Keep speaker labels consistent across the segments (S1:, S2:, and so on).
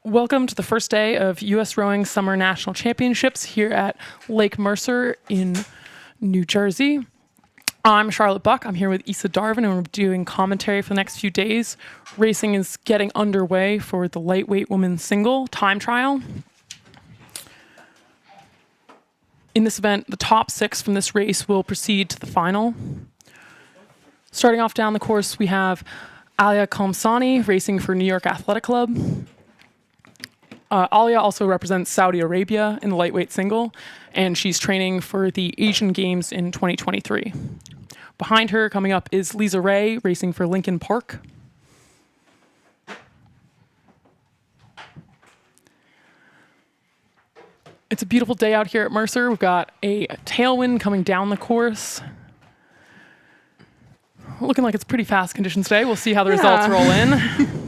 S1: Welcome to the first day of US Rowing Summer National Championships here at Lake Mercer in New Jersey. I'm Charlotte Buck. I'm here with Issa Darvin, and we're doing commentary for the next few days. Racing is getting underway for the lightweight women's single time trial. In this event, the top 6 from this race will proceed to the final. Starting off down the course, we have Alia Khamsani racing for New York Athletic Club. Alia also represents Saudi Arabia in the lightweight single, and she's training for the Asian Games in 2023. Behind her, coming up, is Lisa Ray racing for Lincoln Park. It's a beautiful day out here at Mercer. We've got a tailwind coming down the course. Looking like it's pretty fast conditions today. We'll see how the results roll in.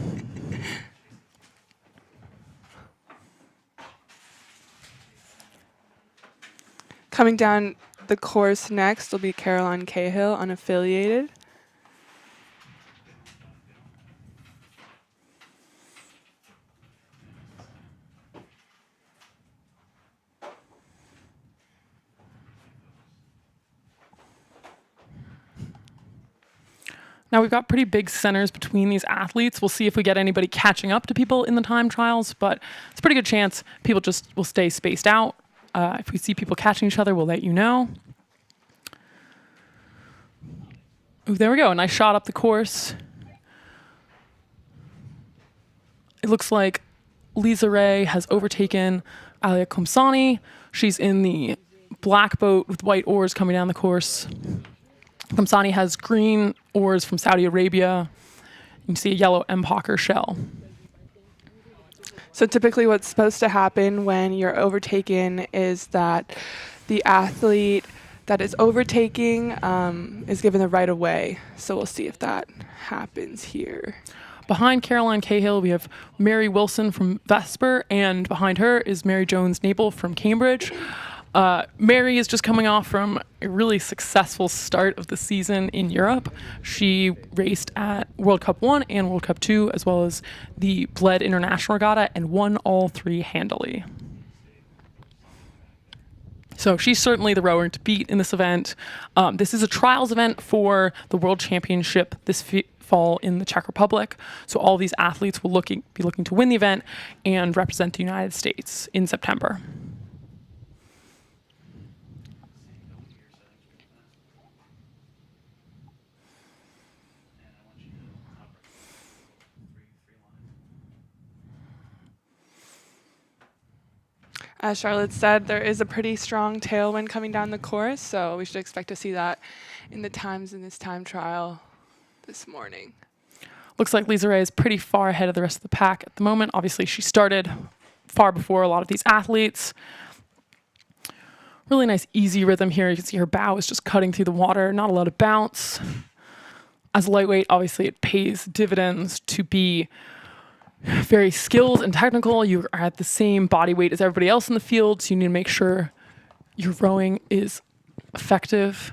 S2: Coming down the course next will be Caroline Cahill, unaffiliated.
S1: Now we've got pretty big centers between these athletes. We'll see if we get anybody catching up to people in the time trials, but it's a pretty good chance people just will stay spaced out. If we see people catching each other, we'll let you know. Ooh, there we go, a nice shot up the course. It looks like Lisa Ray has overtaken Alia Khamsani. She's in the black boat with white oars coming down the course. Khamsani has green oars from Saudi Arabia. You can see a yellow M-Hawker shell.
S2: So typically what's supposed to happen when you're overtaken is that the athlete that is overtaking is given the right of way. So we'll see if that happens here.
S1: Behind Caroline Cahill, we have Mary Wilson from Vesper, and behind her is Mary Jones-Naple from Cambridge. Mary is just coming off from a really successful start of the season in Europe. She raced at World Cup 1 and World Cup 2, as well as the Bled International Regatta, and won all 3 handily. So she's certainly the rower to beat in this event. This is a trials event for the World Championship this fall in the Czech Republic. So all these athletes will be looking to win the event and represent the United States in September.
S2: As Charlotte said, there is a pretty strong tailwind coming down the course, so we should expect to see that in the times in this time trial this morning.
S1: Looks like Lisa Ray is pretty far ahead of the rest of the pack at the moment. Obviously, she started far before a lot of these athletes. Really nice, easy rhythm here. You can see her bow is just cutting through the water, not a lot of bounce. As a lightweight, obviously, it pays dividends to be very skilled and technical. You are at the same body weight as everybody else in the field, so you need to make sure your rowing is effective.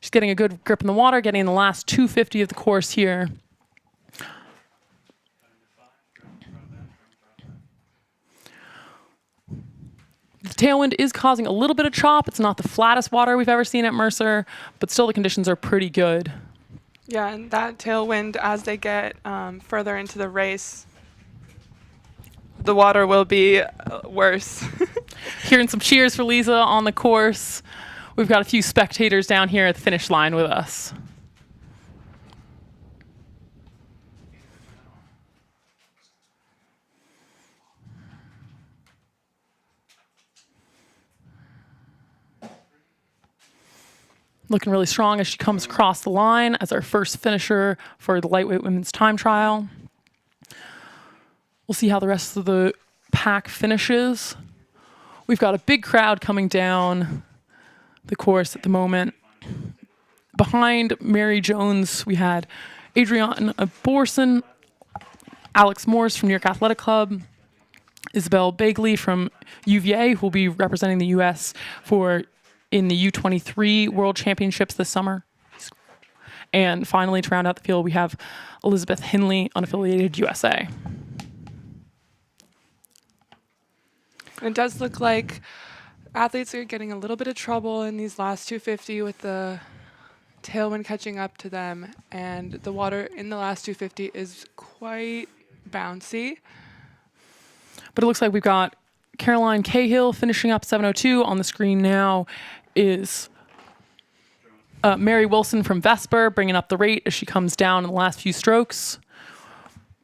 S1: She's getting a good grip in the water, getting in the last 250 of the course here. The tailwind is causing a little bit of chop. It's not the flattest water we've ever seen at Mercer, but still the conditions are pretty good.
S2: Yeah, and that tailwind, as they get further into the race, the water will be worse.
S1: Hearing some cheers for Lisa on the course. We've got a few spectators down here at the finish line with us. Looking really strong as she comes across the line as our first finisher for the lightweight women's time trial. We'll see how the rest of the pack finishes. We've got a big crowd coming down the course at the moment. Behind Mary Jones, we had Adriana Borson, Alex Morse from New York Athletic Club, Isabel Bagley from UVA, who will be representing the U.S. in the U23 World Championships this summer. And finally, to round out the field, we have Elizabeth Hinley, unaffiliated USA.
S2: It does look like athletes are getting a little bit of trouble in these last 250 with the tailwind catching up to them, and the water in the last 250 is quite bouncy.
S1: But it looks like we've got Caroline Cahill finishing up 7:02. On the screen now is Mary Wilson from Vesper bringing up the rate as she comes down in the last few strokes.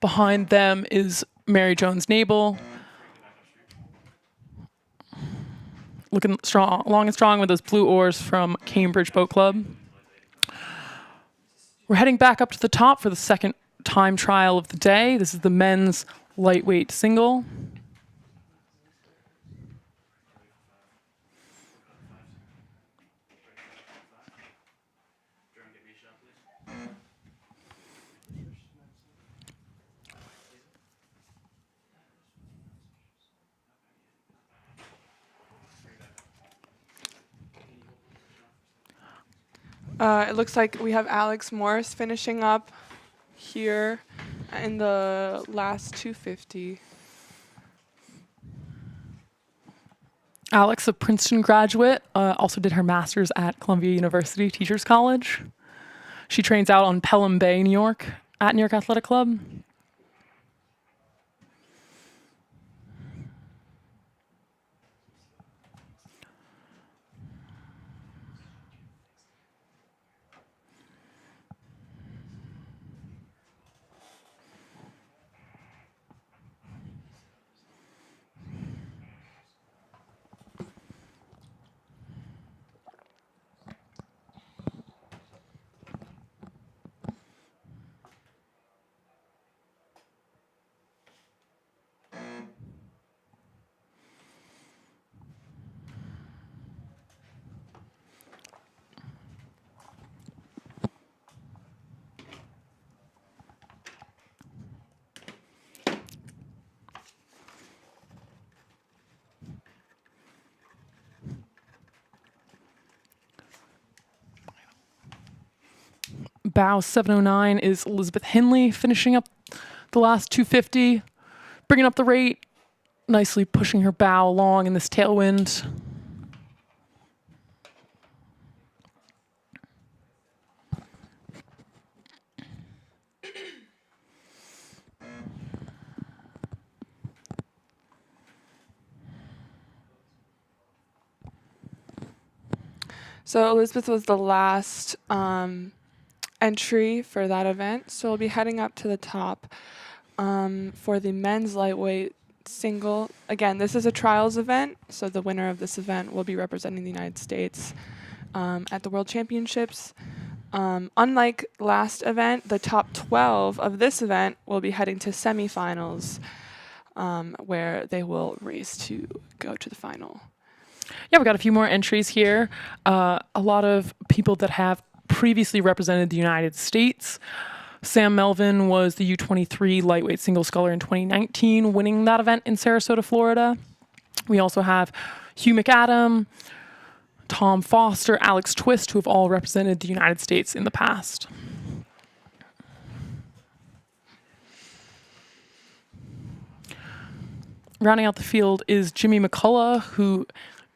S1: Behind them is Mary Jones-Nabel, looking strong, long and strong with those blue oars from Cambridge Boat Club. We're heading back up to the top for the second time trial of the day. This is the men's lightweight single.
S2: It looks like we have Alex Morris finishing up here in the last 250.
S1: Alex, a Princeton graduate, also did her master's at Columbia University Teachers College. She trains out on Pelham Bay, New York, at New York Athletic Club. Bow 709 is Elizabeth Hinley finishing up the last 250, bringing up the rate, nicely pushing her bow along in this tailwind.
S2: So Elizabeth was the last entry for that event. So we'll be heading up to the top for the men's lightweight single. Again, this is a trials event, so the winner of this event will be representing the United States at the World Championships. Unlike last event, the top 12 of this event will be heading to semifinals, where they will race to go to the final.
S1: Yeah, we've got a few more entries here. A lot of people that have previously represented the United States. Sam Melvin was the U23 lightweight single sculler in 2019, winning that event in Sarasota, Florida. We also have Hugh McAdam, Tom Foster, Alex Twist, who have all represented the United States in the past. Rounding out the field is Jimmy McCullough, who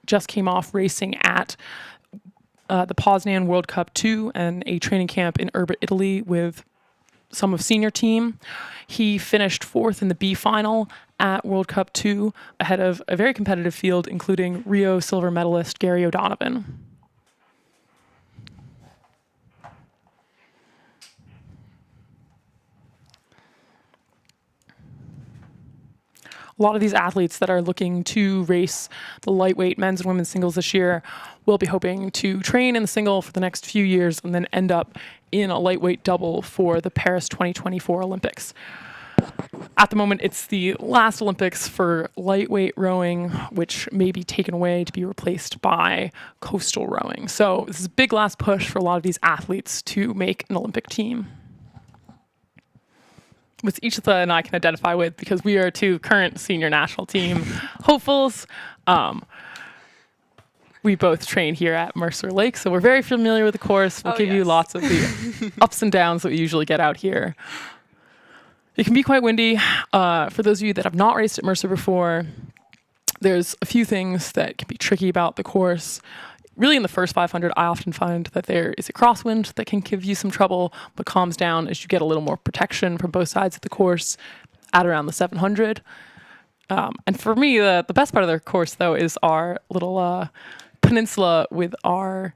S1: just came off racing at the Poznan World Cup 2 and a training camp in Urba, Italy with some of senior team. He finished fourth in the B final at World Cup 2 ahead of a very competitive field, including Rio silver medalist Gary O'Donovan. A lot of these athletes that are looking to race the lightweight men's and women's singles this year will be hoping to train in the single for the next few years and then end up in a lightweight double for the Paris 2024 Olympics. At the moment, it's the last Olympics for lightweight rowing, which may be taken away to be replaced by coastal rowing. So this is a big last push for a lot of these athletes to make an Olympic team, which Ishita and I can identify with because we are two current senior national team hopefuls. We both train here at Mercer Lake, so we're very familiar with the course. We'll give you lots of the ups and downs that we usually get out here. It can be quite windy. For those of you that have not raced at Mercer before, There's a few things that can be tricky about the course. Really, in the first 500, I often find that there is a crosswind that can give you some trouble, but calms down as you get a little more protection from both sides of the course at around the 700. And for me, the best part of the course, though, is our little peninsula with our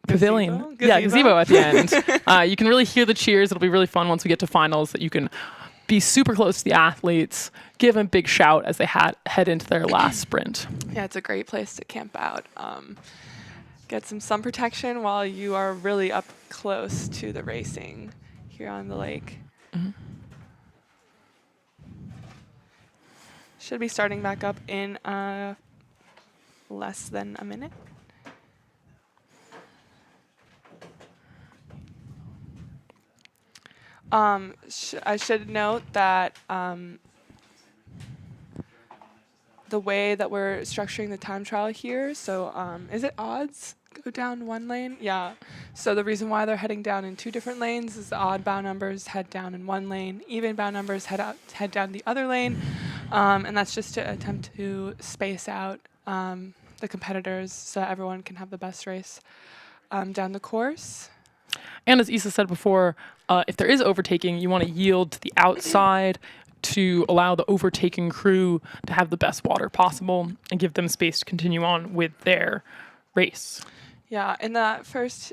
S1: pavilion. Yeah, gazebo at the end. You can really hear the cheers. It'll be really fun once we get to finals that you can be super close to the athletes, give them a big shout as they head into their last sprint.
S2: Yeah, it's a great place to camp out. Get some sun protection while you are really up close to the racing here on the lake.
S1: Mm-hmm.
S2: Should be starting back up in less than a minute. I should note that the way that we're structuring the time trial here, so is it odds go down one lane? Yeah. So the reason why they're heading down in two different lanes is the odd bow numbers head down in one lane, even bow numbers head down the other lane, and that's just to attempt to space out the competitors so that everyone can have the best race down the course.
S1: And as Issa said before, if there is overtaking, you want to yield to the outside to allow the overtaking crew to have the best water possible and give them space to continue on with their race.
S2: Yeah, in that first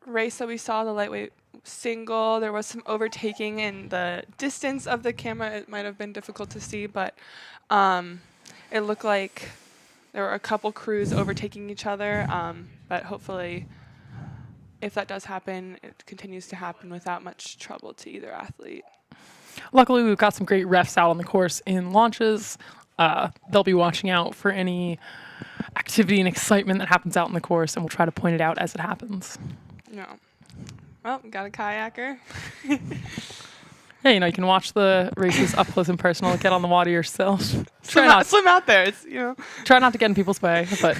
S2: race that we saw, the lightweight single, there was some overtaking in the distance of the camera. It might have been difficult to see, but it looked like there were a couple crews overtaking each other, but hopefully if that does happen, it continues to happen without much trouble to either athlete.
S1: Luckily, we've got some great refs out on the course in launches. They'll be watching out for any activity and excitement that happens out in the course, and we'll try to point it out as it happens.
S2: No. Well, got a kayaker.
S1: Yeah, you know, you can watch the races up close and personal, get on the water yourself.
S2: Swim out there. It's, you know.
S1: Try not to get in people's way, but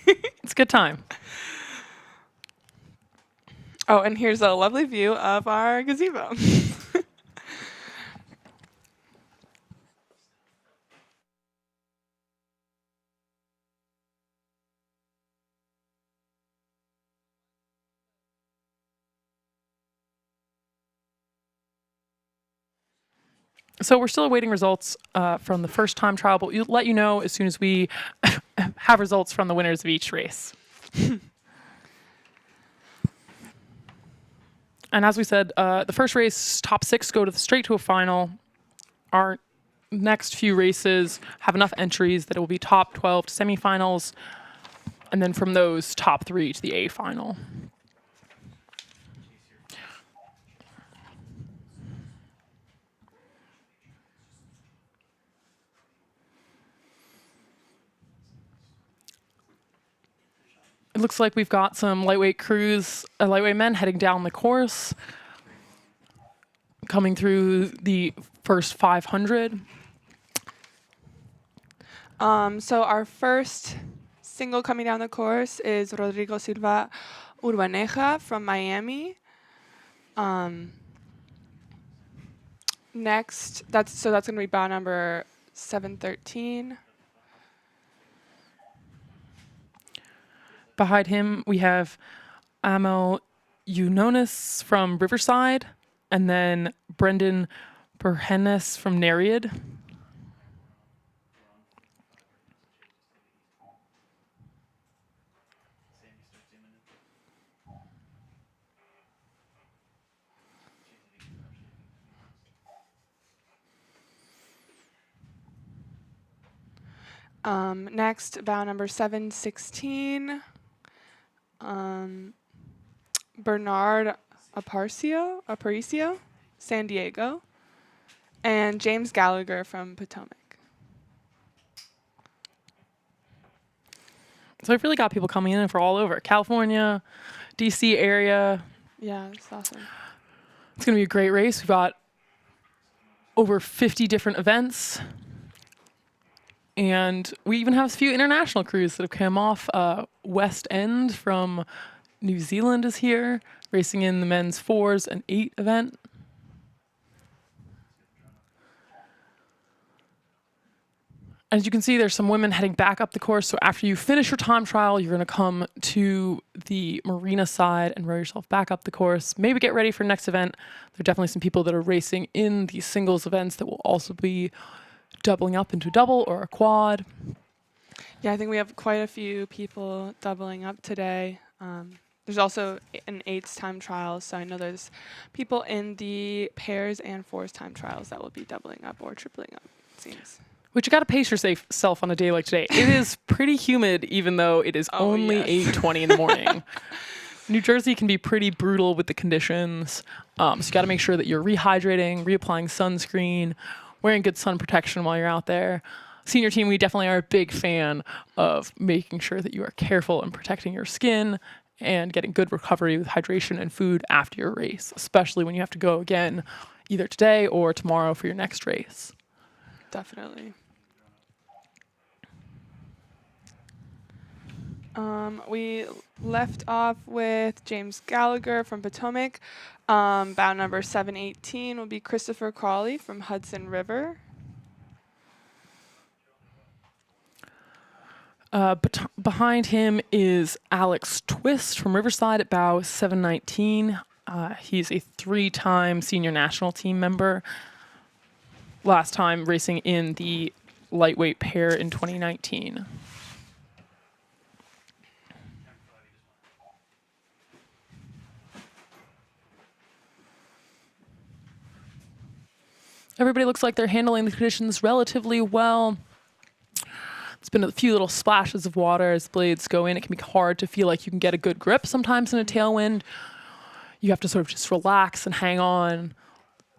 S1: it's a good time.
S2: Oh, and here's a lovely view of our gazebo.
S1: So we're still awaiting results from the first time trial, but we'll let you know as soon as we have results from the winners of each race. And as we said, the first race, top 6 go straight to a final. Our next few races have enough entries that it will be top 12 to semifinals, and then from those, top 3 to the A final. It looks like we've got some lightweight men heading down the course, coming through the first 500.
S2: So our first single coming down the course is Rodrigo Silva Urbaneja from Miami. Next, that's going to be bow number 713.
S1: Behind him, we have Amel Eunonis from Riverside, and then Brendan Berhenes from Nereid.
S2: Next, bow number 716. Bernard Aparicio, San Diego, and James Gallagher from Potomac.
S1: So we've really got people coming in from all over. California, DC area.
S2: Yeah, it's awesome.
S1: It's going to be a great race. We've got over 50 different events. And we even have a few international crews that have come off. West End from New Zealand is here, racing in the men's 4s and 8 event. As you can see, there's some women heading back up the course. So after you finish your time trial, you're going to come to the marina side and row yourself back up the course. Maybe get ready for next event. There are definitely some people that are racing in the singles events that will also be doubling up into a double or a quad.
S2: Yeah, I think we have quite a few people doubling up today. There's also an eights time trial, so I know there's people in the pairs and fours time trials that will be doubling up or tripling up, it seems.
S1: Which you got to pace yourself on a day like today. It is pretty humid, even though it is only 8:20 in the morning. New Jersey can be pretty brutal with the conditions, so you got to make sure that you're rehydrating, reapplying sunscreen, wearing good sun protection while you're out there. Senior team, we definitely are a big fan of making sure that you are careful and protecting your skin and getting good recovery with hydration and food after your race, especially when you have to go again either today or tomorrow for your next race.
S2: Definitely. We left off with James Gallagher from Potomac. Bound number 718 will be Christopher Crawley from Hudson River.
S1: Behind him is Alex Twist from Riverside at bow 719. He's a 3-time senior national team member. Last time racing in the lightweight pair in 2019. Everybody looks like they're handling the conditions relatively well. It's been a few little splashes of water as blades go in. It can be hard to feel like you can get a good grip sometimes in a tailwind. You have to sort of just relax and hang on.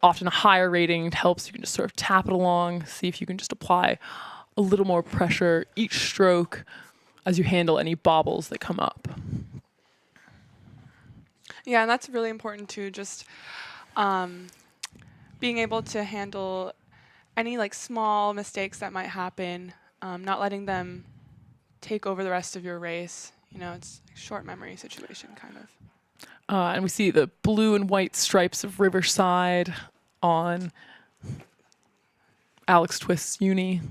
S1: Often a higher rating helps. You can just sort of tap it along, see if you can just apply a little more pressure each stroke as you handle any bobbles that come up.
S2: Yeah, and that's really important too, just being able to handle any like small mistakes that might happen, not letting them take over the rest of your race. You know, it's a short memory situation kind of.
S1: And we see the blue and white stripes of Riverside on Alex Twist's uni.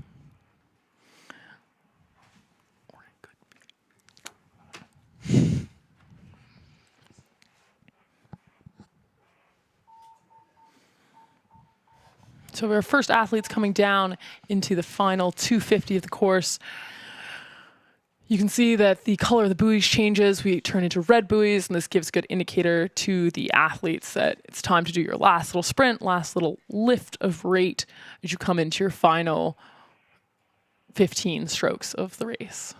S1: So our first athletes coming down into the final 250 of the course. You can see that the color of the buoys changes. We turn into red buoys, and this gives a good indicator to the athletes that it's time to do your last little sprint, last little lift of rate as you come into your final 15 strokes of the race.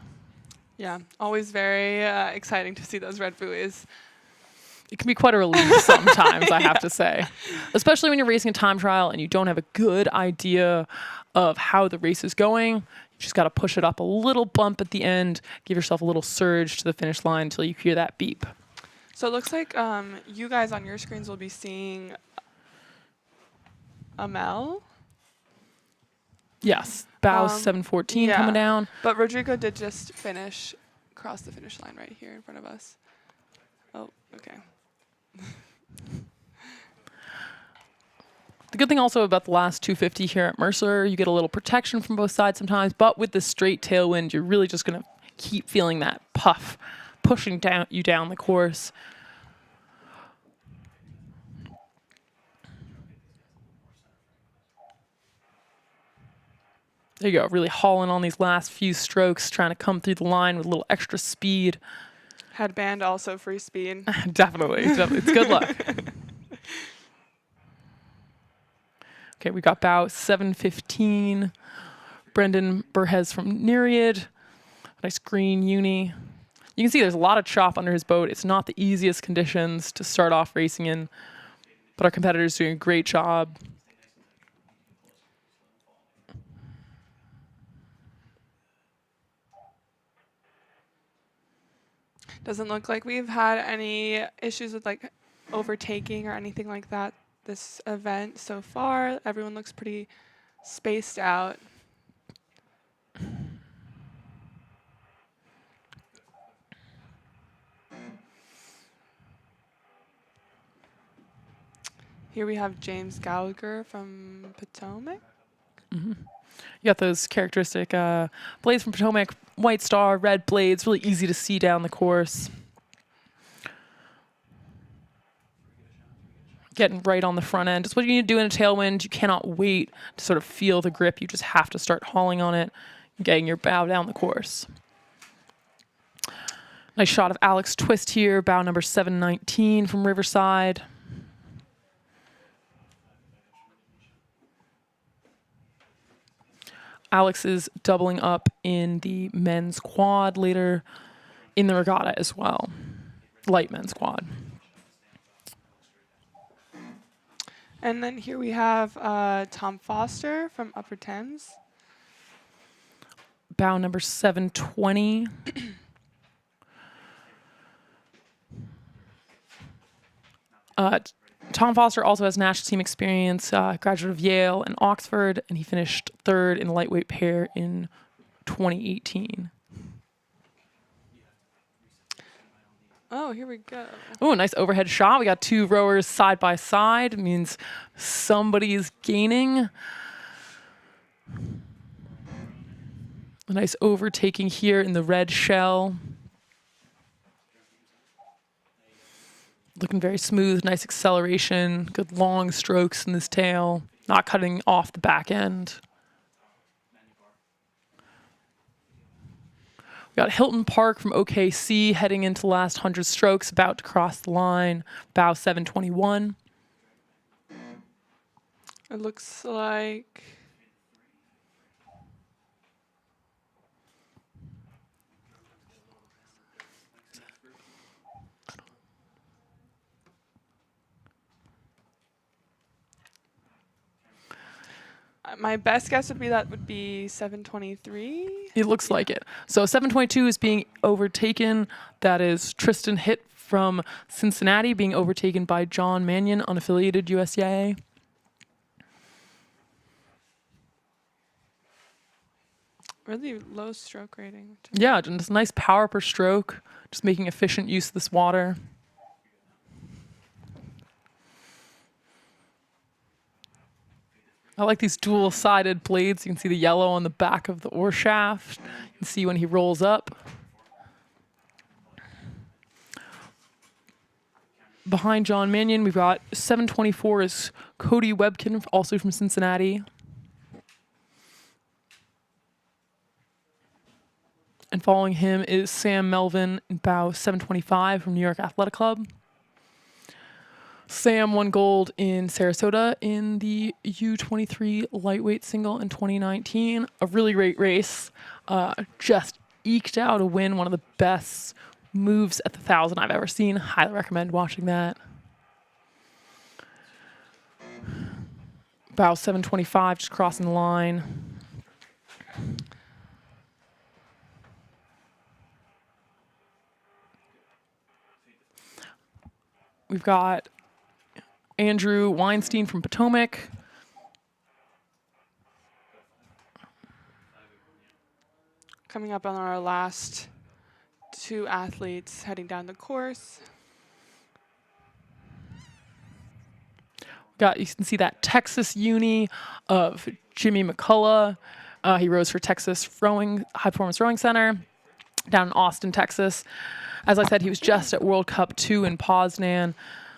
S2: Yeah, always very exciting to see those red buoys.
S1: It can be quite a relief sometimes, I have to say. Especially when you're racing a time trial and you don't have a good idea of how the race is going. You just got to push it up a little bump at the end, give yourself a little surge to the finish line until you hear that beep.
S2: So it looks like you guys on your screens will be seeing Amel.
S1: Yes, bow 714 coming down.
S2: But Rodrigo did just cross the finish line right here in front of us. Oh, okay.
S1: The good thing also about the last 250 here at Mercer, you get a little protection from both sides sometimes, but with the straight tailwind, you're really just going to keep feeling that puff pushing you down the course. There you go, really hauling on these last few strokes, trying to come through the line with a little extra speed.
S2: Headband also free speed.
S1: Definitely. It's good luck. Okay, we got bow 715. Brendan Burhez from Nereid. Nice green uni. You can see there's a lot of chop under his boat. It's not the easiest conditions to start off racing in, but our competitor's doing a great job.
S2: Doesn't look like we've had any issues with like overtaking or anything like that this event so far. Everyone looks pretty spaced out. Here we have James Gallagher from Potomac.
S1: Mm-hmm. You got those characteristic blades from Potomac, white star, red blades, really easy to see down the course. Getting right on the front end. It's what you need to do in a tailwind. You cannot wait to sort of feel the grip. You just have to start hauling on it, getting your bow down the course. Nice shot of Alex Twist here, bow number 719 from Riverside. Alex is doubling up in the men's quad later in the regatta as well. Light men's quad.
S2: And then here we have Tom Foster from Upper Thames.
S1: Bow number 720. Tom Foster also has national team experience, graduate of Yale and Oxford, and he finished third in the lightweight pair in 2018.
S2: Oh, here we go.
S1: Oh, nice overhead shot. We got two rowers side by side. It means somebody's gaining. A nice overtaking here in the red shell. Looking very smooth, nice acceleration, good long strokes in this tail, not cutting off the back end. We got Hilton Park from OKC heading into the last 100 strokes, about to cross the line, bow 721.
S2: It looks like my best guess would be 723.
S1: It looks like it. So 722 is being overtaken. That is Tristan Hitt from Cincinnati being overtaken by John Mannion, unaffiliated USCIA.
S2: Really low stroke rating.
S1: Yeah, just nice power per stroke, just making efficient use of this water. I like these dual-sided blades. You can see the yellow on the back of the oar shaft. You can see when he rolls up. Behind John Mannion, we've got 724 is Cody Webkin, also from Cincinnati. And following him is Sam Melvin in bow 725 from New York Athletic Club. Sam won gold in Sarasota in the U23 lightweight single in 2019. A really great race. Just eked out a win, one of the best moves at the 1,000 I've ever seen. Highly recommend watching that. Bow 725, just crossing the line. We've got Andrew Weinstein from Potomac.
S2: Coming up on our last two athletes heading down the course.
S1: You can see that Texas uni of Jimmy McCullough. He rows for Texas Rowing, High Performance Rowing Center down in Austin, Texas. As I said, he was just at World Cup 2 in Poznan.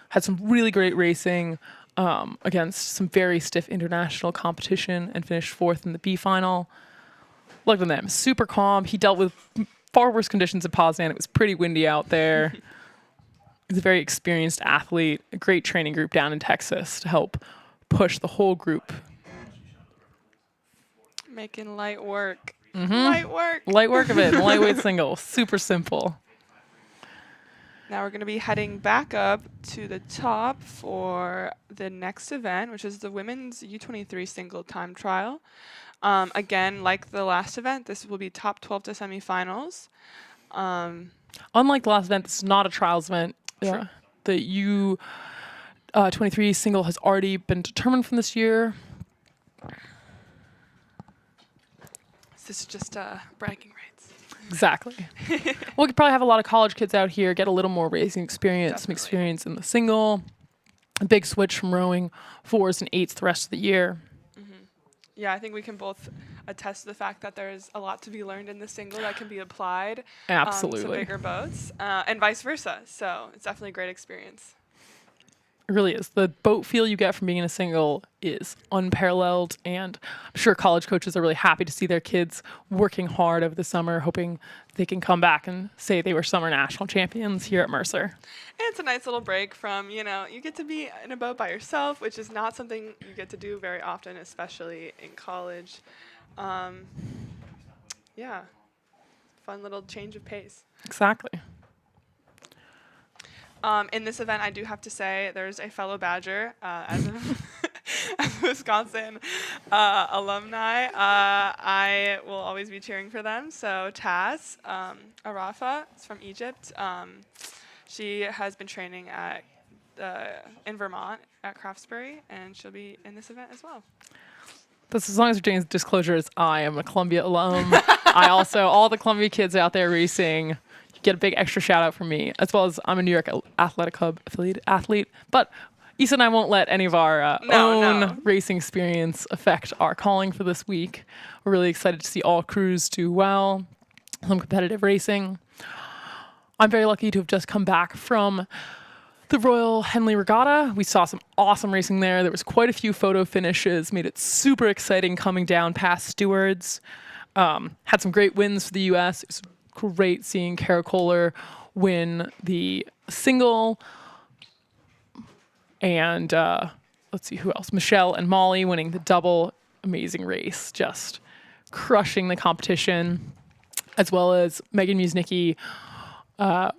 S1: Had some really great racing against some very stiff international competition and finished fourth in the B final. Look at them, super calm. He dealt with far worse conditions in Poznan. It was pretty windy out there. He's a very experienced athlete, a great training group down in Texas to help push the whole group.
S2: Making light work. Light work.
S1: Light work of it, lightweight single, super simple.
S2: Now we're going to be heading back up to the top for the next event, which is the women's U23 single time trial. Again, like the last event, this will be top 12 to semifinals.
S1: Unlike the last event, this is not a trials event. The U23 single has already been determined from this year.
S2: This is just bragging rights.
S1: Exactly. We could probably have a lot of college kids out here, get a little more racing experience, some experience in the single. A big switch from rowing 4s and 8s the rest of the year.
S2: Yeah, I think we can both attest to the fact that there's a lot to be learned in the single that can be applied to
S1: Absolutely.
S2: bigger boats, and vice versa. So it's definitely a great experience.
S1: It really is. The boat feel you get from being in a single is unparalleled, and I'm sure college coaches are really happy to see their kids working hard over the summer, hoping they can come back and say they were summer national champions here at Mercer.
S2: And it's a nice little break from, you get to be in a boat by yourself, which is not something you get to do very often, especially in college. Yeah, fun little change of pace.
S1: Exactly.
S2: In this event, I do have to say there's a fellow Badger, as a as a Wisconsin alumni. I will always be cheering for them. So Taz Arafa is from Egypt. She has been training at in Vermont at Craftsbury, and she'll be in this event as well.
S1: That's as long as we're doing disclosures. I am a Columbia alum. I also, all the Columbia kids out there racing, get a big extra shout out from me, as well as I'm a New York Athletic Club affiliated athlete. But Issa and I won't let any of our own racing experience affect our calling for this week. We're really excited to see all crews do well, some competitive racing. I'm very lucky to have just come back from the Royal Henley Regatta. We saw some awesome racing there. There was quite a few photo finishes, made it super exciting coming down past Stewards. Had some great wins for the U.S. It was great seeing Kara Kohler win the single, and let's see who else. Michelle and Molly winning the double. Amazing race, just crushing the competition, as well as Megan Musnicki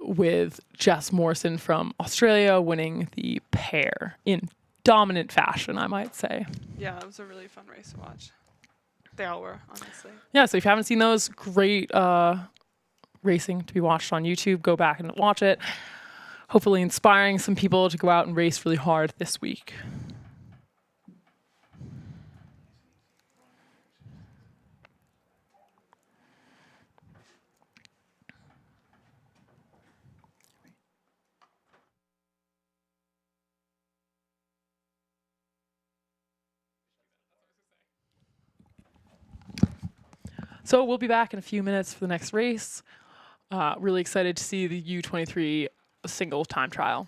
S1: with Jess Morrison from Australia winning the pair in dominant fashion, I might say.
S2: Yeah, it was a really fun race to watch. They all were, honestly.
S1: Yeah, so if you haven't seen those, great racing to be watched on YouTube. Go back and watch it. Hopefully inspiring some people to go out and race really hard this week. So we'll be back in a few minutes for the next race. Really excited to see the U23 single time trial.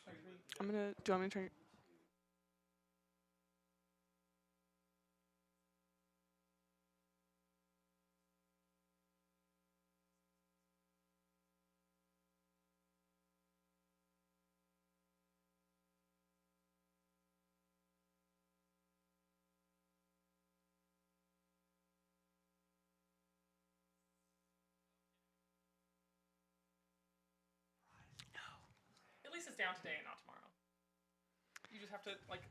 S2: Do you want me to turn?
S1: At least it's down today and not tomorrow. You just have to like.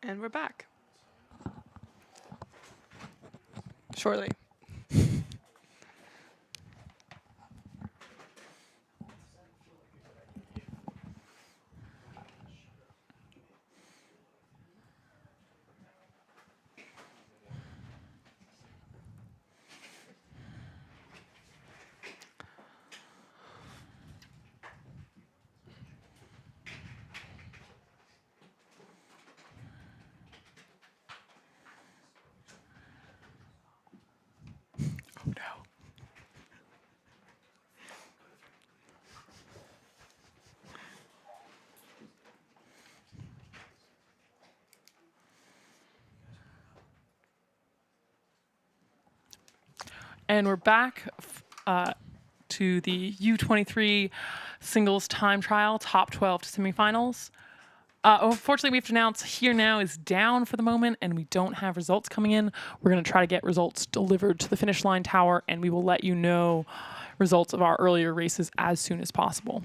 S2: And we're back. Shortly. Oh no.
S1: And we're back to the U23 singles time trial, top 12 to semifinals. Unfortunately, we have to announce Here Now is down for the moment, and we don't have results coming in. We're going to try to get results delivered to the finish line tower, and we will let you know results of our earlier races as soon as possible.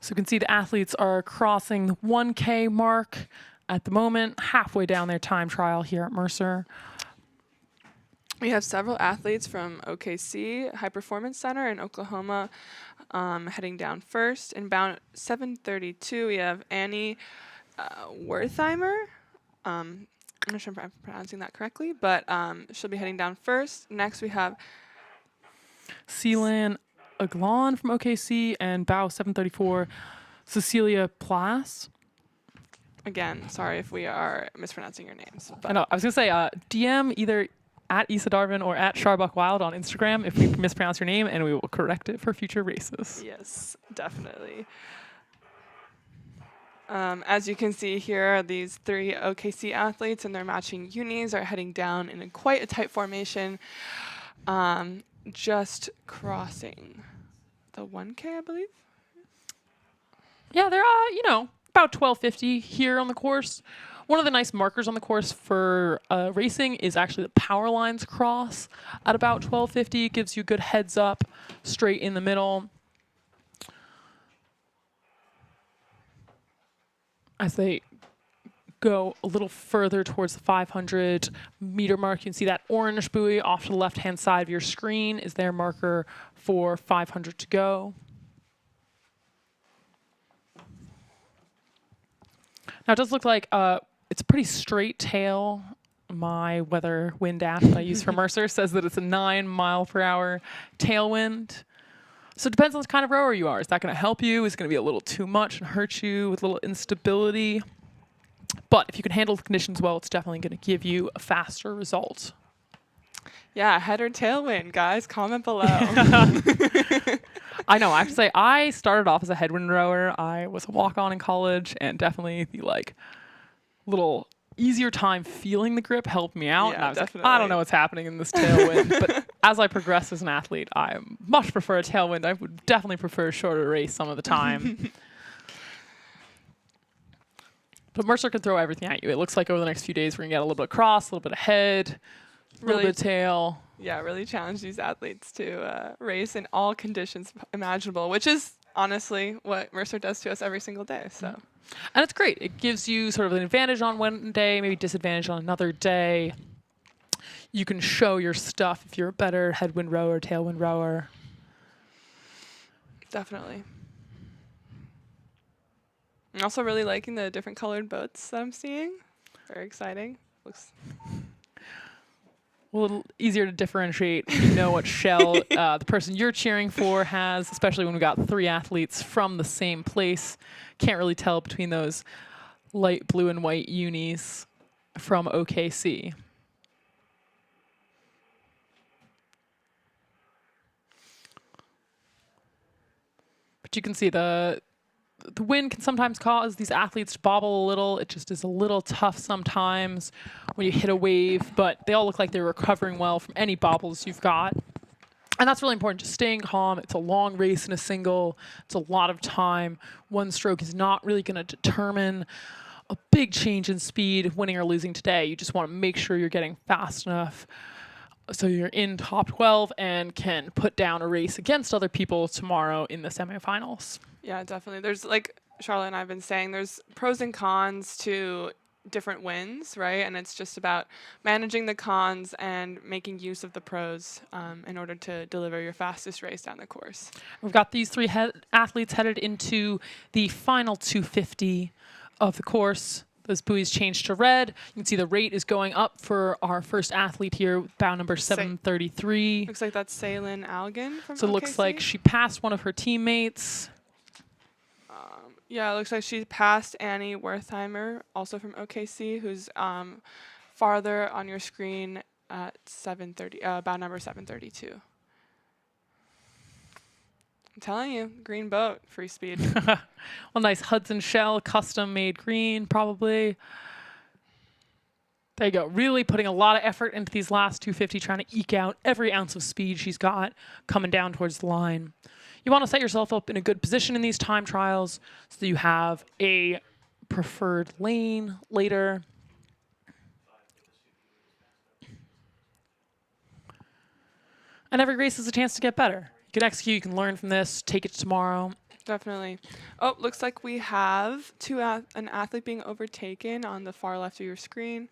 S1: So you can see the athletes are crossing the 1K mark at the moment, halfway down their time trial here at Mercer.
S2: We have several athletes from OKC High Performance Center in Oklahoma heading down first. In bound 732, we have Annie Wertheimer. I'm not sure if I'm pronouncing that correctly, but she'll be heading down first. Next, we have
S1: Seelan Aglon from OKC and bow 734, Cecilia Plas.
S2: Again, sorry if we are mispronouncing your names.
S1: I know. I was gonna say DM either at Issa Darvin or at Sharbuck Wild on Instagram if we mispronounce your name, and we will correct it for future races.
S2: Yes, definitely. As you can see here, these three OKC athletes and their matching unis are heading down in quite a tight formation, just crossing the 1K, I believe.
S1: Yeah, they're about 1250 here on the course. One of the nice markers on the course for racing is actually the power lines cross at about 1250. It gives you a good heads up straight in the middle. As they go a little further towards the 500 meter mark, you can see that orange buoy off to the left-hand side of your screen is their marker for 500 to go. Now it does look like it's a pretty straight tail. My weather wind app that I use for Mercer says that it's a 9 mile per hour tailwind. So it depends on the kind of rower you are. Is that going to help you? Is it going to be a little too much and hurt you with a little instability? But if you can handle the conditions well, it's definitely going to give you a faster result.
S2: Yeah, head or tailwind, guys. Comment below.
S1: I know. I have to say, I started off as a headwind rower. I was a walk-on in college, and definitely the little easier time feeling the grip helped me out.
S2: Yeah,
S1: And I was like, I
S2: definitely.
S1: don't know what's happening in this tailwind. But as I progress as an athlete, I much prefer a tailwind. I would definitely prefer a shorter race some of the time. But Mercer can throw everything at you. It looks like over the next few days we're going to get a little bit of cross, a little bit of head, a little
S2: Really,
S1: bit of tail.
S2: yeah, really challenge these athletes to race in all conditions imaginable, which is honestly what Mercer does to us every single day. So,
S1: And it's great. It gives you sort of an advantage on one day, maybe disadvantage on another day. You can show your stuff if you're a better headwind rower, tailwind rower.
S2: definitely. I'm also really liking the different colored boats that I'm seeing. Very exciting. Looks
S1: A little easier to differentiate when you know what shell the person you're cheering for has, especially when we got 3 athletes from the same place. Can't really tell between those light blue and white unis from OKC. But you can see the wind can sometimes cause these athletes to bobble a little. It just is a little tough sometimes when you hit a wave, but they all look like they're recovering well from any bobbles you've got. And that's really important, just staying calm. It's a long race in a single. It's a lot of time. One stroke is not really going to determine a big change in speed, winning or losing today. You just want to make sure you're getting fast enough so you're in top 12 and can put down a race against other people tomorrow in the semifinals.
S2: Yeah, definitely. There's, like Charlotte and I have been saying, there's pros and cons to different wins, right? And it's just about managing the cons and making use of the pros in order to deliver your fastest race down the course.
S1: We've got these 3 athletes headed into the final 250 of the course. Those buoys changed to red. You can see the rate is going up for our first athlete here, bow number 733.
S2: Looks like that's Ceylin Algan from
S1: So it looks
S2: OKC.
S1: like she passed one of her teammates.
S2: Yeah, it looks like she passed Annie Wertheimer, also from OKC, who's farther on your screen at 730, bow number 732. I'm telling you, green boat, free speed.
S1: Well, nice Hudson shell, custom made green, probably. There you go. Really putting a lot of effort into these last 250, trying to eke out every ounce of speed she's got coming down towards the line. You want to set yourself up in a good position in these time trials so that you have a preferred lane later. And every race is a chance to get better. You can execute, you can learn from this, take it tomorrow.
S2: Definitely. Oh, looks like we have an athlete being overtaken on the far left of your screen.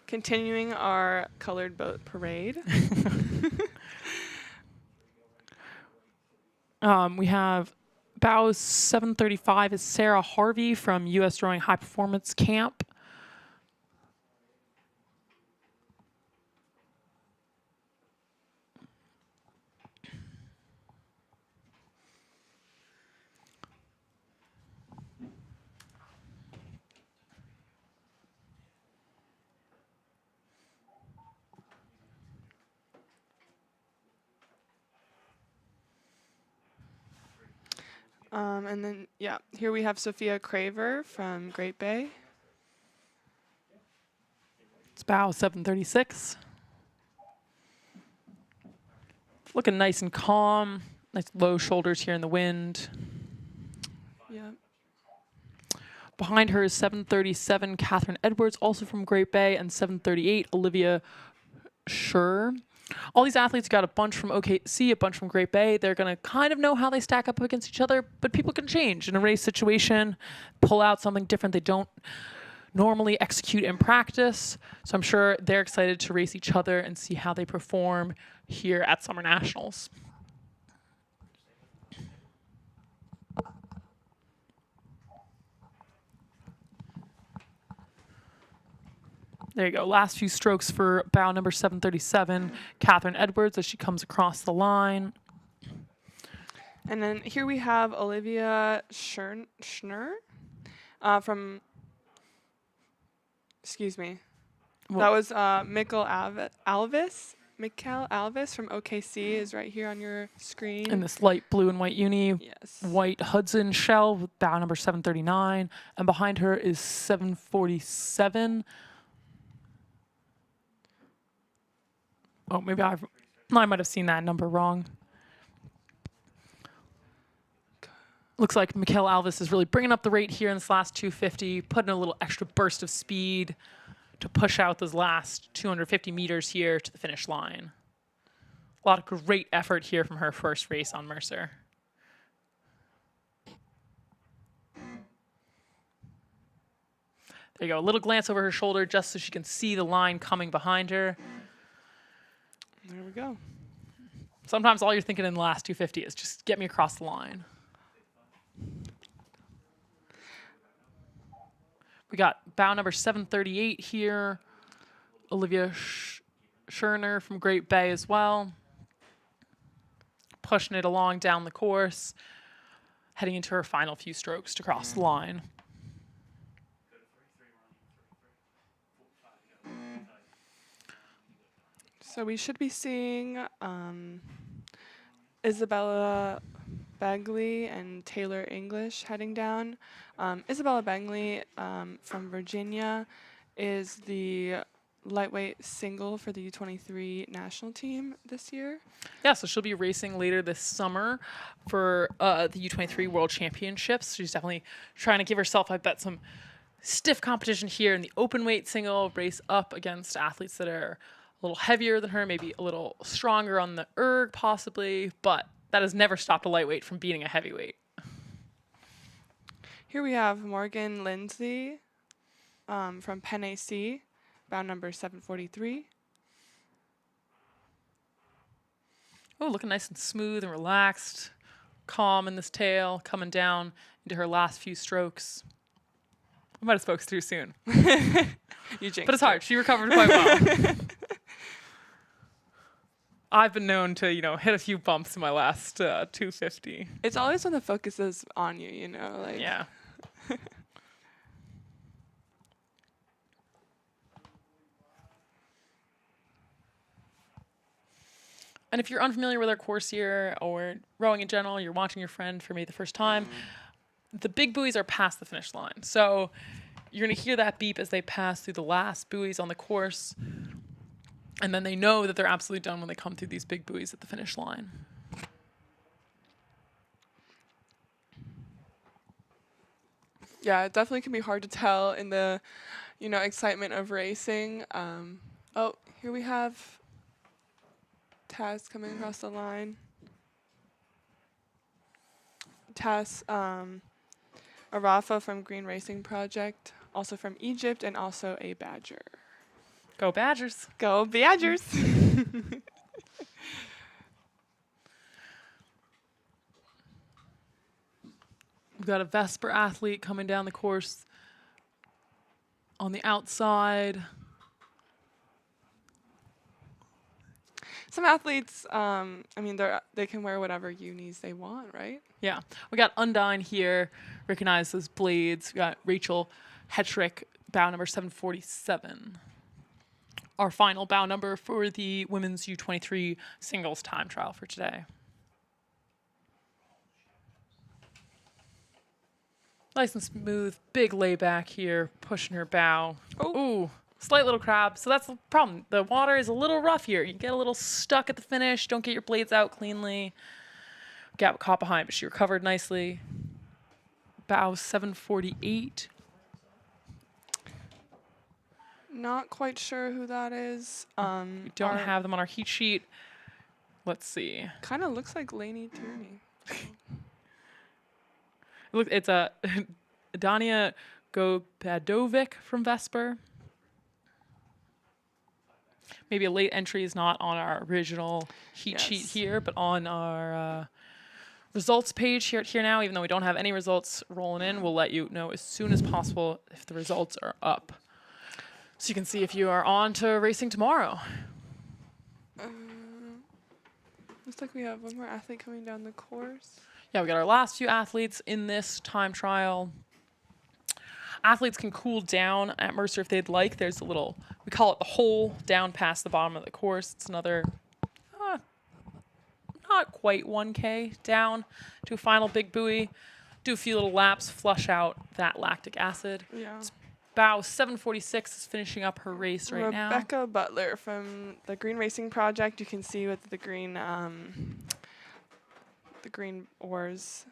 S2: Continuing our colored boat parade.
S1: We have bow 735 is Sarah Harvey from USRowing High Performance Camp.
S2: And then, yeah, here we have Sophia Craver from Great Bay.
S1: It's bow 736. Looking nice and calm. Nice low shoulders here in the wind.
S2: Yeah.
S1: Behind her is 737 Catherine Edwards, also from Great Bay, and 738 Olivia Schur. All these athletes got a bunch from OKC, a bunch from Great Bay. They're going to kind of know how they stack up against each other, but people can change in a race situation, pull out something different they don't normally execute in practice. So I'm sure they're excited to race each other and see how they perform here at Summer Nationals. There you go. Last few strokes for bow number 737, Catherine Edwards, as she comes across the line.
S2: And then here we have Olivia Schner from, excuse me, that was Mikkel Alvis Mikel Alves from OKC is right here on your screen.
S1: In this light blue and white uni,
S2: Yes.
S1: white Hudson shell with bow number 739, and behind her is 747. Oh, maybe I might have seen that number wrong. Looks like Mikel Alves is really bringing up the rate here in this last 250, putting a little extra burst of speed to push out those last 250 meters here to the finish line. A lot of great effort here from her first race on Mercer. There you go, a little glance over her shoulder just so she can see the line coming behind her.
S2: There we go.
S1: Sometimes all you're thinking in the last 250 is just get me across the line. We got bow number 738 here. Olivia Scherner from Great Bay as well. Pushing it along down the course. Heading into her final few strokes to cross the line.
S2: So we should be seeing Isabella Bagley and Taylor English heading down. Isabella Bagley from Virginia is the lightweight single for the U23 national team this year.
S1: Yeah, so she'll be racing later this summer for the U23 World Championships. She's definitely trying to give herself, I bet, some stiff competition here in the open weight single, race up against athletes that are a little heavier than her, maybe a little stronger on the erg possibly, but that has never stopped a lightweight from beating a heavyweight.
S2: Here we have Morgan Lindsay from Penn AC, bow number 743.
S1: Oh, looking nice and smooth and relaxed, calm in this tail, coming down into her last few strokes. I might have spoke too soon.
S2: You jinxed
S1: But it's hard. She recovered quite well. I've been known to, hit a few bumps in my last 250.
S2: It's always when the focus is on you, like.
S1: Yeah. And if you're unfamiliar with our course here or rowing in general, you're watching your friend for maybe the first time, the big buoys are past the finish line. So you're going to hear that beep as they pass through the last buoys on the course. And then they know that they're absolutely done when they come through these big buoys at the finish line.
S2: Yeah, it definitely can be hard to tell in the, excitement of racing. Oh, here we have Taz coming across the line. Taz Arafa from Green Racing Project, also from Egypt, and also a Badger.
S1: Go Badgers.
S2: Go Badgers!
S1: We've got a Vesper athlete coming down the course on the outside.
S2: Some athletes, they can wear whatever unis they want, right?
S1: Yeah. We got Undine here, recognize those blades. We got Rachel Hetrick, bow number 747. Our final bow number for the women's U23 singles time trial for today. Nice and smooth, big layback here, pushing her bow.
S2: Oh.
S1: Ooh, slight little crab. So that's the problem. The water is a little rough here. You get a little stuck at the finish. Don't get your blades out cleanly. Got caught behind, but she recovered nicely. Bow 748.
S2: Not quite sure who that is.
S1: We don't have them on our heat sheet. Let's see.
S2: Kind of looks like Lainey Tierney.
S1: Look, it's a Dania Gopadovic from Vesper. Maybe a late entry is not on our original heat sheet here, but on our results page here now, even though we don't have any results rolling in, we'll let you know as soon as possible if the results are up. So you can see if you are on to racing tomorrow.
S2: Looks like we have one more athlete coming down the course.
S1: Yeah, we got our last few athletes in this time trial. Athletes can cool down at Mercer if they'd like. There's a little, we call it the hole down past the bottom of the course. It's another, not quite 1K down to a final big buoy. Do a few little laps, flush out that lactic acid.
S2: Yeah.
S1: Bow 746 is finishing up her race right now.
S2: Rebecca Butler from the Green Racing Project. You can see with the green oars.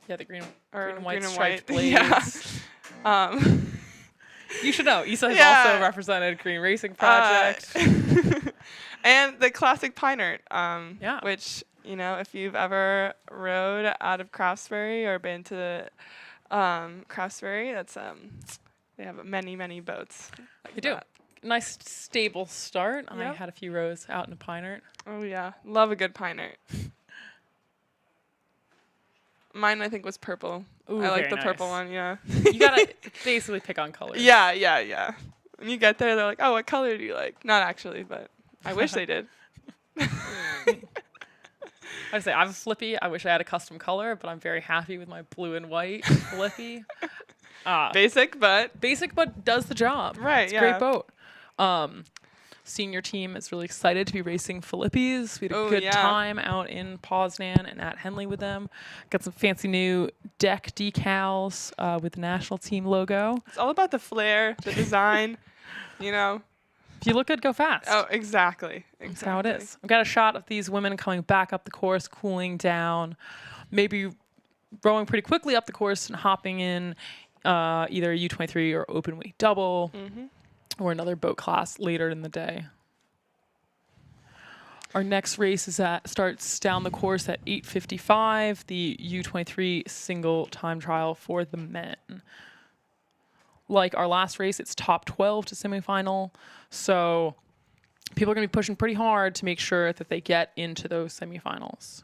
S1: Yeah, the green
S2: Or
S1: and white
S2: green and
S1: striped
S2: white.
S1: blades.
S2: Yeah.
S1: You should know. Issa has
S2: Yeah.
S1: also represented Green Racing Project.
S2: And the classic Pinert,
S1: Yeah.
S2: which, if you've ever rode out of Craftsbury or been to Craftsbury, that's they have many, many boats. Like
S1: They do.
S2: that.
S1: Nice stable start. I
S2: Yep.
S1: had a few rows out in a Pinert.
S2: Oh yeah, love a good Pinert. Mine, I think, was purple.
S1: Ooh,
S2: I like
S1: very
S2: the purple
S1: nice.
S2: one, yeah.
S1: You gotta basically pick on colors.
S2: Yeah. When you get there, they're like, oh, what color do you like? Not actually, but I wish they did.
S1: I say I'm flippy. I wish I had a custom color, but I'm very happy with my blue and white flippy.
S2: Basic, but
S1: Basic, but does the job.
S2: Right,
S1: It's a
S2: yeah.
S1: great boat. Senior team is really excited to be racing Philippi's. We had a good
S2: yeah.
S1: time out in Poznan and at Henley with them. Got some fancy new deck decals with the national team logo.
S2: it's all about the flair, the design,
S1: If you look good, go fast.
S2: Oh, exactly.
S1: That's how it is. I've got a shot of these women coming back up the course, cooling down, maybe rowing pretty quickly up the course and hopping in either a U23 or open weight double or another boat class later in the day. Our next race starts down the course at 8:55, the U23 single time trial for the men. Like our last race, it's top 12 to semifinal. So people are going to be pushing pretty hard to make sure that they get into those semifinals.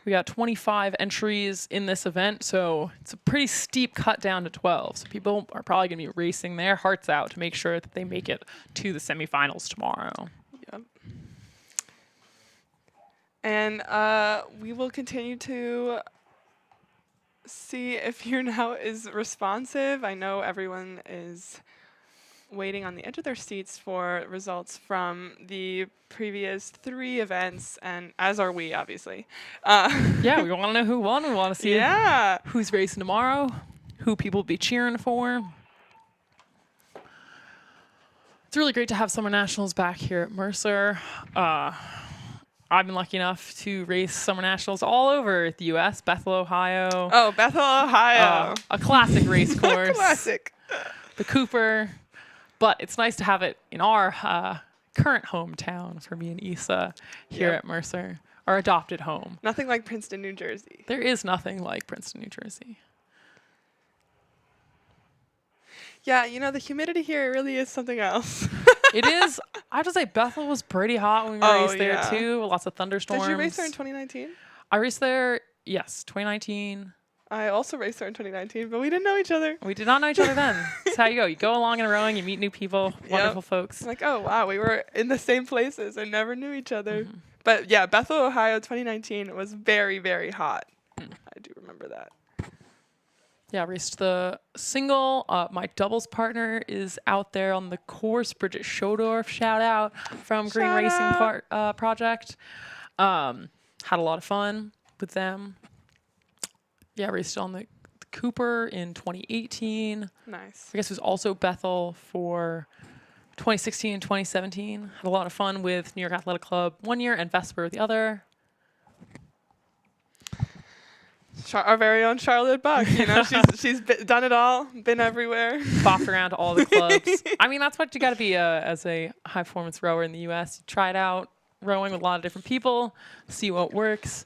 S1: We got 25 entries in this event, so it's a pretty steep cut down to 12. So people are probably going to be racing their hearts out to make sure that they make it to the semifinals tomorrow.
S2: Yep. And we will continue to see if YouNow is responsive. I know everyone is waiting on the edge of their seats for results from the previous 3 events, and as are we, obviously.
S1: Yeah, we want to know who won. We want to see who's racing tomorrow, who people will be cheering for. It's really great to have Summer Nationals back here at Mercer. I've been lucky enough to race Summer Nationals all over the U.S., Bethel, Ohio.
S2: Oh, Bethel, Ohio.
S1: A classic race course.
S2: Classic.
S1: The Cooper. But it's nice to have it in our current hometown for me and Issa here at Mercer, our adopted home.
S2: Nothing like Princeton, New Jersey.
S1: There is nothing like Princeton, New Jersey.
S2: Yeah, the humidity here really is something else.
S1: It is. I have to say, Bethel was pretty hot when we raced there, too. Lots of thunderstorms.
S2: Did you race there in 2019?
S1: I raced there, yes, 2019.
S2: I also raced there in 2019, but we didn't know each other.
S1: We did not know each other then. That's how you go. You go along in rowing, you meet new people, wonderful folks.
S2: Like, oh, wow, we were in the same places and never knew each other. But yeah, Bethel, Ohio, 2019 was very, very hot. I do remember that.
S1: Yeah, I raced the single. My doubles partner is out there on the course, Bridget Schodorf, shout out from Green Racing Project. Had a lot of fun with them. Yeah, raced on the Cooper in 2018.
S2: Nice.
S1: I guess it was also Bethel for 2016 and 2017. Had a lot of fun with New York Athletic Club one year and Vesper the other.
S2: Our very own Charlotte Buck, she's done it all, been everywhere.
S1: Bopped around to all the clubs. I mean, that's what you got to be as a high-performance rower in the U.S. You try it out, rowing with a lot of different people, see what works.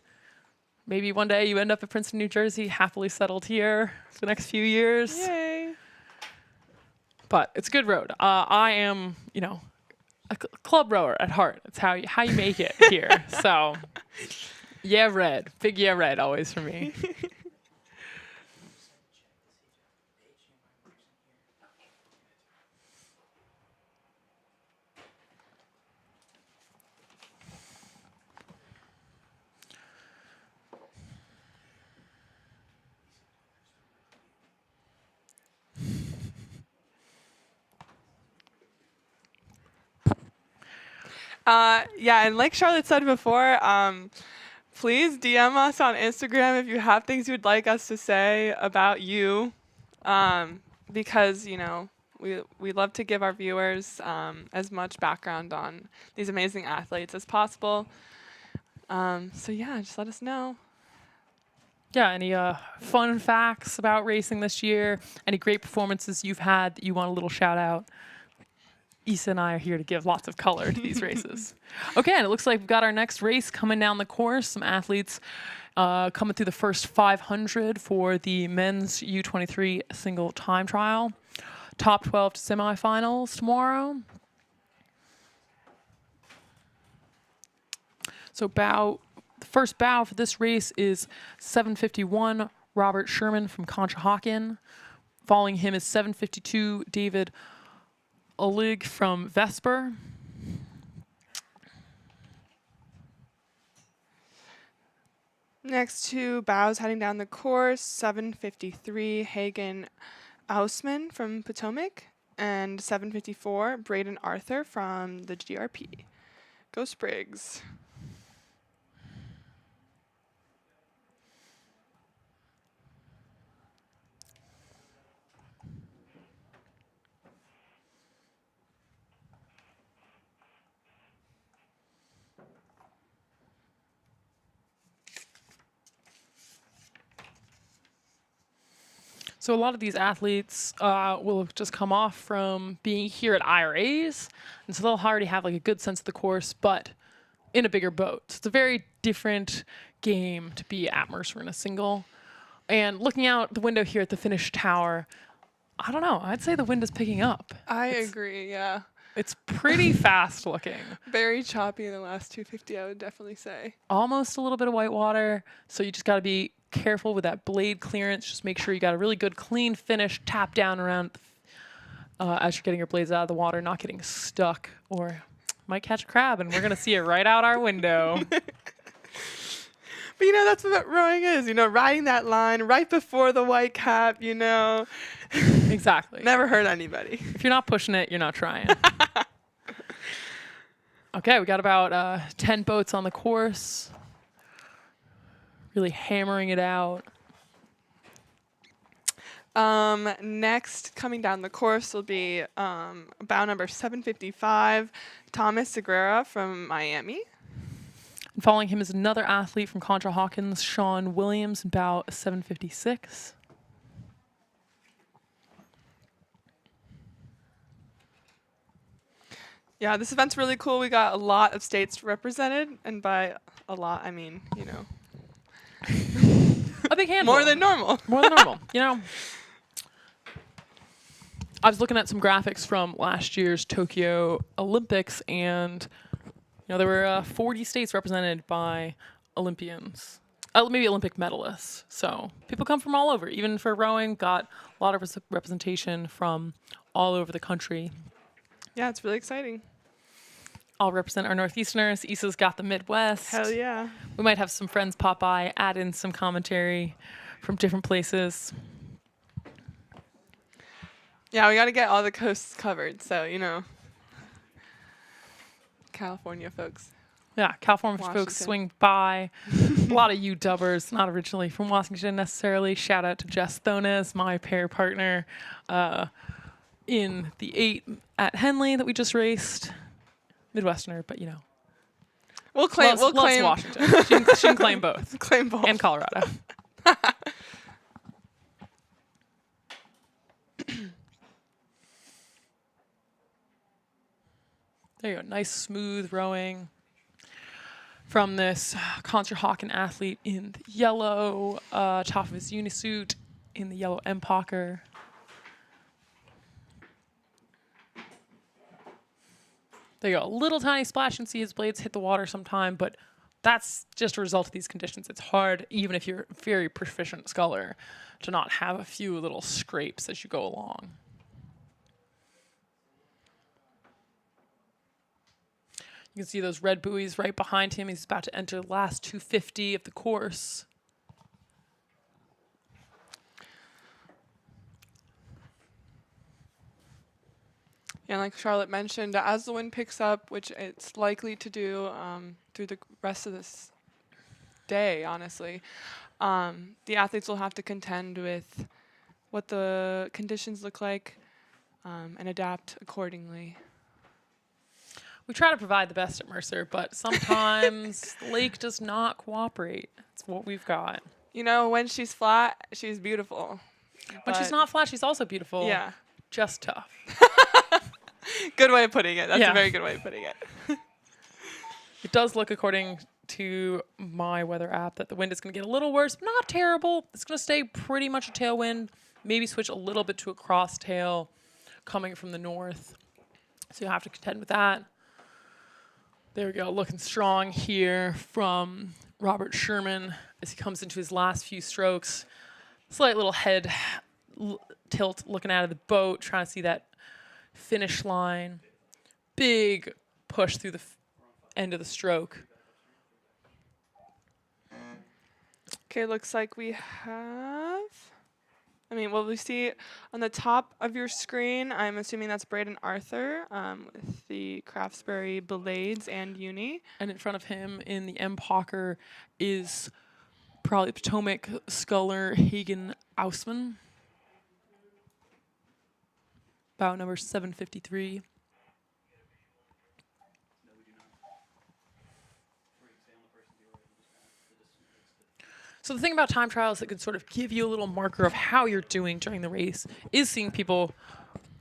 S1: Maybe one day you end up at Princeton, New Jersey, happily settled here for the next few years.
S2: Yay.
S1: But it's a good road. I am, a club rower at heart. It's how you make it here. So, yeah, red. Big yeah, red always for me.
S2: Yeah, and like Charlotte said before, please DM us on Instagram if you have things you would like us to say about you, because we love to give our viewers as much background on these amazing athletes as possible. So yeah, just let us know.
S1: Yeah, any fun facts about racing this year? Any great performances you've had that you want a little shout out? Issa and I are here to give lots of color to these races. Okay, and it looks like we've got our next race coming down the course. Some athletes coming through the first 500 for the men's U23 single time trial. Top 12 to semifinals tomorrow. So the first bow for this race is 7:51, Robert Sherman from Conshohocken. Following him is 7:52, David Olig from Vesper.
S2: Next two bows heading down the course, 7:53, Hagen Ausman from Potomac, and 7:54, Braden Arthur from the GRP. Go Sprigs.
S1: So a lot of these athletes will have just come off from being here at IRAs, and so they'll already have like a good sense of the course, but in a bigger boat. So it's a very different game to be at Mercer in a single. And looking out the window here at the finish tower, I don't know. I'd say the wind is picking up.
S2: I agree, yeah.
S1: It's pretty fast looking.
S2: Very choppy in the last 250, I would definitely say.
S1: Almost a little bit of white water, so you just got to be careful with that blade clearance. Just make sure you got a really good clean finish, tap down around as you're getting your blades out of the water, not getting stuck or might catch a crab, and we're going to see it right out our window.
S2: But that's what rowing is, riding that line right before the white cap,
S1: Exactly.
S2: Never hurt anybody.
S1: If you're not pushing it, you're not trying. Okay, we got about 10 boats on the course. Really hammering it out.
S2: Next, coming down the course will be bow number 7:55, Thomas Segura from Miami.
S1: And following him is another athlete from Conshohocken, Sean Williams, in bow 7:56.
S2: Yeah, this event's really cool. We got a lot of states represented, and by a lot, I mean,
S1: A big handful.
S2: more than normal.
S1: More than normal. I was looking at some graphics from last year's Tokyo Olympics, and there were 40 states represented by Olympians, maybe Olympic medalists. So people come from all over. Even for rowing, got a lot of representation from all over the country.
S2: Yeah, it's really exciting.
S1: I'll represent our Northeasterners. Issa's got the Midwest.
S2: Hell yeah.
S1: We might have some friends pop by, add in some commentary from different places.
S2: Yeah, we got to get all the coasts covered. So, California folks.
S1: Yeah, California folks
S2: Washington.
S1: swing by. A lot of U-dubbers, not originally from Washington necessarily. Shout out to Jess Thones, my pair partner in the 8 at Henley that we just raced. Midwesterner, but
S2: We'll claim.
S1: loves Washington. She can claim both.
S2: Claim both.
S1: And Colorado. There you go. Nice smooth rowing from this Conshohocken athlete in the yellow top of his unisuit in the yellow Empacher. There you go. A little tiny splash and see his blades hit the water sometime, but that's just a result of these conditions. It's hard, even if you're a very proficient sculler, to not have a few little scrapes as you go along. You can see those red buoys right behind him. He's about to enter the last 250 of the course.
S2: Yeah, like Charlotte mentioned, as the wind picks up, which it's likely to do through the rest of this day, honestly, the athletes will have to contend with what the conditions look like and adapt accordingly.
S1: We try to provide the best at Mercer, but sometimes the lake does not cooperate. It's what we've got.
S2: You know, when she's flat, she's beautiful.
S1: When she's
S2: But-
S1: not flat, she's also beautiful.
S2: Yeah.
S1: Just tough.
S2: Good way of putting it. That's
S1: Yeah.
S2: a very good way of putting it.
S1: It does look, according to my weather app, that the wind is going to get a little worse, but not terrible. It's going to stay pretty much a tailwind, maybe switch a little bit to a cross tail coming from the north. So you'll have to contend with that. There we go, looking strong here from Robert Sherman as he comes into his last few strokes. Slight little head tilt looking out of the boat, trying to see that finish line. Big push through the end of the stroke.
S2: Okay, looks like we have. What we see on the top of your screen, I'm assuming that's Braden Arthur with the Craftsbury Belades and Uni.
S1: And in front of him in the M Pocker is probably Potomac sculler Hagen Ausman. Bow number 753. So the thing about time trials that can sort of give you a little marker of how you're doing during the race is seeing people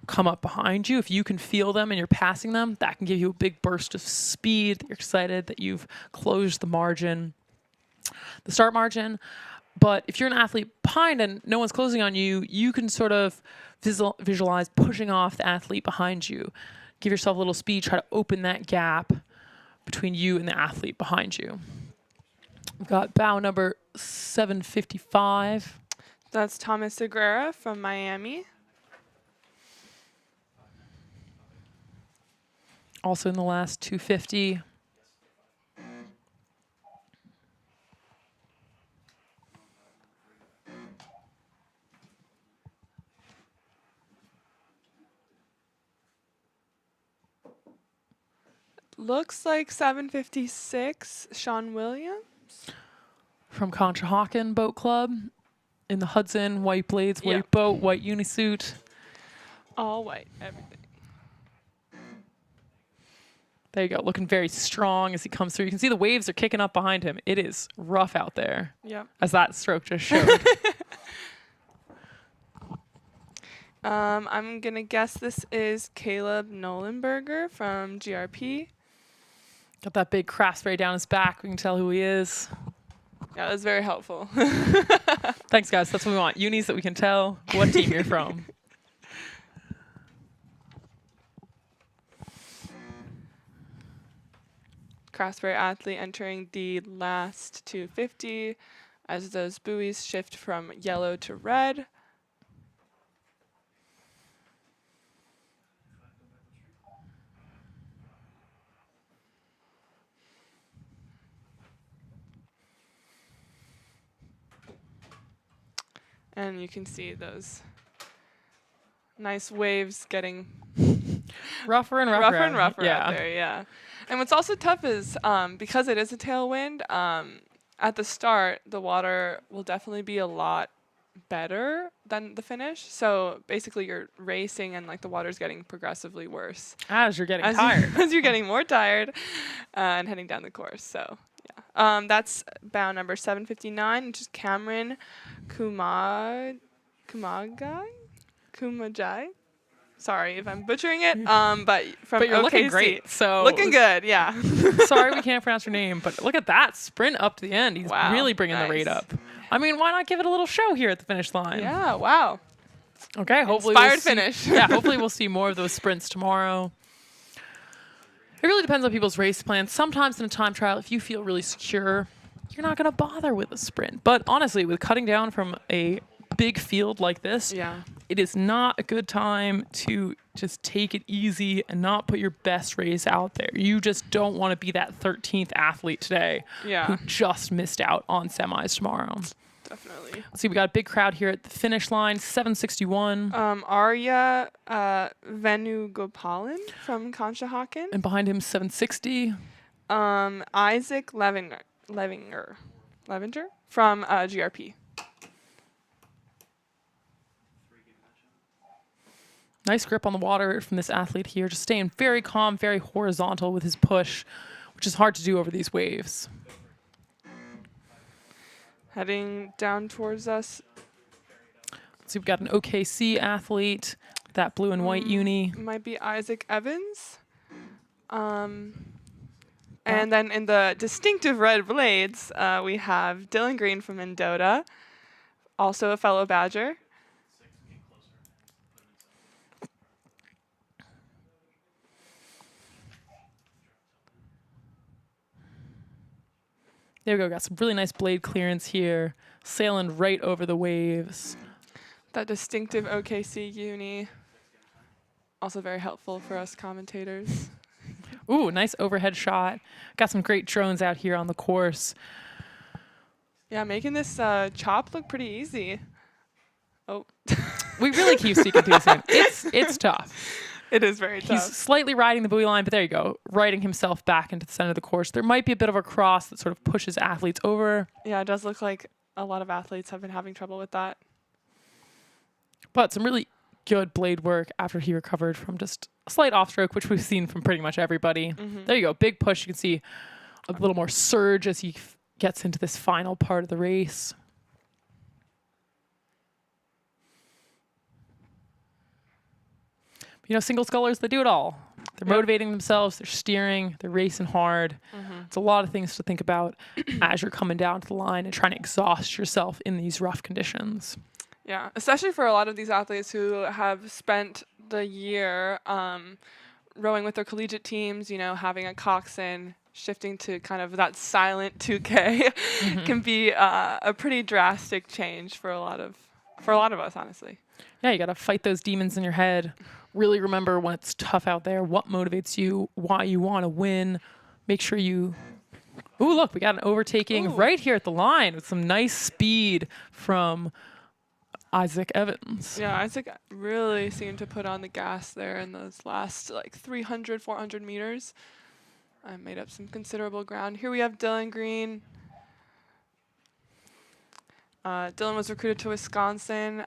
S1: come up behind you. If you can feel them and you're passing them, that can give you a big burst of speed, that you're excited that you've closed the margin, the start margin. But if you're an athlete behind and no one's closing on you, you can sort of visualize pushing off the athlete behind you. Give yourself a little speed, try to open that gap between you and the athlete behind you. We've got bow number 755.
S2: That's Thomas Segura from Miami.
S1: Also in the last 250.
S2: Looks like 756, Sean Williams.
S1: From Conshohocken Boat Club in the Hudson, white blades, white
S2: Yeah.
S1: boat, white unisuit.
S2: All white, everything.
S1: There you go, looking very strong as he comes through. You can see the waves are kicking up behind him. It is rough out there,
S2: Yep.
S1: as that stroke just showed.
S2: I'm going to guess this is Caleb Nolenberger from GRP.
S1: Got that big craft spray down his back. We can tell who he is.
S2: Yeah, that was very helpful.
S1: Thanks, guys. That's what we want. Unis that we can tell what team you're from.
S2: Craftsbury athlete entering the last 250 as those buoys shift from yellow to red. And you can see those nice waves getting
S1: Rougher and rougher.
S2: rougher and rougher
S1: Yeah.
S2: out there, yeah. And what's also tough is because it is a tailwind, at the start, the water will definitely be a lot better than the finish. So basically you're racing and like the water's getting progressively worse.
S1: As you're getting
S2: As
S1: tired.
S2: as you're getting more tired and heading down the course. So yeah. That's bow number 759, which is Cameron Kumajai? Sorry if I'm butchering it. But from
S1: But you're
S2: OKC.
S1: looking great. So
S2: Looking good, yeah.
S1: sorry we can't pronounce your name, but look at that sprint up to the end. He's
S2: Wow,
S1: really bringing the rate
S2: nice.
S1: up. I mean, why not give it a little show here at the finish line?
S2: Yeah, wow.
S1: Okay, hopefully
S2: Inspired
S1: we'll see,
S2: finish.
S1: yeah, hopefully we'll see more of those sprints tomorrow. It really depends on people's race plans. Sometimes in a time trial, if you feel really secure, you're not going to bother with a sprint. But honestly, with cutting down from a big field like this,
S2: Yeah.
S1: it is not a good time to just take it easy and not put your best race out there. You just don't want to be that 13th athlete today
S2: Yeah.
S1: who just missed out on semis tomorrow.
S2: Definitely.
S1: Let's see, we got a big crowd here at the finish line, 761.
S2: Arya Venugopalan from Conshohocken.
S1: And behind him, 760.
S2: Isaac Levinger from GRP.
S1: Nice grip on the water from this athlete here, just staying very calm, very horizontal with his push, which is hard to do over these waves.
S2: Heading down towards us.
S1: So we've got an OKC athlete, that blue and white uni.
S2: Might be Isaac Evans. And then in the distinctive red blades, we have Dylan Green from Mendota, also a fellow Badger.
S1: There we go, got some really nice blade clearance here, sailing right over the waves.
S2: That distinctive OKC uni, also very helpful for us commentators.
S1: Ooh, nice overhead shot. Got some great drones out here on the course.
S2: Yeah, making this chop look pretty easy. Oh.
S1: We really keep speaking too soon. It's tough.
S2: It is very tough.
S1: He's slightly riding the buoy line, but there you go, riding himself back into the center of the course. There might be a bit of a cross that sort of pushes athletes over.
S2: Yeah, it does look like a lot of athletes have been having trouble with that.
S1: But some really good blade work after he recovered from just a slight off-stroke, which we've seen from pretty much everybody. There you go, big push. You can see a little more surge as he gets into this final part of the race. You know, single scullers, they do it all. They're motivating themselves, they're steering, they're racing hard. It's a lot of things to think about as you're coming down to the line and trying to exhaust yourself in these rough conditions.
S2: Yeah, especially for a lot of these athletes who have spent the year rowing with their collegiate teams, you know, having a coxswain, shifting to kind of that silent 2K can be a pretty drastic change for a lot of us, honestly.
S1: Yeah, you got to fight those demons in your head. Really remember when it's tough out there, what motivates you, why you want to win. Make sure you... Ooh, look, we got an overtaking right here at the line with some nice speed from Isaac Evans.
S2: Yeah, Isaac really seemed to put on the gas there in those last like 300, 400 meters. I made up some considerable ground. Here we have Dylan Green. Dylan was recruited to Wisconsin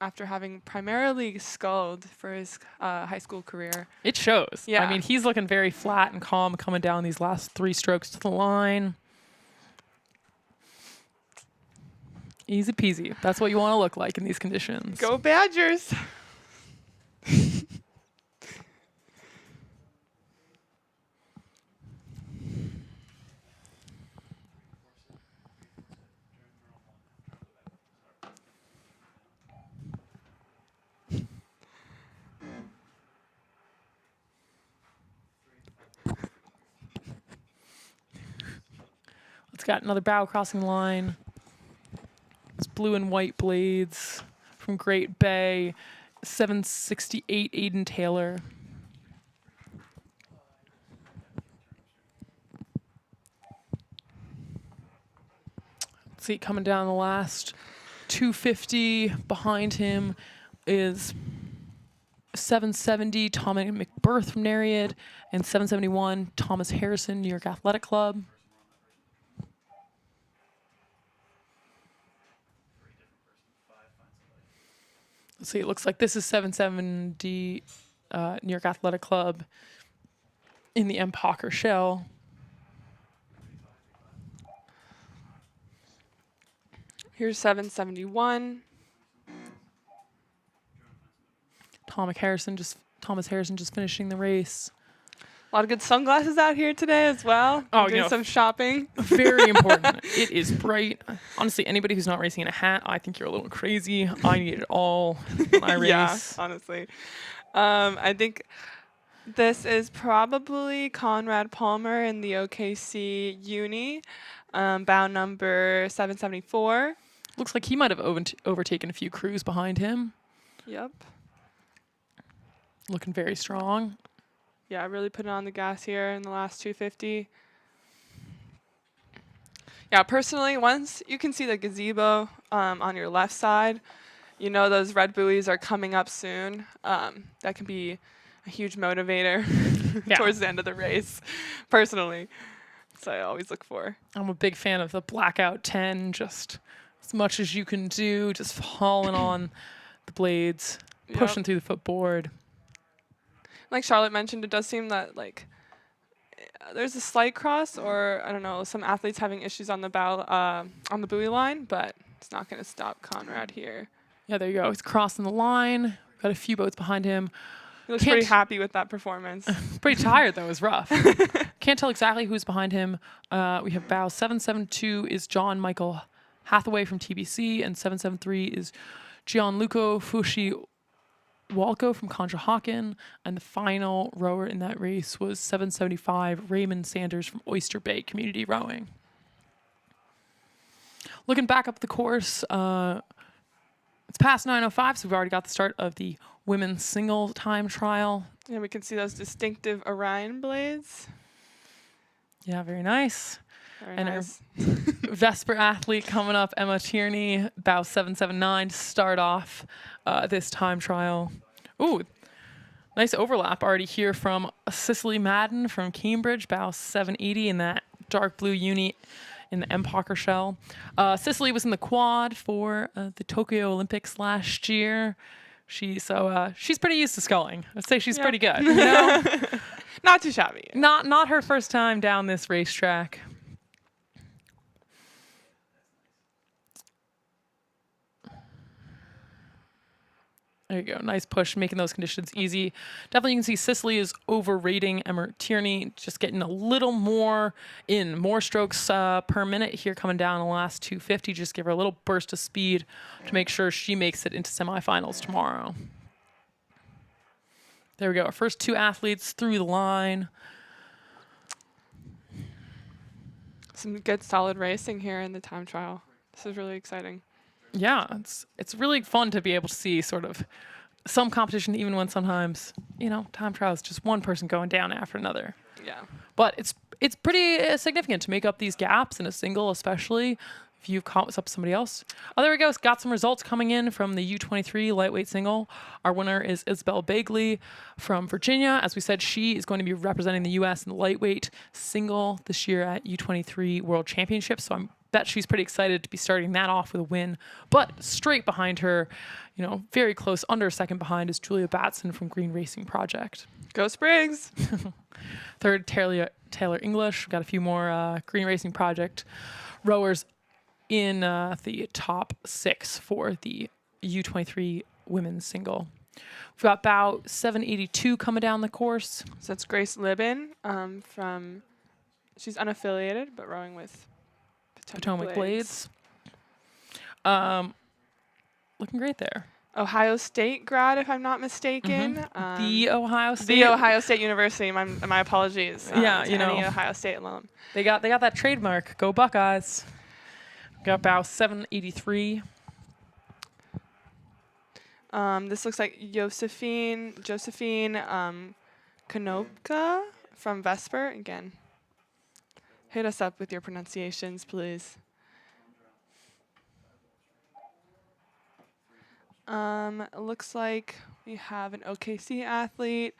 S2: after having primarily sculled for his high school career.
S1: It shows.
S2: Yeah.
S1: I mean, he's looking very flat and calm coming down these last 3 strokes to the line. Easy peasy. That's what you want to look like in these conditions.
S2: Go Badgers!
S1: It's got another bow crossing line. It's blue and white blades from Great Bay. 768 Aiden Taylor. Let's see, coming down the last 250 behind him is 770 Tommy McBirth from Nereid and 771 Thomas Harrison, New York Athletic Club. Let's see, it looks like this is 770 New York Athletic Club in the M. Hawker shell.
S2: Here's 771.
S1: Thomas Harrison just finishing the race.
S2: A lot of good sunglasses out here today as well.
S1: Oh,
S2: doing some shopping.
S1: Very important. It is bright. Honestly, anybody who's not racing in a hat, I think you're a little crazy. I need it all when I race.
S2: Yeah, honestly. I think this is probably Conrad Palmer in the OKC Uni, bow number 774.
S1: Looks like he might have overtaken a few crews behind him.
S2: Yep.
S1: Looking very strong.
S2: Yeah, really putting on the gas here in the last 250. Yeah, personally, once you can see the gazebo on your left side, you know those red buoys are coming up soon. That can be a huge motivator
S1: Yeah.
S2: towards the end of the race, personally. So I always look for.
S1: I'm a big fan of the blackout 10, just as much as you can do, just hauling on the blades, pushing through the footboard.
S2: Like Charlotte mentioned, it does seem that like there's a slight cross, or I don't know, some athletes having issues on the on the buoy line, but it's not going to stop Conrad here.
S1: Yeah, there you go. He's crossing the line. Got a few boats behind him.
S2: He looks pretty happy with that performance.
S1: Pretty tired, though. It was rough. Can't tell exactly who's behind him. We have bow 772 is John Michael Hathaway from TBC, and 773 is Gianluca Fushi-Walco from Conshohocken. And the final rower in that race was 775 Raymond Sanders from Oyster Bay Community Rowing. Looking back up the course, it's past 9:05, so we've already got the start of the women's single time trial.
S2: Yeah, we can see those distinctive Orion blades.
S1: Yeah, very nice.
S2: Very
S1: And
S2: nice.
S1: our Vesper athlete coming up, Emma Tierney, bow 779 to start off this time trial. Ooh, nice overlap already here from Cicely Madden from Cambridge, bow 780 in that dark blue uni in the Empacher shell. Cicely was in the quad for the Tokyo Olympics last year. She's pretty used to sculling. I'd say she's pretty good. You know?
S2: Not too shabby.
S1: Not her first time down this racetrack. There you go. Nice push, making those conditions easy. Definitely you can see Cicely is overrating Emma Tierney, just getting a little more strokes per minute here coming down in the last 250. Just give her a little burst of speed to make sure she makes it into semifinals tomorrow. There we go. Our first two athletes through the line.
S2: Some good solid racing here in the time trial. This is really exciting.
S1: Yeah, it's really fun to be able to see sort of some competition, even when sometimes, time trial is just one person going down after another.
S2: Yeah.
S1: But it's pretty significant to make up these gaps in a single, especially if you've caught up with somebody else. Oh, there we go. It's got some results coming in from the U23 lightweight single. Our winner is Isabel Bagley from Virginia. As we said, she is going to be representing the U.S. in the lightweight single this year at U23 World Championships. So I bet she's pretty excited to be starting that off with a win. But straight behind her, very close, under a second behind, is Julia Batson from Green Racing Project.
S2: Go Spriggs!
S1: Third, Taylor English. We've got a few more Green Racing Project rowers in the top 6 for the U23 women's single. We've got bow 782 coming down the course.
S2: So that's Grace Libin she's unaffiliated, but rowing with
S1: Potomac Blades. Looking great there.
S2: Ohio State grad, if I'm not mistaken.
S1: The Ohio State.
S2: The Ohio State University. My apologies.
S1: Yeah,
S2: to any Ohio State alum.
S1: They got that trademark. Go Buckeyes. Got bow 783.
S2: This looks like Josephine Konopka from Vesper. Again, hit us up with your pronunciations, please. It looks like we have an OKC athlete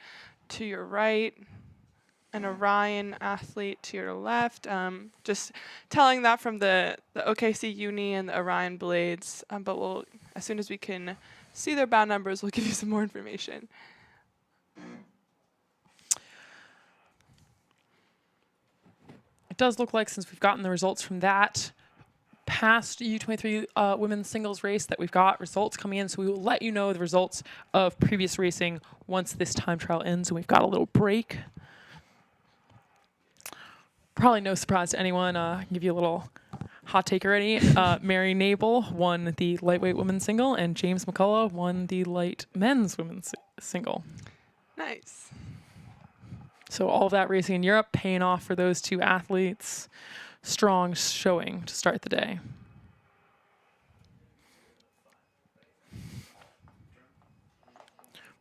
S2: to your right, an Orion athlete to your left. Just telling that from the OKC uni and the Orion blades. But as soon as we can see their bow numbers, we'll give you some more information.
S1: It does look like, since we've gotten the results from that past U23 women's singles race, that we've got results coming in. So we will let you know the results of previous racing once this time trial ends and we've got a little break. Probably no surprise to anyone. I can give you a little hot take already. Mary Nabel won the lightweight women's single, and James McCullough won the light men's women's single.
S2: Nice.
S1: So all of that racing in Europe paying off for those two athletes. Strong showing to start the day.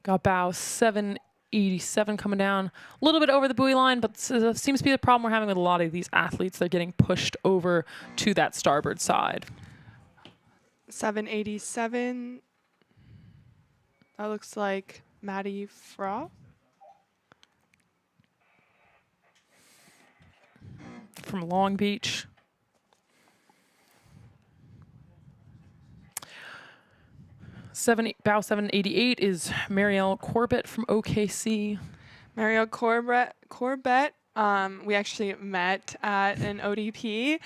S1: Got bow 7 87 coming down a little bit over the buoy line, but seems to be the problem we're having with a lot of these athletes. They're getting pushed over to that starboard side.
S2: 787. That looks like Maddie Fra.
S1: From Long Beach. Bow 788 is Marielle Corbett from OKC.
S2: Marielle Corbett. We actually met at an ODP.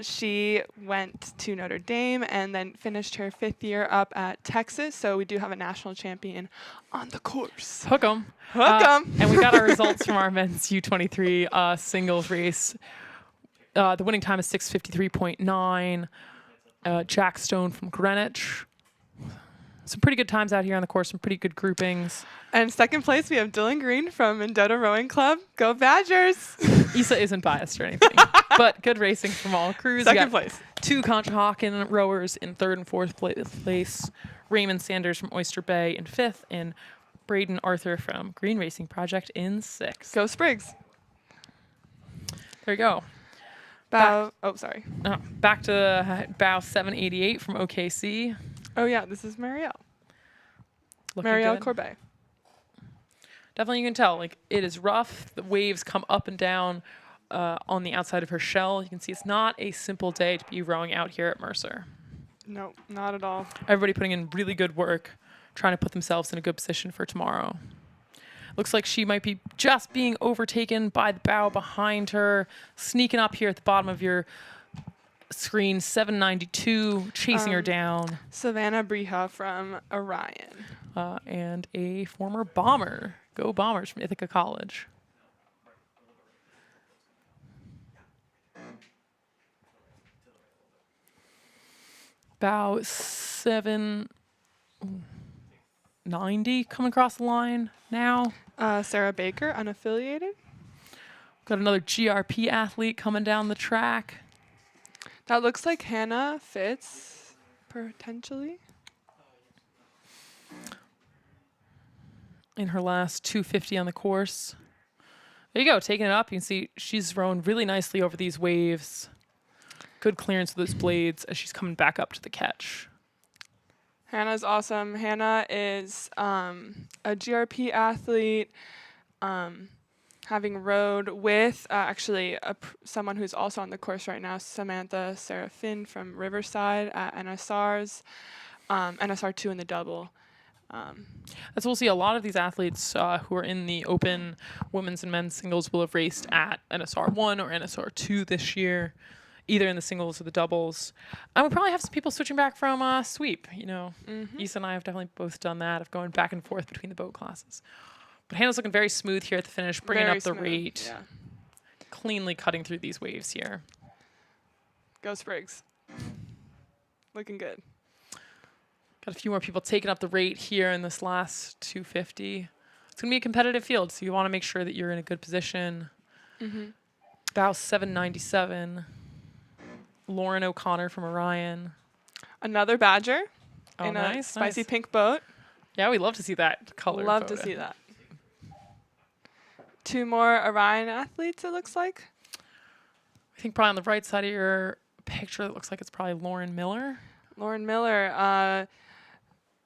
S2: She went to Notre Dame and then finished her 5th year up at Texas. So we do have a national champion on the course.
S1: Hook 'em.
S2: Hook 'em.
S1: And we got our results from our men's U23 singles race. The winning time is 6:53.9. Jack Stone from Greenwich. Some pretty good times out here on the course, some pretty good groupings.
S2: And second place, we have Dylan Green from Mendota Rowing Club. Go Badgers!
S1: Isa isn't biased or anything, but good racing from all crews.
S2: Second place.
S1: 2 Conshohocken rowers in 3rd and 4th place. Raymond Sanders from Oyster Bay in 5th, and Braden Arthur from Green Racing Project in 6th.
S2: Go Sprigs.
S1: There you go.
S2: Bow.
S1: Back to Bow 788 from OKC.
S2: Oh, yeah, this is Marielle.
S1: Looking
S2: Marielle
S1: good.
S2: Corbet.
S1: Definitely you can tell, like, it is rough. The waves come up and down on the outside of her shell. You can see it's not a simple day to be rowing out here at Mercer.
S2: No, not at all.
S1: Everybody putting in really good work, trying to put themselves in a good position for tomorrow. Looks like she might be just being overtaken by the bow behind her, sneaking up here at the bottom of your screen, 792, chasing her down.
S2: Savannah Brija from Orion.
S1: And a former bomber. Go Bombers from Ithaca College. Bow 790 coming across the line now.
S2: Sarah Baker, unaffiliated.
S1: Got another GRP athlete coming down the track.
S2: That looks like Hannah Fitz, potentially.
S1: In her last 250 on the course. There you go, taking it up. You can see she's rowing really nicely over these waves. Good clearance of those blades as she's coming back up to the catch.
S2: Hannah's awesome. Hannah is a GRP athlete, having rowed with actually someone who's also on the course right now, Samantha Serafin from Riverside at NSR's, NSR2 in the double.
S1: As we'll see, a lot of these athletes who are in the open women's and men's singles will have raced at NSR1 or NSR2 this year, either in the singles or the doubles. And we'll probably have some people switching back from sweep. You know, Issa and I have definitely both done that, of going back and forth between the boat classes. But Hannah's looking very smooth here at the finish, bringing
S2: Very
S1: up the
S2: smooth,
S1: rate,
S2: yeah.
S1: cleanly cutting through these waves here.
S2: Go Spriggs. Looking good.
S1: Got a few more people taking up the rate here in this last 250. It's going to be a competitive field, so you want to make sure that you're in a good position. Bow 797. Lauren O'Connor from Orion.
S2: Another Badger in a
S1: nice,
S2: spicy
S1: nice.
S2: pink boat.
S1: Yeah, we love to see that color.
S2: Love to see that. 2 more Orion athletes, it looks like.
S1: I think probably on the right side of your picture, it looks like it's probably Lauren Miller.
S2: Lauren Miller,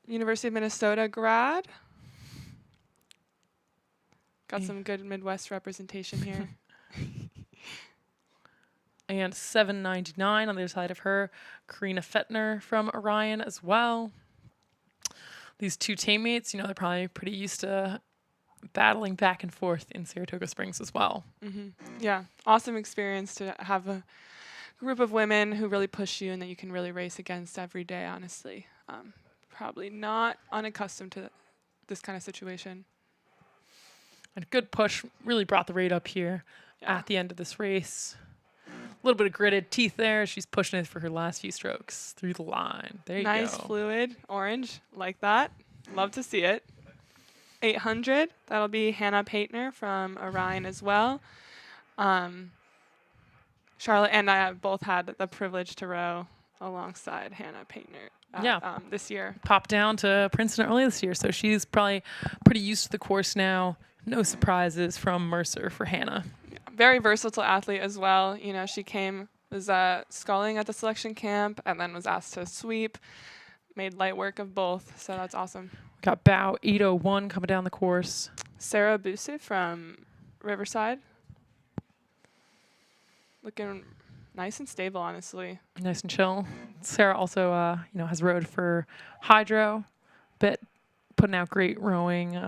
S2: University of Minnesota grad. Got some good Midwest representation here.
S1: And 799 on the other side of her, Karina Fettner from Orion as well. These 2 teammates, you know, they're probably pretty used to battling back and forth in Saratoga Springs as well.
S2: Yeah, awesome experience to have a group of women who really push you and that you can really race against every day, honestly. Probably not unaccustomed to this kind of situation.
S1: And a good push really brought the rate up here at the end of this race. A little bit of gritted teeth there. She's pushing it for her last few strokes through the line. There you go.
S2: Nice fluid, orange, like that. Love to see it. 800, that'll be Hannah Paitner from Orion as well. Charlotte and I have both had the privilege to row alongside Hannah Painter
S1: Yeah.
S2: this year.
S1: Popped down to Princeton early this year, so she's probably pretty used to the course now. No surprises from Mercer for Hannah.
S2: Very versatile athlete as well. You know, she was sculling at the selection camp and then was asked to sweep, made light work of both, so that's awesome.
S1: Got Bow 801 coming down the course.
S2: Sarah Busse from Riverside. Looking nice and stable, honestly.
S1: Nice and chill. Sarah also, has rowed for Hydro, but putting out great rowing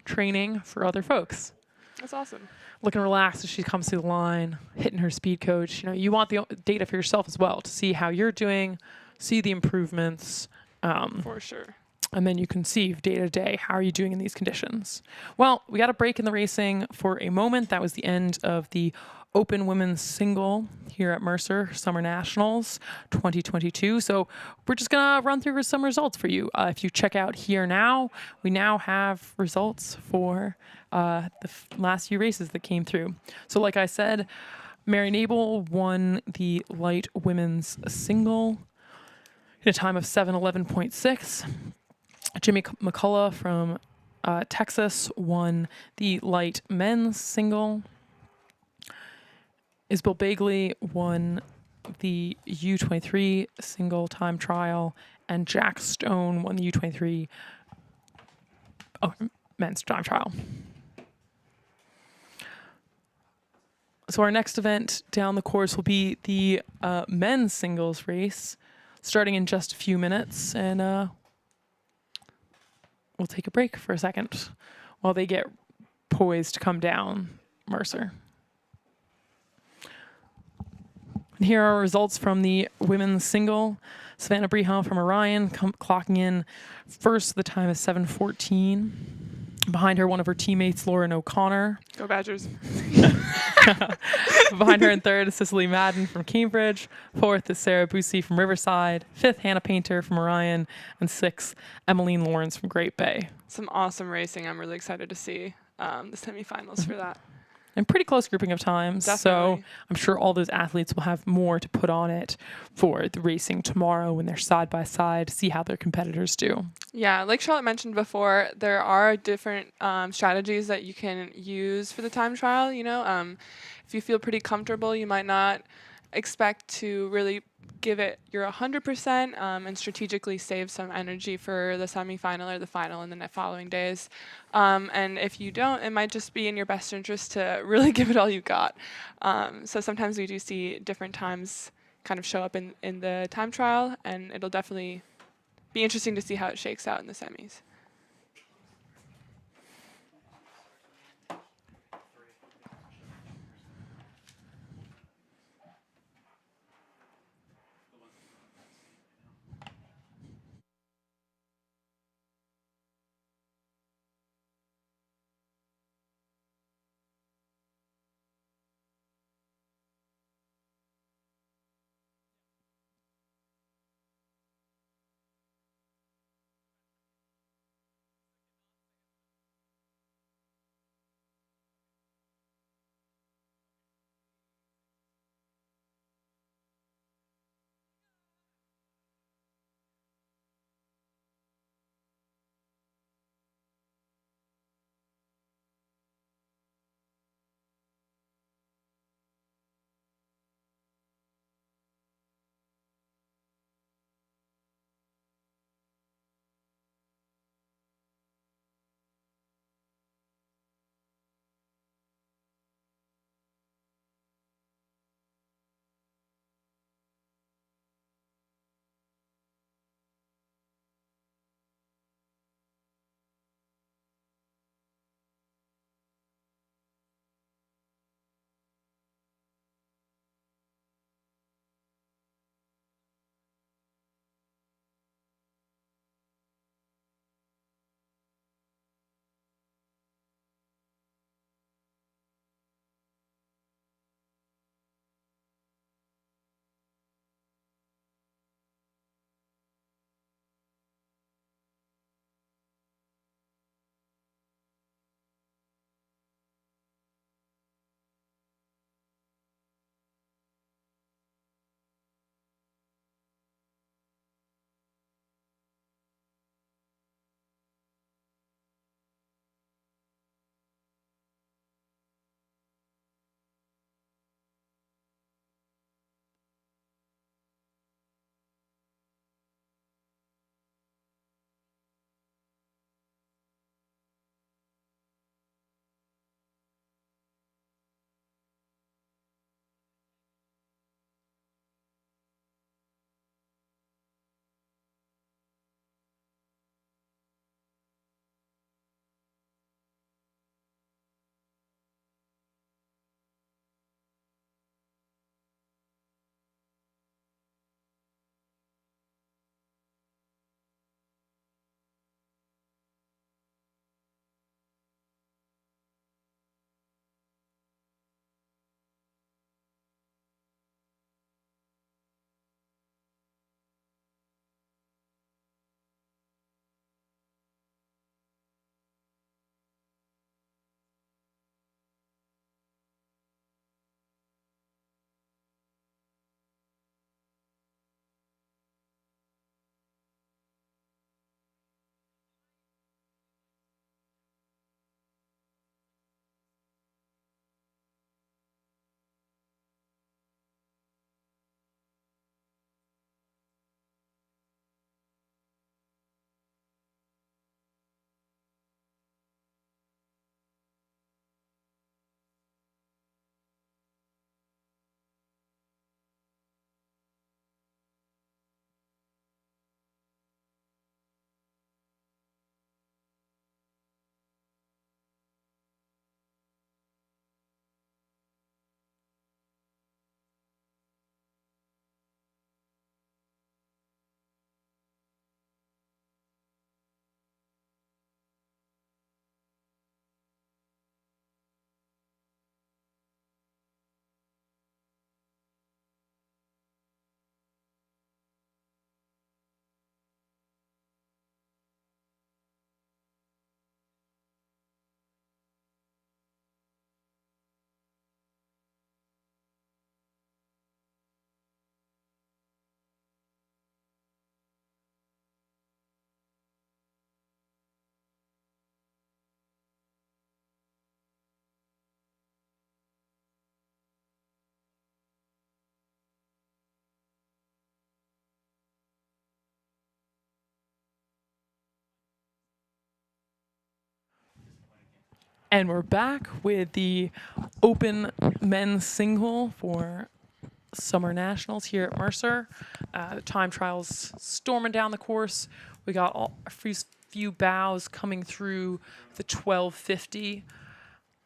S1: training for other folks.
S2: That's awesome.
S1: Looking relaxed as she comes through the line, hitting her speed coach. You know, you want the data for yourself as well to see how you're doing, see the improvements.
S2: For sure.
S1: And then you can see day to day, how are you doing in these conditions? Well, we got a break in the racing for a moment. That was the end of the Open Women's Single here at Mercer Summer Nationals 2022. So we're just going to run through some results for you. If you check out here now, we now have results for the last few races that came through. So like I said, Mary Nabel won the light women's single in a time of 7:11.6. Jimmy McCullough from Texas won the light men's single. Isabel Bagley won the U23 single time trial, and Jack Stone won the U23 men's time trial. So our next event down the course will be the men's singles race, starting in just a few minutes, and we'll take a break for a second while they get poised to come down Mercer. And here are results from the women's single. Savannah Brehan from Orion clocking in first. The time is 7:14. Behind her, one of her teammates, Lauren O'Connor.
S2: Go Badgers.
S1: Behind her in third is Cicely Madden from Cambridge. Fourth is Sarah Busse from Riverside. Fifth, Hannah Painter from Orion. And sixth, Emmeline Lawrence from Great Bay.
S2: Some awesome racing. I'm really excited to see the semifinals for that.
S1: And pretty close grouping of times.
S2: Definitely.
S1: So I'm sure all those athletes will have more to put on it for the racing tomorrow when they're side by side, see how their competitors do.
S2: Yeah, like Charlotte mentioned before, there are different strategies that you can use for the time trial. You know, if you feel pretty comfortable, you might not expect to really give it your 100% and strategically save some energy for the semifinal or the final in the following days. And if you don't, it might just be in your best interest to really give it all you got. So sometimes we do see different times kind of show up in the time trial, and it'll definitely be interesting to see how it shakes out in the semis.
S1: And we're back with the open men's single for Summer Nationals here at Mercer. The time trials storming down the course. We got a few bows coming through the 1250.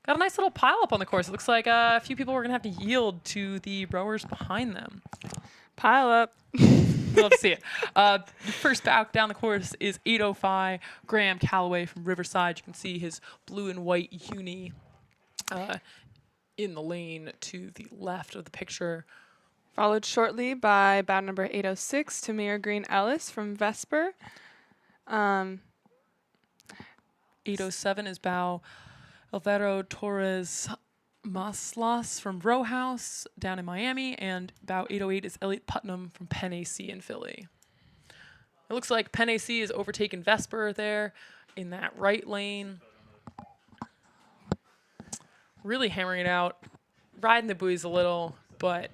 S1: Got a nice little pile up on the course. It looks like a few people were going to have to yield to the rowers behind them.
S2: Pile up.
S1: We'll love to see it. The first bow down the course is 805 Graham Calloway from Riverside. You can see his blue and white uni in the lane to the left of the picture.
S2: Followed shortly by bow number 806, Tamir Green Ellis from Vesper.
S1: 807 is bow Alvaro Torres Maslas from Row House down in Miami, and bow 808 is Elliot Putnam from Penn AC in Philly. It looks like Penn AC has overtaken Vesper there in that right lane. Really hammering it out, riding the buoys a little, but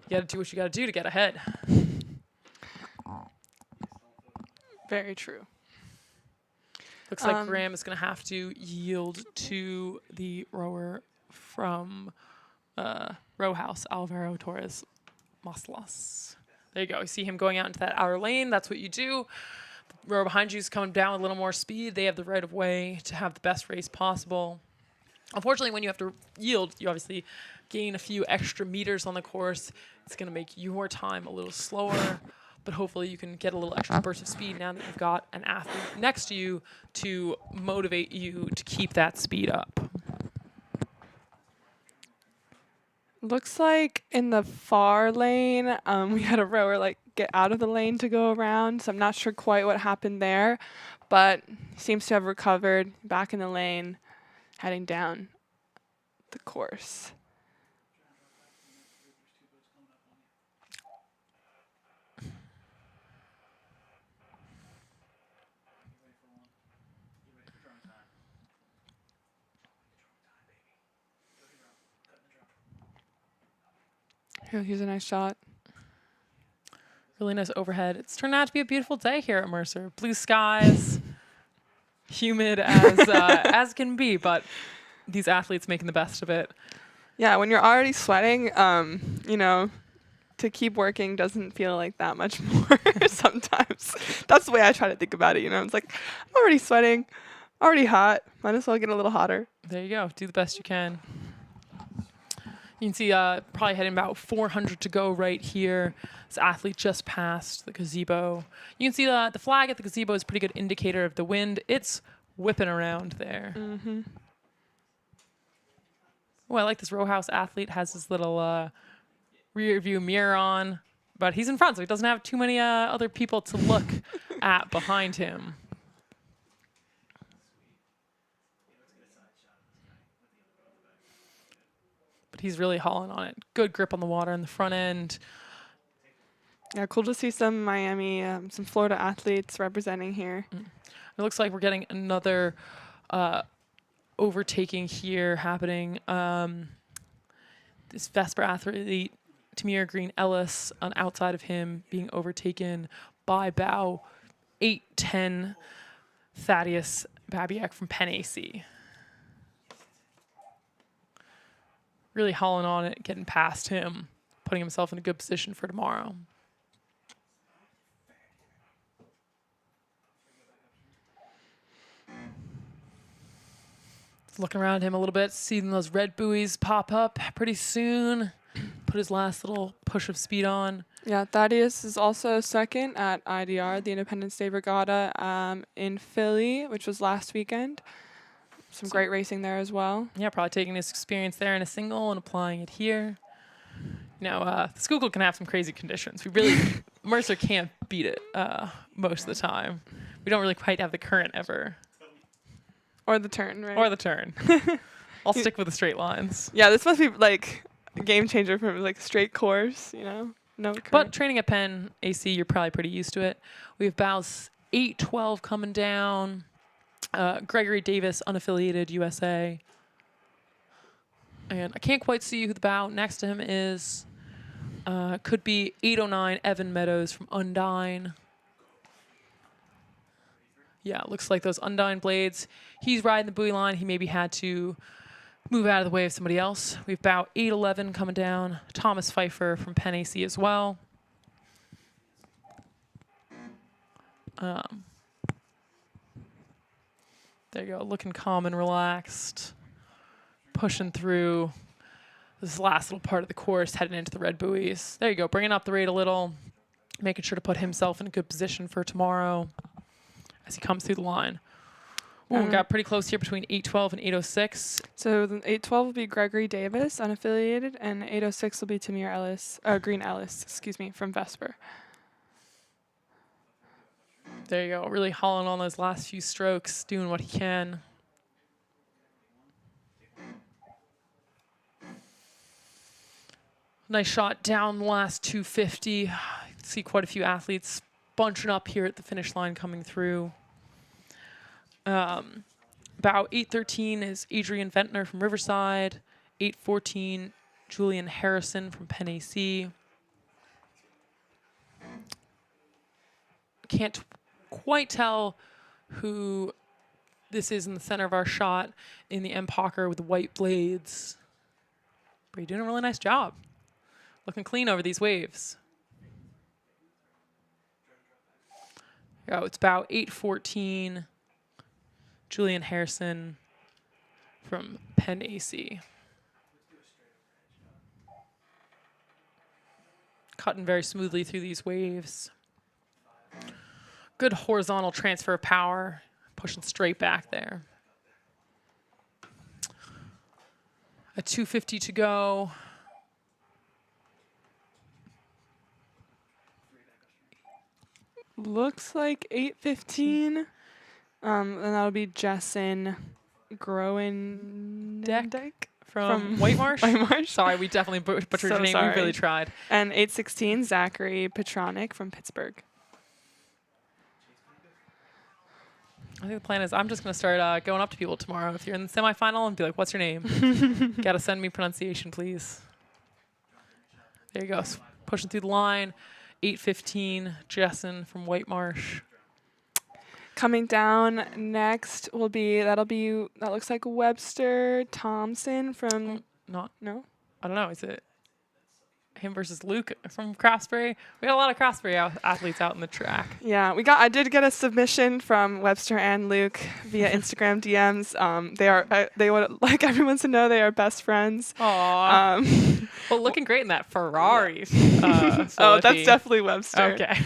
S1: you got to do what you got to do to get ahead.
S2: Very true.
S1: Looks like Graham is going to have to yield to the rower from Row House, Alvaro Torres Maslas. There you go. You see him going out into that outer lane. That's what you do. The rower behind you is coming down with a little more speed. They have the right of way to have the best race possible. Unfortunately, when you have to yield, you obviously gain a few extra meters on the course. It's going to make your time a little slower, but hopefully you can get a little extra burst of speed now that you've got an athlete next to you to motivate you to keep that speed up.
S2: Looks like in the far lane, we had a rower get out of the lane to go around, so I'm not sure quite what happened there, but seems to have recovered, back in the lane, heading down the course. Here's a nice shot.
S1: Really nice overhead. It's turned out to be a beautiful day here at Mercer. Blue skies, humid as can be, but these athletes making the best of it.
S2: Yeah, when you're already sweating, to keep working doesn't feel like that much more sometimes. That's the way I try to think about it, It's like, I'm already sweating, already hot. Might as well get a little hotter.
S1: There you go. Do the best you can. You can see probably heading about 400 to go right here. This athlete just passed the gazebo. You can see the flag at the gazebo is a pretty good indicator of the wind. It's whipping around there.
S2: Mm-hmm.
S1: Oh, I like this row house athlete. Has his little rear view mirror on, but he's in front, so he doesn't have too many other people to look at behind him. But he's really hauling on it. Good grip on the water in the front end.
S2: Yeah, cool to see some Miami, some Florida athletes representing here.
S1: It looks like we're getting another overtaking here happening. This Vesper athlete, Tamir Green Ellis, on outside of him, being overtaken by bow 810 Thaddeus Babiak from Penn AC. Really hauling on it, getting past him, putting himself in a good position for tomorrow. Looking around him a little bit, seeing those red buoys pop up pretty soon. Put his last little push of speed on.
S2: Yeah, Thaddeus is also second at IDR, the Independence Day Regatta in Philly, which was last weekend. Some great racing there as well.
S1: Yeah, probably taking his experience there in a single and applying it here. The Schuylkill can have some crazy conditions. Mercer can't beat it most of the time. We don't really quite have the current ever.
S2: Or the turn, right?
S1: Or the turn. I'll stick with the straight lines.
S2: Yeah, this must be a game changer for straight course, No current.
S1: But training at Penn AC, you're probably pretty used to it. We have bows 812 coming down. Gregory Davis, unaffiliated USA. And I can't quite see who the bow next to him is. Could be 809 Evan Meadows from Undine. Yeah, it looks like those Undyne blades. He's riding the buoy line. He maybe had to move out of the way of somebody else. We've bow 8-11 coming down. Thomas Pfeiffer from Penn AC as well. There you go, looking calm and relaxed. Pushing through this last little part of the course, heading into the red buoys. There you go, bringing up the rate a little, making sure to put himself in a good position for tomorrow as he comes through the line. Ooh, got pretty close here between 8:12 and 8:06.
S2: So the 8:12 will be Gregory Davis, unaffiliated, and 8:06 will be Tamir Ellis, Green Ellis, excuse me, from Vesper.
S1: There you go, really hauling on those last few strokes, doing what he can. Nice shot down the last 250. You can see quite a few athletes bunching up here at the finish line coming through. About 8:13 is Adrian Ventnor from Riverside. 8:14, Julian Harrison from Penn AC. Can't quite tell who this is in the center of our shot in the M-Pocker with the white blades. But you're doing a really nice job. Looking clean over these waves. Oh, it's about 8:14. Julian Harrison from Penn AC. Cutting very smoothly through these waves. Good horizontal transfer of power, pushing straight back there. A 250 to go.
S2: Looks like 8:15. And that'll be Jessen Groenendijk
S1: from White Marsh.
S2: White Marsh.
S1: Sorry, we definitely butchered your name.
S2: Sorry.
S1: We really tried.
S2: And 8:16, Zachary Petronic from Pittsburgh.
S1: I think the plan is I'm just going to start going up to people tomorrow if you're in the semifinal and be like, what's your name? Got to send me pronunciation, please. There you go. Pushing through the line. 8:15, Jessen from White Marsh.
S2: Coming down next will be, that looks like Webster Thompson from,
S1: No?
S2: I
S1: don't know. Is it him versus Luke from Craftsbury? We got a lot of Craftsbury athletes out in the track.
S2: Yeah, I did get a submission from Webster and Luke via Instagram DMs. They would like everyone to know they are best friends.
S1: Aww. Well, looking great in that Ferrari.
S2: Oh, that's definitely Webster.
S1: Okay.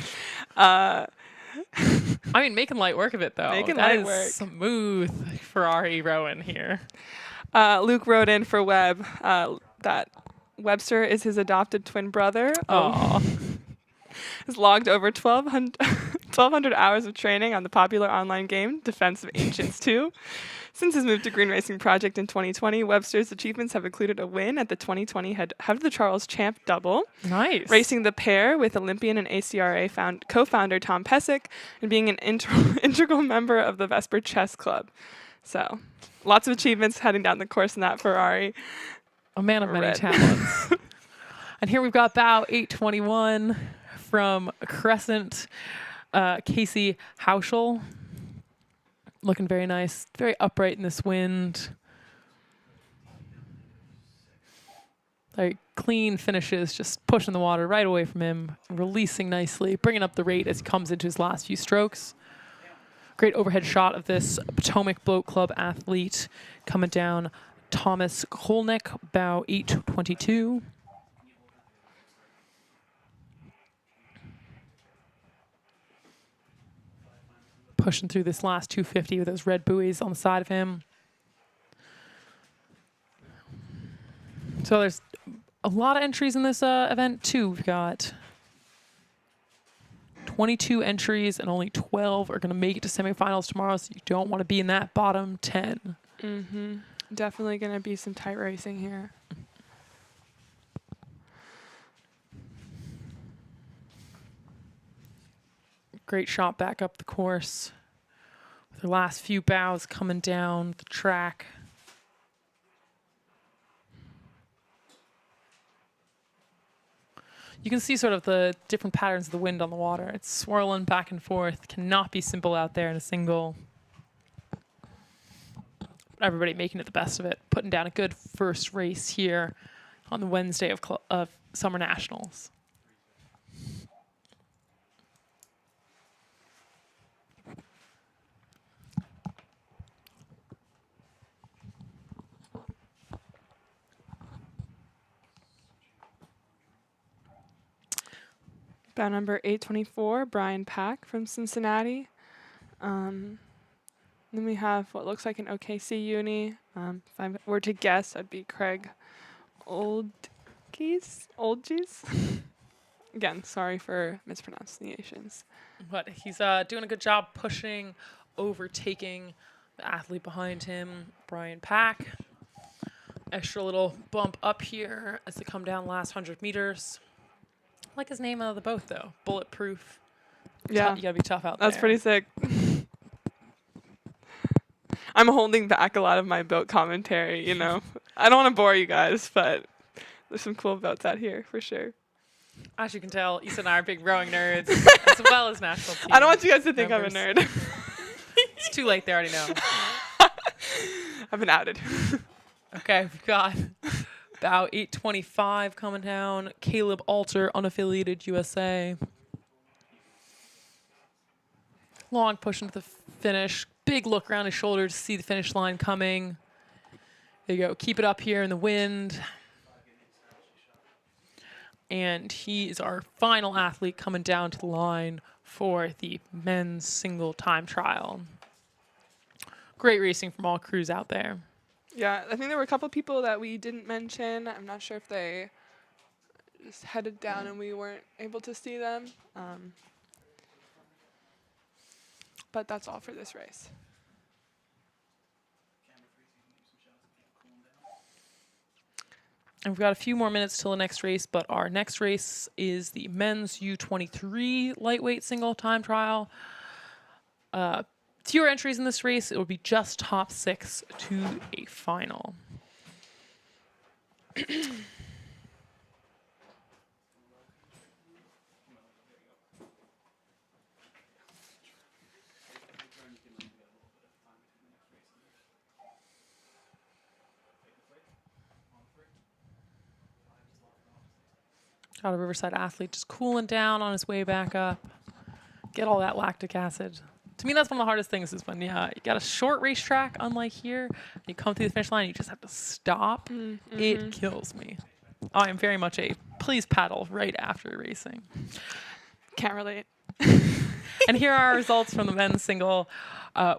S1: I mean, making light work of it, though.
S2: Making
S1: that
S2: light
S1: is
S2: work.
S1: Smooth Ferrari rowing here.
S2: Luke wrote in for Webb that Webster is his adopted twin brother. Has logged over 1,200 hours of training on the popular online game Defense of Ancients 2. Since his move to Green Racing Project in 2020, Webster's achievements have included a win at the 2020 Head of the Charles Champ Double.
S1: Nice.
S2: Racing the pair with Olympian and ACRA co-founder Tom Pesic, and being an integral member of the Vesper Chess Club. So, lots of achievements heading down the course in that Ferrari.
S1: A man of many talents. And here we've got bow 821 from Crescent, Casey Hauschel. Looking very nice, very upright in this wind. Very clean finishes, just pushing the water right away from him, releasing nicely, bringing up the rate as he comes into his last few strokes. Great overhead shot of this Potomac Boat Club athlete coming down. Thomas Kolnick, bow 822. Pushing through this last 250 with those red buoys on the side of him. So there's a lot of entries in this event too. We've got 22 entries and only 12 are going to make it to semifinals tomorrow, so you don't want to be in that bottom 10.
S2: Mm-hmm. Definitely going to be some tight racing here.
S1: Great shot back up the course. With the last few bows coming down the track. You can see sort of the different patterns of the wind on the water. It's swirling back and forth. Cannot be simple out there in a single. Everybody making it the best of it, putting down a good first race here on the Wednesday of Summer Nationals.
S2: Bow number 824, Brian Pack from Cincinnati. Then we have what looks like an OKC uni. If I were to guess, I'd be Craig Oldgees. Again, sorry for mispronunciations.
S1: But he's doing a good job pushing, overtaking the athlete behind him, Brian Pack. Extra little bump up here as they come down last 100 meters. I like his name out of the boat, though. Bulletproof.
S2: Yeah.
S1: You gotta be tough out there.
S2: That's pretty sick. I'm holding back a lot of my boat commentary, you know. I don't want to bore you guys, but there's some cool boats out here for sure.
S1: As you can tell, Issa and I are big rowing nerds, as well as national team.
S2: I don't want you guys to think
S1: members.
S2: I'm a nerd.
S1: It's too late, they already know.
S2: I've been outed.
S1: Okay, we've got about 825 coming down. Caleb Alter, unaffiliated USA. Long push into the finish. Big look around his shoulder to see the finish line coming. There you go. Keep it up here in the wind. And he is our final athlete coming down to the line for the men's single time trial. Great racing from all crews out there.
S2: Yeah, I think there were a couple people that we didn't mention. I'm not sure if they just headed down and we weren't able to see them. But that's all for this race.
S1: And we've got a few more minutes till the next race, but our next race is the men's U23 lightweight single time trial. Fewer entries in this race. It will be just top 6 to a final. Got a Riverside athlete just cooling down on his way back up. Get all that lactic acid. To me, that's one of the hardest things is when you got a short racetrack, unlike here, you come through the finish line, you just have to stop.
S2: Mm-hmm.
S1: It kills me. I am very much a please paddle right after racing.
S2: Can't relate.
S1: And here are our results from the men's single.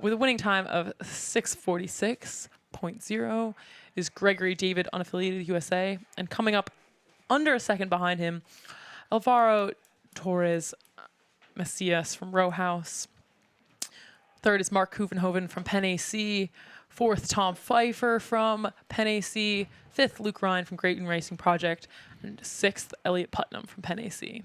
S1: With a winning time of 6:46.0 is Gregory David, unaffiliated USA. And coming up under a second behind him, Alvaro Torres Macias from Row House. Third is Mark Kuvenhoven from Penn AC. Fourth, Tom Pfeiffer from Penn AC. Fifth, Luke Ryan from Great Wing Racing Project. And sixth, Elliot Putnam from Penn AC.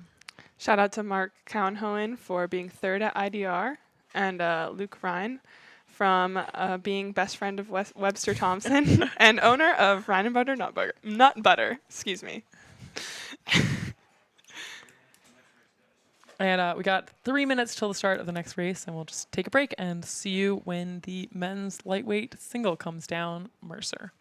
S2: Shout out to Mark Cowenhoen for being third at IDR, and Luke Ryan from being best friend of Webster Thompson and owner of Ryan and Butter Nut Butter. Excuse me.
S1: And we got 3 minutes till the start of the next race, and we'll just take a break and see you when the men's lightweight single comes down, Mercer.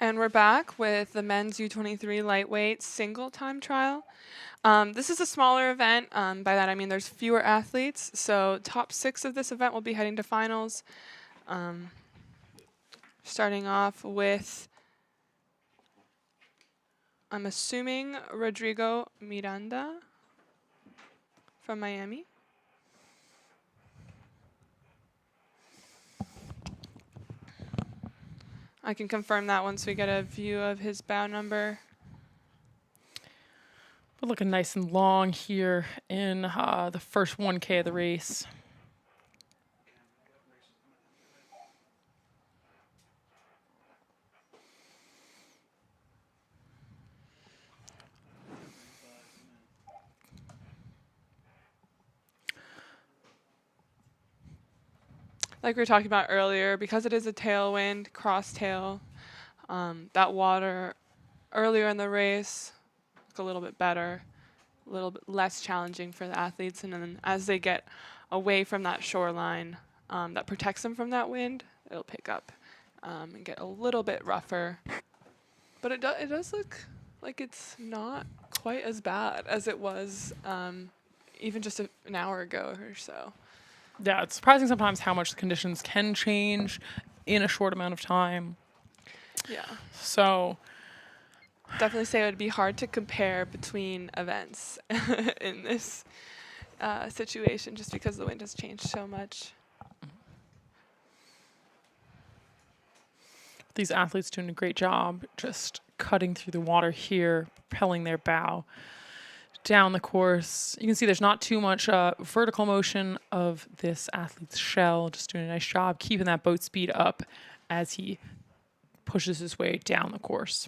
S2: And we're back with the men's U23 lightweight single time trial. This is a smaller event. By that I mean there's fewer athletes. So top 6 of this event will be heading to finals. Starting off with, I'm assuming, Rodrigo Miranda from Miami. I can confirm that once we get a view of his bow number.
S1: We're looking nice and long here in the first 1K of the race.
S2: Like we were talking about earlier, because it is a tailwind, cross tail, that water earlier in the race look a little bit better, a little bit less challenging for the athletes. And then as they get away from that shoreline that protects them from that wind, it'll pick up and get a little bit rougher. But it does look like it's not quite as bad as it was even just an hour ago or so.
S1: Yeah, it's surprising sometimes how much the conditions can change in a short amount of time.
S2: Yeah.
S1: So
S2: Definitely say it would be hard to compare between events in this situation just because the wind has changed so much.
S1: these athletes doing a great job just cutting through the water here, propelling their bow down the course. You can see there's not too much vertical motion of this athlete's shell, just doing a nice job keeping that boat speed up as he pushes his way down the course.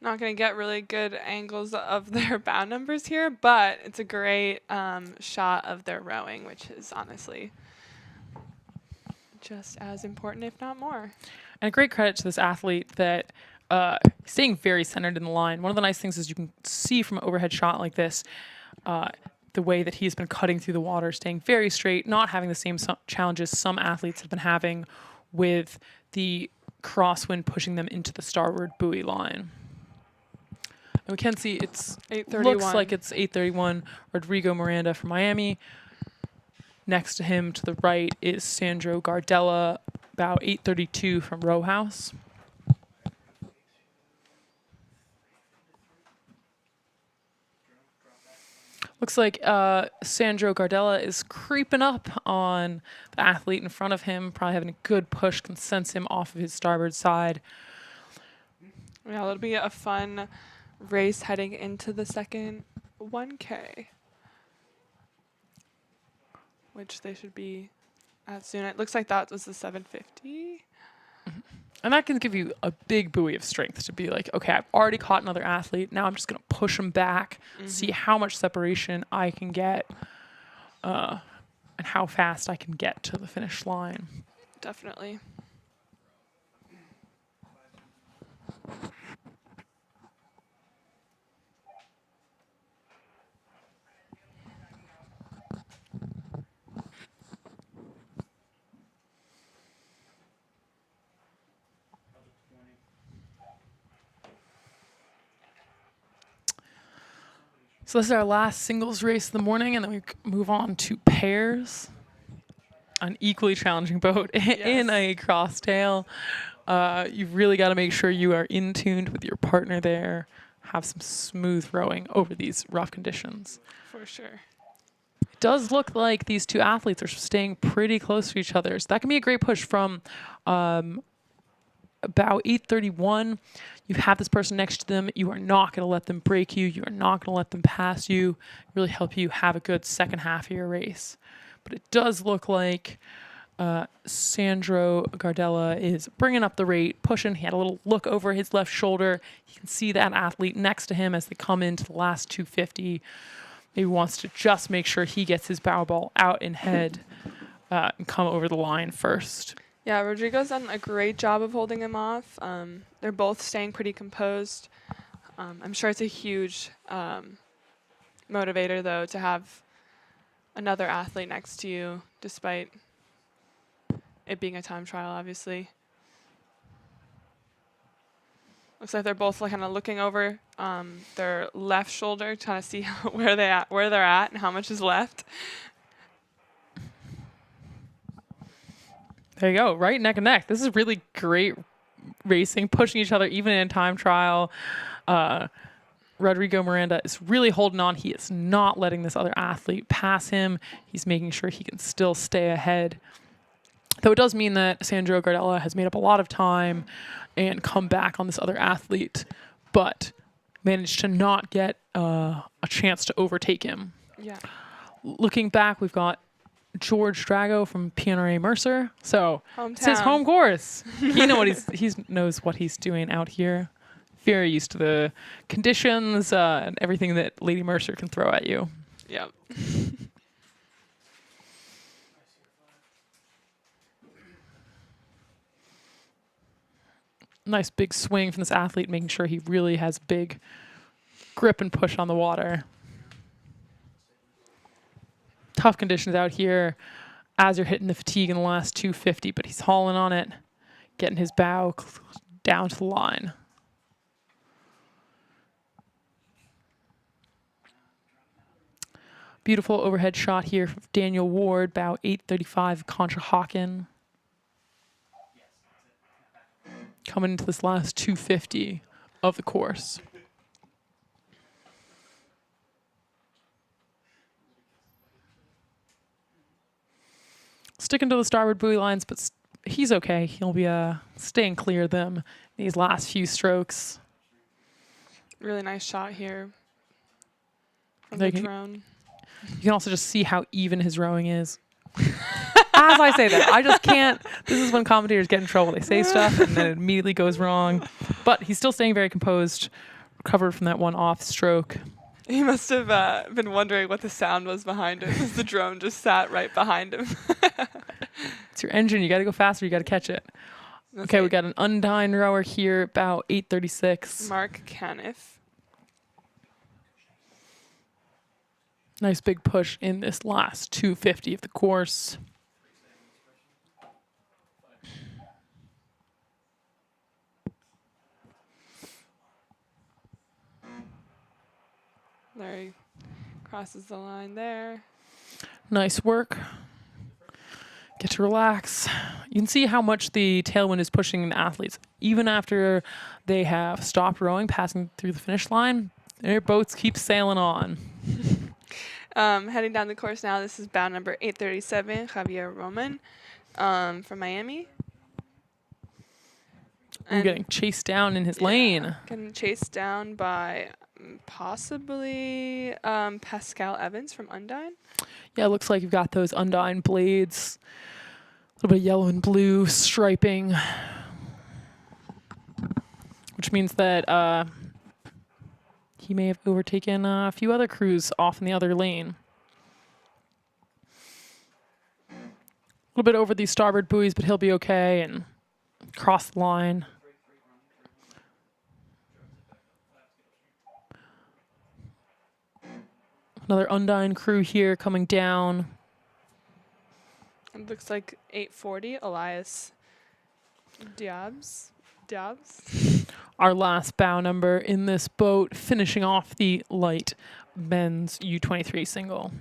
S2: Not going to get really good angles of their bow numbers here, but it's a great shot of their rowing, which is honestly just as important, if not more.
S1: And a great credit to this athlete that staying very centered in the line. One of the nice things is you can see from an overhead shot like this, the way that he's been cutting through the water, staying very straight, not having the same challenges some athletes have been having with the crosswind pushing them into the starboard buoy line. And we can see it's
S2: 8:31.
S1: Looks like it's 8:31. Rodrigo Miranda from Miami. Next to him to the right is Sandro Gardella, about 8:32 from Row House. Looks like Sandro Gardella is creeping up on the athlete in front of him, probably having a good push, can sense him off of his starboard side.
S2: Yeah, it'll be a fun race heading into the second 1K, which they should be at soon. It looks like that was the 750.
S1: And that can give you a big buoy of strength to be like, okay, I've already caught another athlete. Now I'm just going to push him back, see how much separation I can get, and how fast I can get to the finish line.
S2: Definitely.
S1: So this is our last singles race of the morning, and then we move on to pairs. An equally challenging boat in a crosstail. You've really got to make sure you are in tuned with your partner there. Have some smooth rowing over these rough conditions.
S2: For sure.
S1: It does look like these two athletes are staying pretty close to each other. So that can be a great push from about 8:31. You have this person next to them. You are not going to let them break you. You are not going to let them pass you. Really help you have a good second half of your race. But it does look like Sandro Gardella is bringing up the rate, pushing. He had a little look over his left shoulder. You can see that athlete next to him as they come into the last 250. Maybe wants to just make sure he gets his bow ball out and head and come over the line first.
S2: Yeah, Rodrigo's done a great job of holding him off. They're both staying pretty composed. I'm sure it's a huge motivator, though, to have another athlete next to you, despite it being a time trial, obviously. Looks like they're both kind of looking over their left shoulder, trying to see where they're at and how much is left.
S1: There you go, right neck and neck. This is really great racing, pushing each other even in time trial. Rodrigo Miranda is really holding on. He is not letting this other athlete pass him. He's making sure he can still stay ahead. Though it does mean that Sandro Gardella has made up a lot of time and come back on this other athlete, but managed to not get a chance to overtake him.
S2: Yeah.
S1: Looking back, we've got George Drago from PNRA Mercer. So it's his
S2: Hometown.
S1: home course. He knows what he's doing out here. Very used to the conditions and everything that Lady Mercer can throw at you.
S2: Yep.
S1: Nice big swing from this athlete, making sure he really has big grip and push on the water. Tough conditions out here as you're hitting the fatigue in the last 250, but he's hauling on it, getting his bow down to the line. Beautiful overhead shot here from Daniel Ward, bow 835, Contra Hawken. Coming into this last 250 of the course. Sticking to the starboard buoy lines, but he's okay. He'll be staying clear of them in these last few strokes.
S2: Really nice shot here from
S1: They
S2: the
S1: can-
S2: drone.
S1: You can also just see how even his rowing is. As I say that, I just can't. This is when commentators get in trouble. They say stuff and then it immediately goes wrong. But he's still staying very composed, recovered from that one off stroke.
S2: He must have been wondering what the sound was behind him, as the drone just sat right behind him.
S1: It's your engine. You got to go faster. You got to catch it.
S2: That's
S1: Okay,
S2: it.
S1: we got an undine rower here, about 836.
S2: Mark Caniff.
S1: Nice big push in this last 250 of the course.
S2: There he crosses the line there.
S1: Nice work. Get to relax. You can see how much the tailwind is pushing the athletes. Even after they have stopped rowing, passing through the finish line, their boats keep sailing on.
S2: Heading down the course now, this is bow number 837, Javier Roman from Miami.
S1: Ooh, getting chased down in his lane.
S2: Getting chased down by possibly Pascal Evans from Undine.
S1: Yeah, it looks like you've got those undine blades. A little bit of yellow and blue striping. Which means that he may have overtaken a few other crews off in the other lane. A little bit over these starboard buoys, but he'll be okay and cross the line. Another undine crew here coming down.
S2: It looks like 840, Elias Diabs.
S1: Our last bow number in this boat, finishing off the light men's U23 single.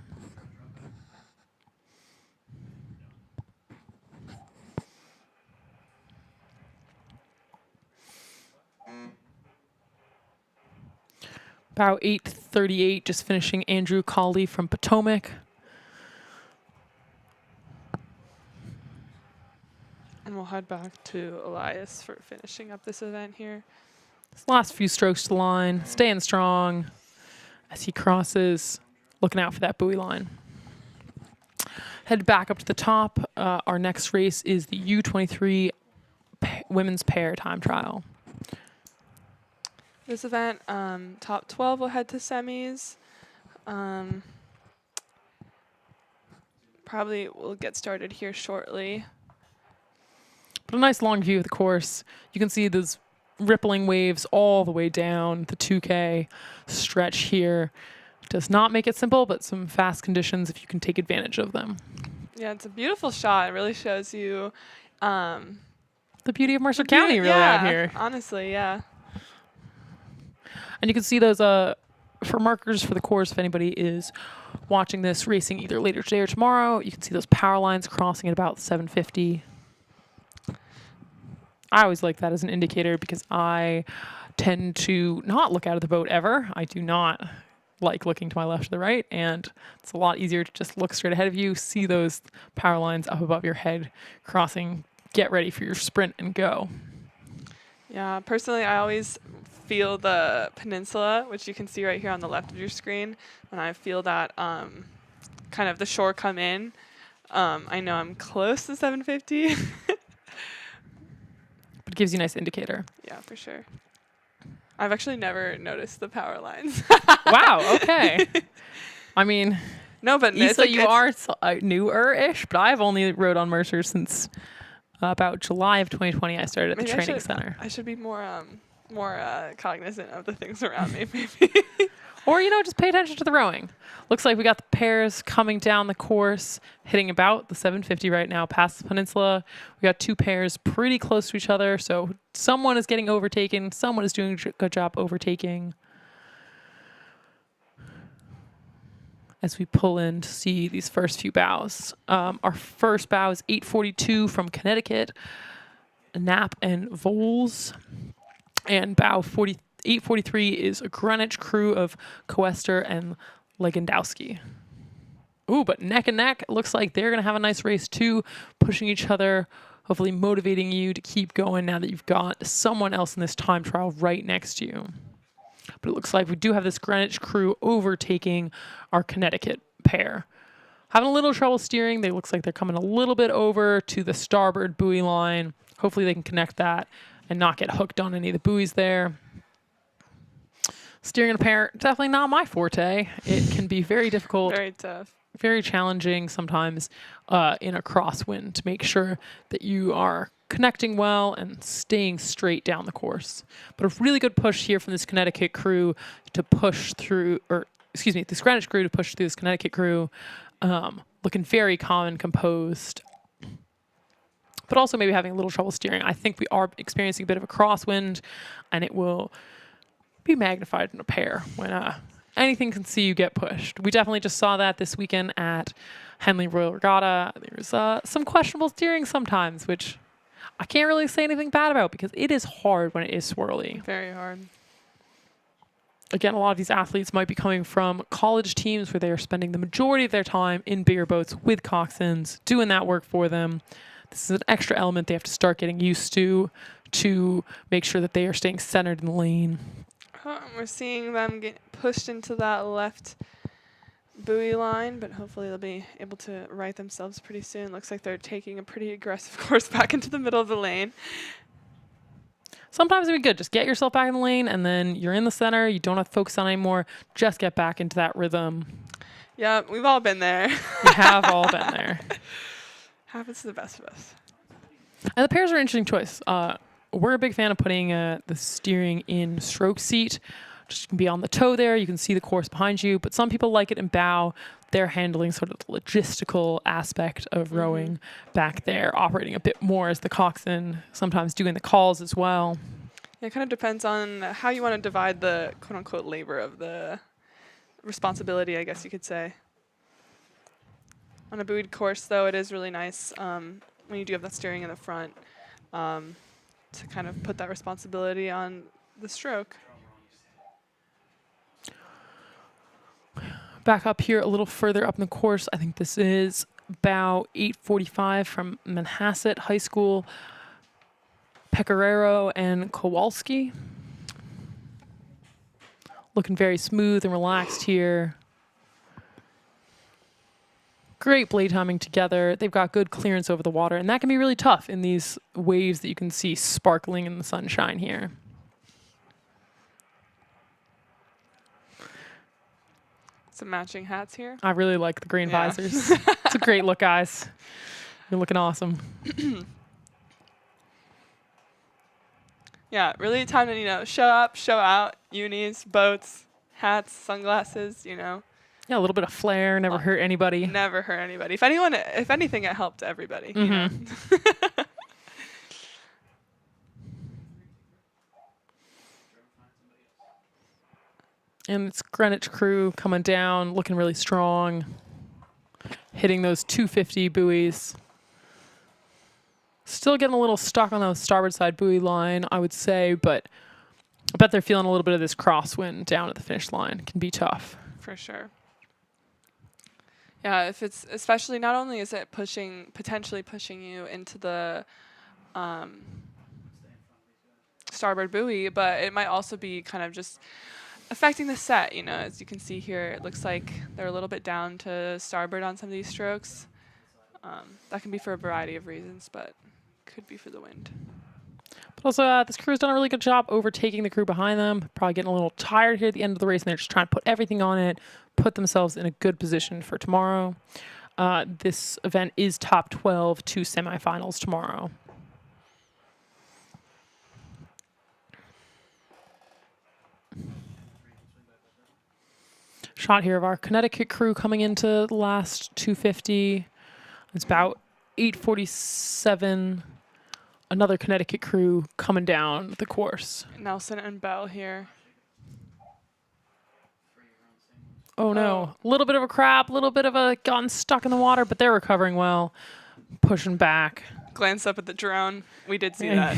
S1: Bow 838, just finishing Andrew Cawley from Potomac.
S2: And we'll head back to Elias for finishing up this event here.
S1: His last few strokes to the line, staying strong as he crosses, looking out for that buoy line. Head back up to the top. Our next race is the U23 women's pair time trial.
S2: This event, top 12 will head to semis. Probably will get started here shortly.
S1: But a nice long view of the course. You can see those rippling waves all the way down the 2K stretch here. Does not make it simple, but some fast conditions if you can take advantage of them.
S2: Yeah, it's a beautiful shot. It really shows you
S1: The beauty of Mercer County really out here.
S2: Honestly, yeah.
S1: And you can see those for markers for the course, if anybody is watching this racing either later today or tomorrow, you can see those power lines crossing at about 750. I always like that as an indicator because I tend to not look out of the boat ever. I do not like looking to my left or the right, and it's a lot easier to just look straight ahead of you, see those power lines up above your head crossing, get ready for your sprint and go.
S2: Yeah, personally, I always feel the peninsula, which you can see right here on the left of your screen. When I feel that kind of the shore come in, I know I'm close to 750.
S1: But it gives you a nice indicator.
S2: Yeah, for sure. I've actually never noticed the power lines.
S1: Wow, okay. I mean,
S2: no, but
S1: Issa, like you are newer-ish, but I've only rode on Mercer since about July of 2020. I started at the training center.
S2: I should be more cognizant of the things around me, maybe.
S1: Or, just pay attention to the rowing. Looks like we got the pairs coming down the course, hitting about the 750 right now past the peninsula. We got two pairs pretty close to each other, so someone is getting overtaken. Someone is doing a good job overtaking. As we pull in to see these first few bows. Our first bow is 842 from Connecticut, Knapp and Voles. And bow 843 is a Greenwich crew of Coester and Legandowski. Ooh, but neck and neck. It looks like they're going to have a nice race too, pushing each other, hopefully motivating you to keep going now that you've got someone else in this time trial right next to you. But it looks like we do have this Greenwich crew overtaking our Connecticut pair. Having a little trouble steering. They looks like they're coming a little bit over to the starboard buoy line. Hopefully they can connect that and not get hooked on any of the buoys there. Steering in a pair, definitely not my forte. It can be very difficult.
S2: Very tough.
S1: Very challenging sometimes in a crosswind to make sure that you are connecting well and staying straight down the course. But a really good push here from this Connecticut crew to push through, this Greenwich crew to push through this Connecticut crew. Looking very calm and composed, but also maybe having a little trouble steering. I think we are experiencing a bit of a crosswind, and it will be magnified in a pair when anything can see you get pushed. We definitely just saw that this weekend at Henley Royal Regatta. There's some questionable steering sometimes, which I can't really say anything bad about because it is hard when it is swirly.
S2: Very hard.
S1: Again, a lot of these athletes might be coming from college teams where they are spending the majority of their time in bigger boats with coxswains, doing that work for them. This is an extra element they have to start getting used to make sure that they are staying centered in the lane.
S2: We're seeing them get pushed into that left buoy line, but hopefully they'll be able to right themselves pretty soon. Looks like they're taking a pretty aggressive course back into the middle of the lane.
S1: Sometimes it'd be good. Just get yourself back in the lane, and then you're in the center. You don't have to focus on it anymore. Just get back into that rhythm.
S2: Yeah, we've all been there.
S1: We have all been there.
S2: Happens to the best of us.
S1: And the pairs are an interesting choice. We're a big fan of putting the steering in stroke seat. Just be on the toe there. You can see the course behind you. But some people like it in bow. They're handling sort of the logistical aspect of rowing back there, operating a bit more as the coxswain, sometimes doing the calls as well.
S2: Yeah, it kind of depends on how you want to divide the quote-unquote labor of the responsibility, I guess you could say. On a buoyed course, though, it is really nice when you do have that steering in the front to kind of put that responsibility on the stroke.
S1: Back up here a little further up in the course, I think this is bow 845 from Manhasset High School, Pecoraro and Kowalski. Looking very smooth and relaxed here. Great blade timing together. They've got good clearance over the water, and that can be really tough in these waves that you can see sparkling in the sunshine here.
S2: Some matching hats here.
S1: I really like the green visors. It's a great look, guys. You're looking awesome.
S2: Yeah, really time to, show up, show out, unis, boats, hats, sunglasses,
S1: Yeah, a little bit of flair, never hurt anybody.
S2: Never hurt anybody. If anything, it helped everybody,
S1: And it's Greenwich crew coming down, looking really strong, hitting those 250 buoys. Still getting a little stuck on the starboard side buoy line, I would say, but I bet they're feeling a little bit of this crosswind down at the finish line. It can be tough.
S2: For sure. Yeah, if it's especially, not only is it potentially pushing you into the starboard buoy, but it might also be kind of just affecting the set. As you can see here, it looks like they're a little bit down to starboard on some of these strokes. That can be for a variety of reasons, but could be for the wind.
S1: But also, this crew's done a really good job overtaking the crew behind them. Probably getting a little tired here at the end of the race, and they're just trying to put everything on it, put themselves in a good position for tomorrow. This event is top 12 to semifinals tomorrow. Shot here of our Connecticut crew coming into the last 250. It's about 8:47. Another Connecticut crew coming down the course.
S2: Nelson and Bell here.
S1: Oh no, a little bit of a crap, a little bit of a gotten stuck in the water, but they're recovering well, pushing back.
S2: Glance up at the drone. We did see that.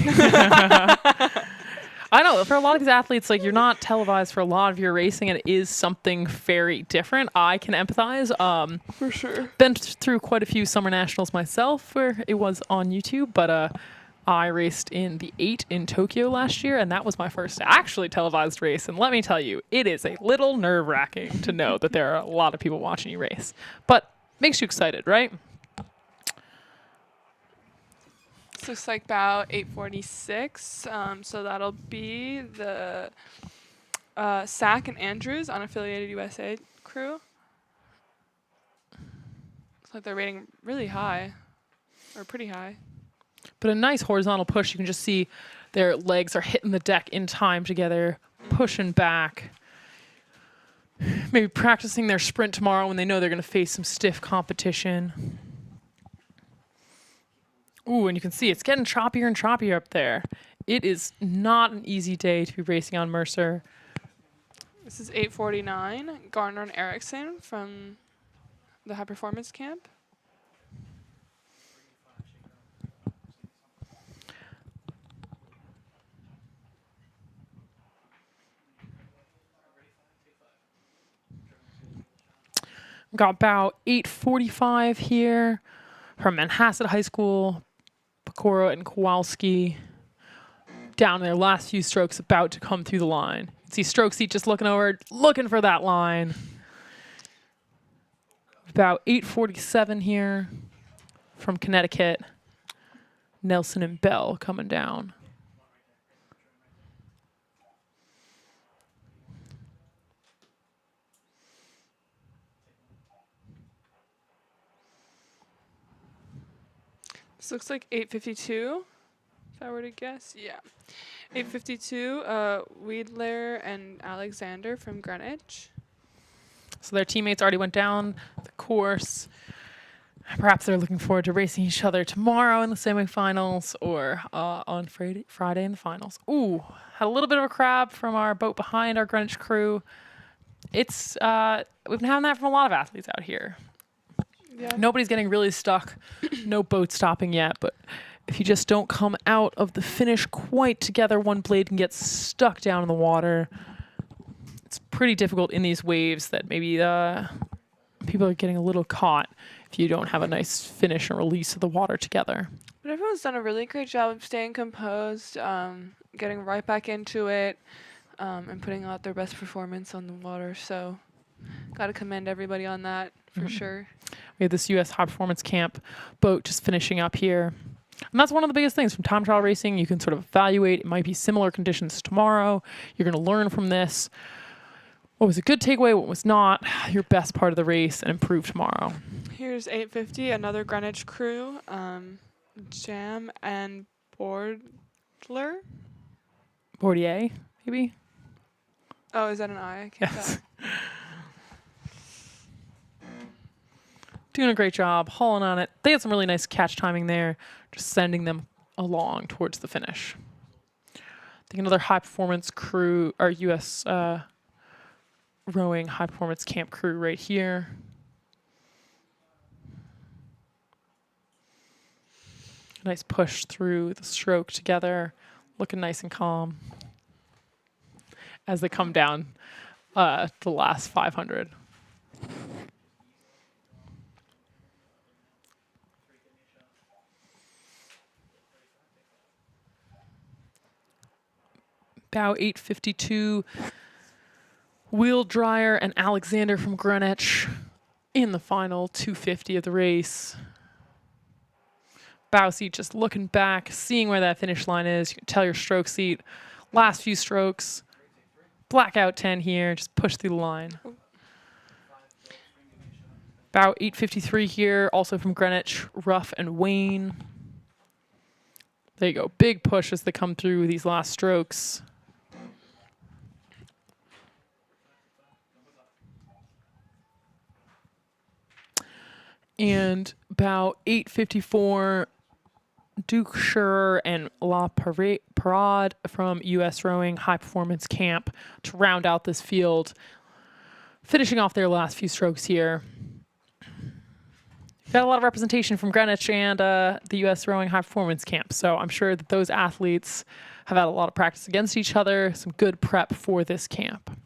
S1: I know, for a lot of these athletes, like, you're not televised for a lot of your racing, and it is something very different. I can empathize.
S2: For sure.
S1: Been through quite a few summer nationals myself where it was on YouTube, but I raced in the 8 in Tokyo last year, and that was my first actually televised race. And let me tell you, it is a little nerve-wracking to know that there are a lot of people watching you race. But makes you excited, right?
S2: This looks like about 8:46. So that'll be the Sack and Andrews unaffiliated USA crew. Looks like they're rating really high, or pretty high.
S1: But a nice horizontal push. You can just see their legs are hitting the deck in time together, pushing back. Maybe practicing their sprint tomorrow when they know they're going to face some stiff competition. Ooh, and you can see it's getting choppier and choppier up there. It is not an easy day to be racing on Mercer.
S2: This is 8:49. Garner and Erickson from the high performance camp.
S1: Got about 8:45 here from Manhasset High School. Pecora and Kowalski down their last few strokes, about to come through the line. You can see Stroke Seat just looking over, looking for that line. About 8:47 here from Connecticut. Nelson and Bell coming down.
S2: This looks like 8:52, if I were to guess. Yeah. 8:52, Weidler and Alexander from Greenwich.
S1: So their teammates already went down the course. Perhaps they're looking forward to racing each other tomorrow in the semifinals or on Friday in the finals. Ooh, had a little bit of a crab from our boat behind our Greenwich crew. It's we've been having that from a lot of athletes out here.
S2: Yeah.
S1: Nobody's getting really stuck. No boat stopping yet, but if you just don't come out of the finish quite together, one blade can get stuck down in the water. It's pretty difficult in these waves that maybe people are getting a little caught if you don't have a nice finish and release of the water together.
S2: But everyone's done a really great job of staying composed, getting right back into it, and putting out their best performance on the water. So got to commend everybody on that for sure.
S1: We have this U.S. high performance camp boat just finishing up here. And that's one of the biggest things from time trial racing. You can sort of evaluate. It might be similar conditions tomorrow. You're going to learn from this. What was a good takeaway? What was not? Your best part of the race and improve tomorrow.
S2: Here's 8:50, another Greenwich crew, Jam and Bordler.
S1: Bordier, maybe?
S2: Oh, is that an I? I can't
S1: Yes.
S2: tell.
S1: Doing a great job, hauling on it. They had some really nice catch timing there, just sending them along towards the finish. I think another high performance crew, or US rowing high performance camp crew right here. Nice push through the stroke together, looking nice and calm as they come down the last 500. Bow 852, Wheel Dryer and Alexander from Greenwich in the final 250 of the race. Bow seat just looking back, seeing where that finish line is. You can tell your stroke seat. Last few strokes. Blackout 10 here, just push through the line. Bow 853 here, also from Greenwich, Ruff and Wayne. There you go, big push as they come through these last strokes. And bow 854, Duke Scherer and La Parade from USRowing High Performance Camp to round out this field, finishing off their last few strokes here. Got a lot of representation from Greenwich and the USRowing High Performance Camp, so I'm sure that those athletes have had a lot of practice against each other, some good prep for this camp.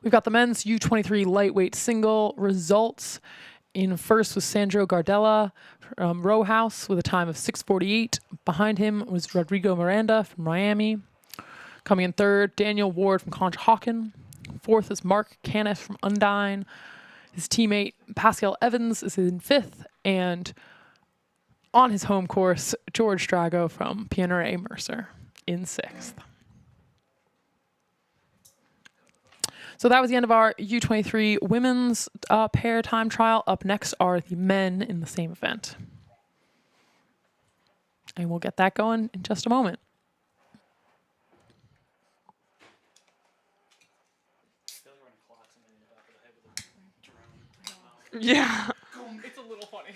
S1: We've got the men's U23 lightweight single results. In first was Sandro Gardella from Row House with a time of 6:48. Behind him was Rodrigo Miranda from Miami. Coming in third, Daniel Ward from Conshohocken. Fourth is Mark Caniff from Undine. His teammate Pascal Evans is in fifth. And on his home course, George Drago from PNRA Mercer in sixth. So that was the end of our U23 women's pair time trial. Up next are the men in the same event. And we'll get that going in just a moment.
S2: Yeah.
S1: It's a little funny.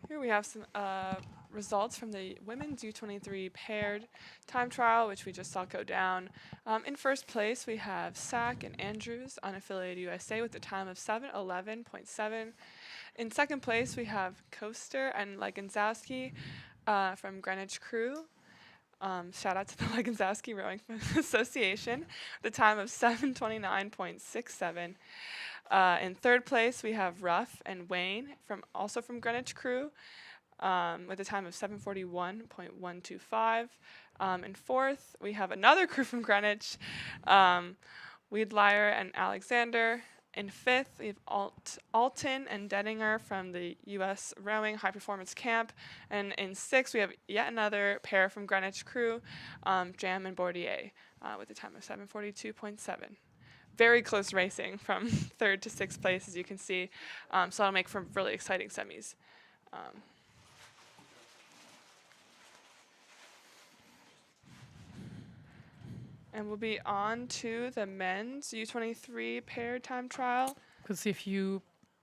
S2: Here we have some results from the women's U23 paired time trial, which we just saw go down. In first place, we have Sack and Andrews, unaffiliated USA, with a time of 7:11.7. In second place, we have Coaster and Leganzowski from Greenwich Crew. Shout out to the Leganzowski Rowing Association, with a time of 7:29.67. In third place, we have Ruff and Wayne, also from Greenwich Crew, with a time of 7:41.125. In fourth, we have another crew from Greenwich, Wiedlyer and Alexander. In fifth, we have Alton and Dedinger from the USRowing High Performance Camp. And in sixth, we have yet another pair from Greenwich Crew, Jam and Bordier, with a time of 7:42.7. very close racing from third to sixth place, as you can see. So that'll make for really exciting semis. And we'll be on to the men's U23 pair time trial.
S1: Could see a few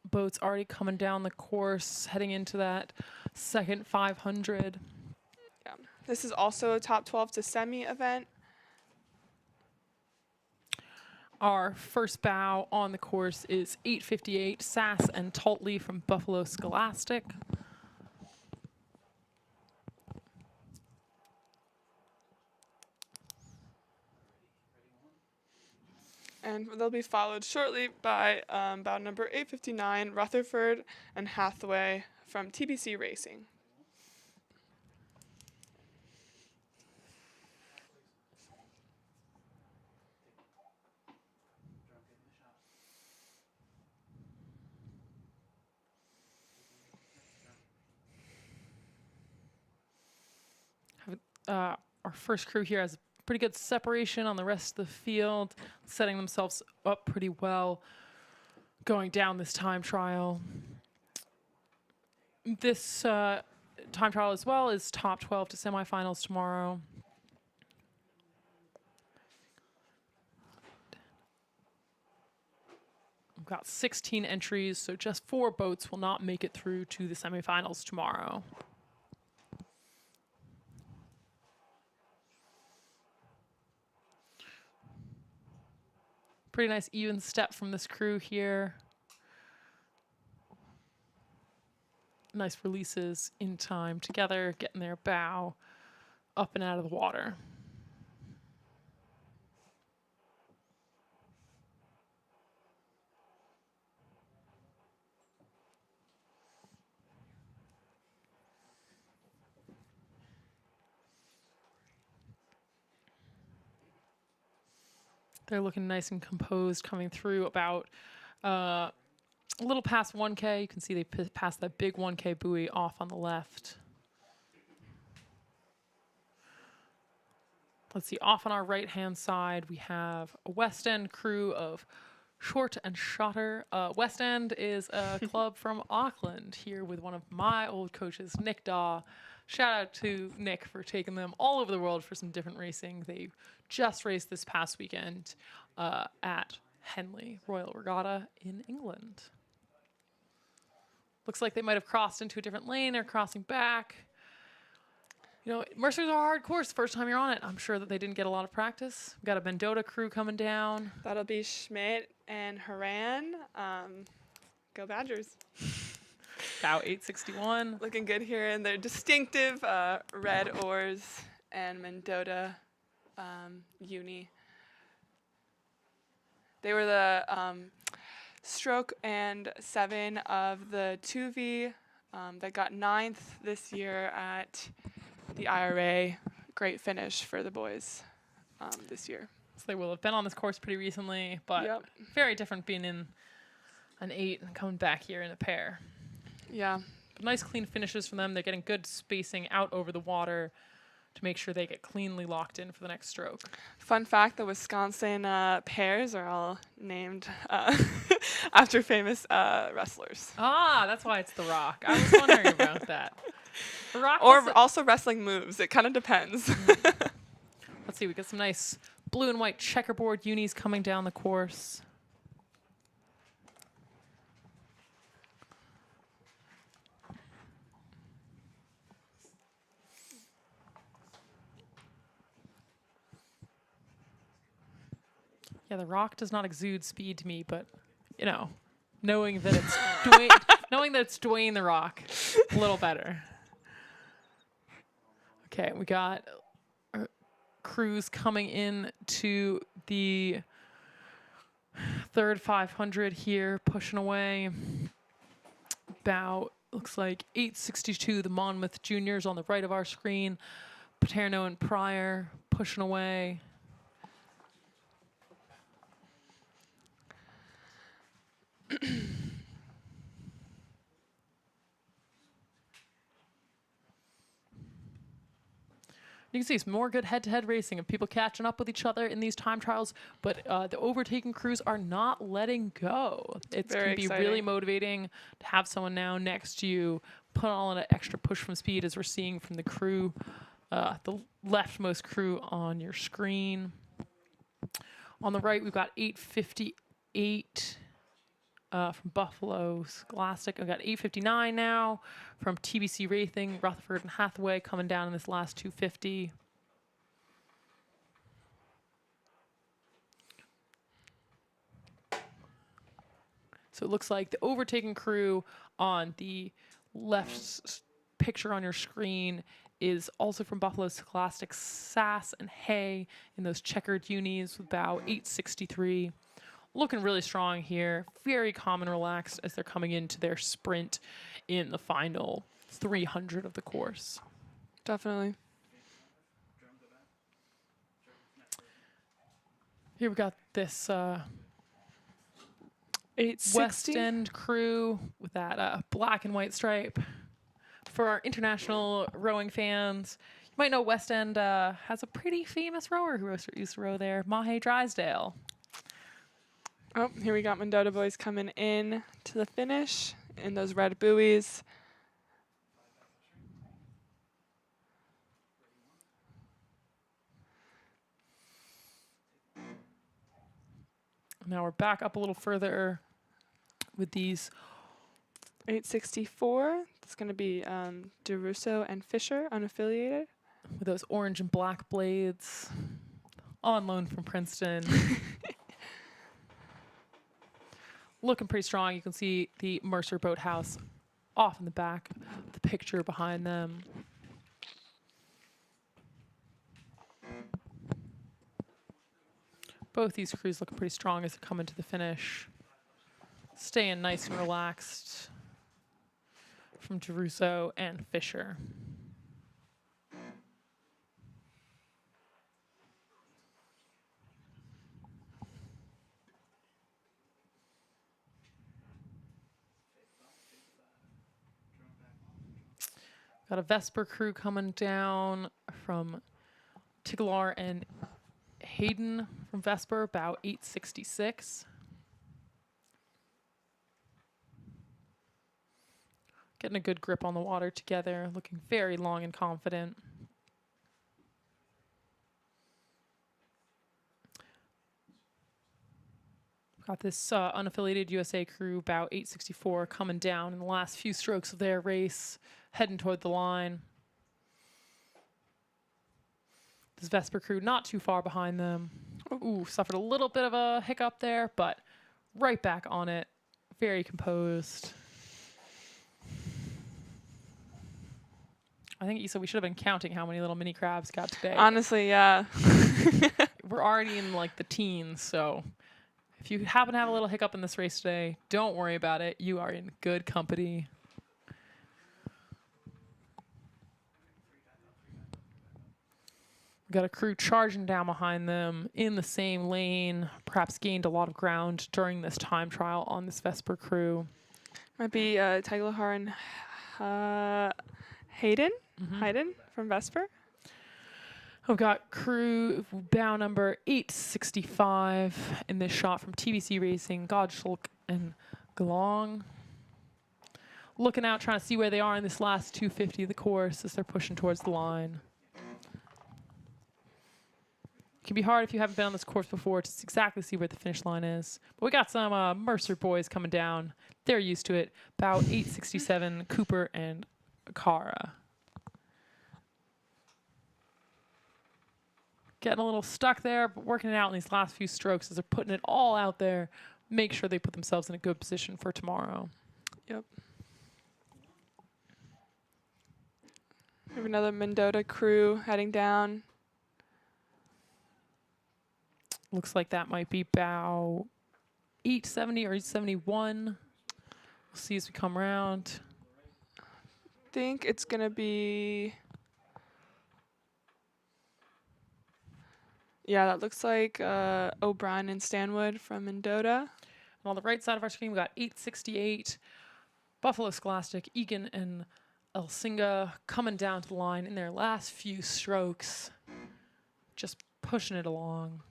S1: boats already coming down the course, heading into that second 500.
S2: Yeah. This is also a top 12 to semi event.
S1: Our first bow on the course is 858 Sass and Taltley from Buffalo Scholastic.
S2: And they'll be followed shortly by bow number 859, Rutherford and Hathaway from TBC Racing.
S1: Our first crew here has pretty good separation on the rest of the field, setting themselves up pretty well going down this time trial. This time trial as well is top 12 to semifinals tomorrow. We've got 16 entries, so just 4 boats will not make it through to the semifinals tomorrow. Pretty nice even step from this crew here. Nice releases in time together, getting their bow up and out of the water. They're looking nice and composed coming through about a little past 1K. You can see they passed that big 1K buoy off on the left. Let's see, off on our right-hand side, we have a West End crew of Short and Shotter. West End is a club from Auckland, here with one of my old coaches, Nick Daw. Shout out to Nick for taking them all over the world for some different racing. They just raced this past weekend at Henley Royal Regatta in England. Looks like they might have crossed into a different lane. They're crossing back. You know, Mercer's a hard course first time you're on it. I'm sure that they didn't get a lot of practice. We've got a Mendota crew coming down.
S2: That'll be Schmidt and Haran. Go Badgers.
S1: Bow 861.
S2: Looking good here in their distinctive red oars and Mendota uni. They were the stroke and 7 of the 2V that got 9th this year at the IRA. Great finish for the boys this year.
S1: So they will have been on this course pretty recently, but very different being in an 8 and coming back here in a pair.
S2: Yeah.
S1: But nice clean finishes from them. They're getting good spacing out over the water to make sure they get cleanly locked in for the next stroke.
S2: Fun fact, the Wisconsin pairs are all named after famous wrestlers.
S1: Ah, that's why it's The Rock. I was wondering about that. The Rock
S2: or also wrestling moves. It kind of depends.
S1: Let's see, we got some nice blue and white checkerboard unis coming down the course. Yeah, The Rock does not exude speed to me, but you know, knowing that it's Dwayne The Rock, a little better. Okay, we got crews coming in to the third 500 here, pushing away. Bow looks like 862, the Monmouth Juniors on the right of our screen. Paterno and Pryor pushing away. You can see some more good head-to-head racing of people catching up with each other in these time trials, but the overtaking crews are not letting go. It's going
S2: Very
S1: to be really
S2: exciting.
S1: motivating to have someone now next to you put on an extra push from speed, as we're seeing from the crew, the leftmost crew on your screen. On the right, we've got 858 from Buffalo Scholastic. I've got 859 now from TBC Racing, Rutherford and Hathaway coming down in this last 250. So it looks like the overtaking crew on the left picture on your screen is also from Buffalo Scholastic, Sass and Hay in those checkered unis with about 863. Looking really strong here. Very calm and relaxed as they're coming into their sprint in the final 300 of the course.
S2: Definitely.
S1: Here we got this
S2: 860.
S1: West End crew with that black and white stripe. For our international rowing fans, you might know West End has a pretty famous rower who used to row there, Mahe Drysdale.
S2: Oh, here we got Mendota boys coming in to the finish in those red buoys.
S1: Now we're back up a little further with these
S2: 864. It's going to be DeRusso and Fisher, unaffiliated.
S1: with those orange and black blades on loan from Princeton. Looking pretty strong. You can see the Mercer Boathouse off in the back, the picture behind them. Both these crews look pretty strong as they come into the finish. Staying nice and relaxed from DeRusso and Fisher. Got a Vesper crew coming down from Tiglar and Hayden from Vesper, about 866. Getting a good grip on the water together, looking very long and confident. Got this unaffiliated USA crew, about 864, coming down in the last few strokes of their race, heading toward the line. This Vesper crew not too far behind them. Ooh, suffered a little bit of a hiccup there, but right back on it. Very composed. I think, Issa, we should have been counting how many little mini crabs got today.
S2: Honestly, yeah.
S1: We're already in like the teens, so if you happen to have a little hiccup in this race today, don't worry about it. You are in good company. We've got a crew charging down behind them in the same lane, perhaps gained a lot of ground during this time trial on this Vesper crew.
S2: Might be Taglahar and Hayden from Vesper.
S1: We've got crew bow number 865 in this shot from TBC Racing, Godschulk and Glong. Looking out, trying to see where they are in this last 250 of the course as they're pushing towards the line. It can be hard if you haven't been on this course before to exactly see where the finish line is. But we got some Mercer boys coming down. They're used to it. About 867, Cooper and Cara. Getting a little stuck there, but working it out in these last few strokes as they're putting it all out there. Make sure they put themselves in a good position for tomorrow.
S2: Yep. We have another Mendota crew heading down.
S1: Looks like that might be about 870 or 871. We'll see as we come around.
S2: I think it's going to be... Yeah, that looks like O'Brien and Stanwood from Mendota.
S1: And on the right side of our screen, we got 868, Buffalo Scholastic, Egan and Elsinga coming down to the line in their last few strokes, just pushing it along.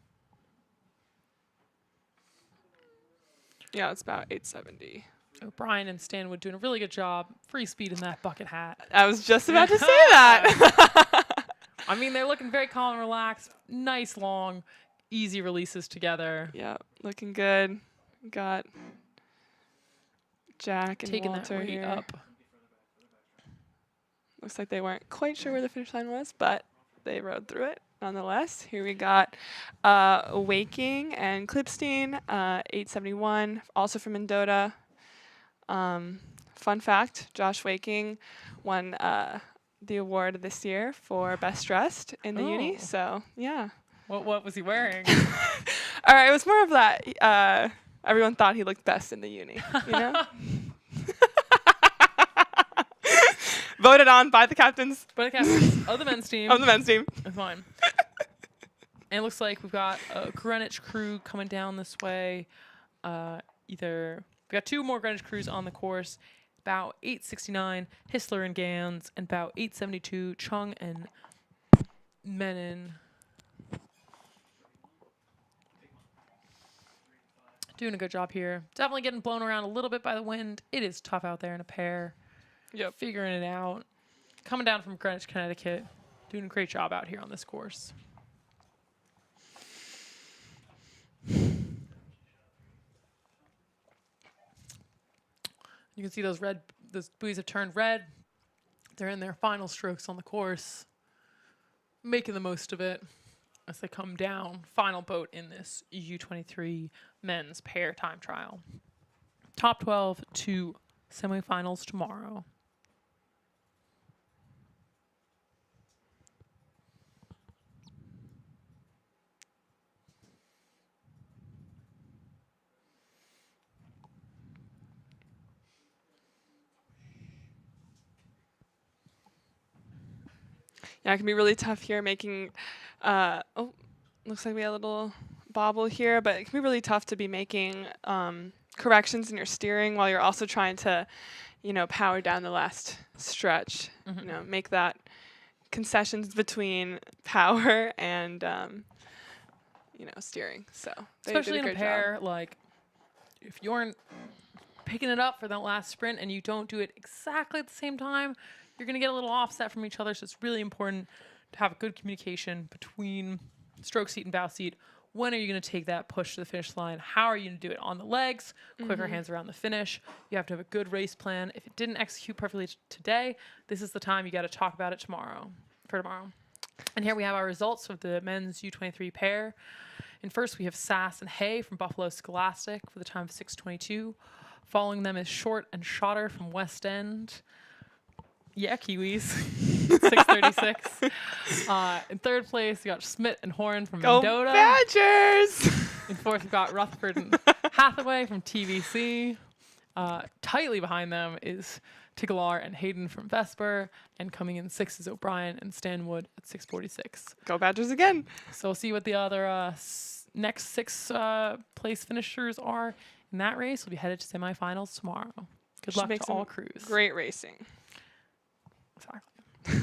S2: Yeah, it's about 870.
S1: O'Brien and Stanwood doing a really good job. Free speed in that bucket hat.
S2: I was just about to say that.
S1: I mean, they're looking very calm and relaxed. Nice, long, easy releases together.
S2: Yeah, looking good. Got Jack and
S1: Taking
S2: Walter
S1: that rate
S2: here.
S1: up.
S2: Looks like they weren't quite sure where the finish line was, but they rode through it nonetheless. Here we got Waking and Klipstein, 871, also from Mendota. Fun fact, Josh Waking won the award this year for Best Dressed in the uni, so yeah.
S1: What was he wearing?
S2: All right, it was more of that. Everyone thought he looked best in the uni, you know? Voted on by the captains.
S1: By the captains of the men's team.
S2: Of the men's team.
S1: That's fine. And it looks like we've got a Greenwich crew coming down this way. We got two more Greenwich crews on the course. About 869, Hissler and Gans, and about 872, Chung and Menon. Doing a good job here. Definitely getting blown around a little bit by the wind. It is tough out there in a pair.
S2: Yep.
S1: Figuring it out. Coming down from Greenwich, Connecticut. Doing a great job out here on this course. You can see those buoys have turned red. They're in their final strokes on the course, making the most of it as they come down. Final boat in this U23 men's pair time trial. Top 12 to semifinals tomorrow.
S2: Yeah, it can be really tough here making, looks like we had a little bobble here, but it can be really tough to be making corrections in your steering while you're also trying to, power down the last stretch.
S1: Mm-hmm.
S2: Make that concessions between power and, steering. So they
S1: Especially
S2: did
S1: in a
S2: good
S1: pair,
S2: job.
S1: like if you're picking it up for that last sprint and you don't do it exactly at the same time, you're going to get a little offset from each other. So it's really important to have good communication between stroke seat and bow seat. When are you going to take that push to the finish line? How are you going to do it on the legs? Quicker hands around the finish. You have to have a good race plan. If it didn't execute perfectly today, this is the time you got to talk about it tomorrow. And here we have our results of the men's U23 pair. And first we have Sass and Hay from Buffalo Scholastic for the time of 6:22. Following them is Short and Shotter from West End. Yeah, Kiwis. 6:36. In third place, we got Schmidt and Horn from
S2: Go
S1: Mendota.
S2: Badgers!
S1: In fourth, we got Rutherford and Hathaway from TVC. Tightly behind them is Tigalar and Hayden from Vesper. And coming in sixth is O'Brien and Stanwood at 6:46.
S2: Go Badgers again.
S1: So we'll see what the other next six place finishers are in that race. We'll be headed to semifinals tomorrow. Good luck to all crews.
S2: Great racing.
S1: Exactly.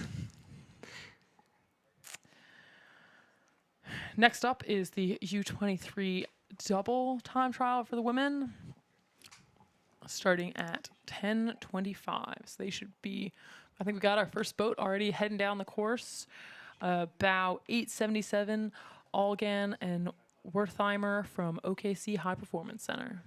S1: Next up is the U23 double time trial for the women, starting at 10:25. So they should be, I think we got our first boat already heading down the course. Bow 877, Algan and Wertheimer from OKC High Performance Center.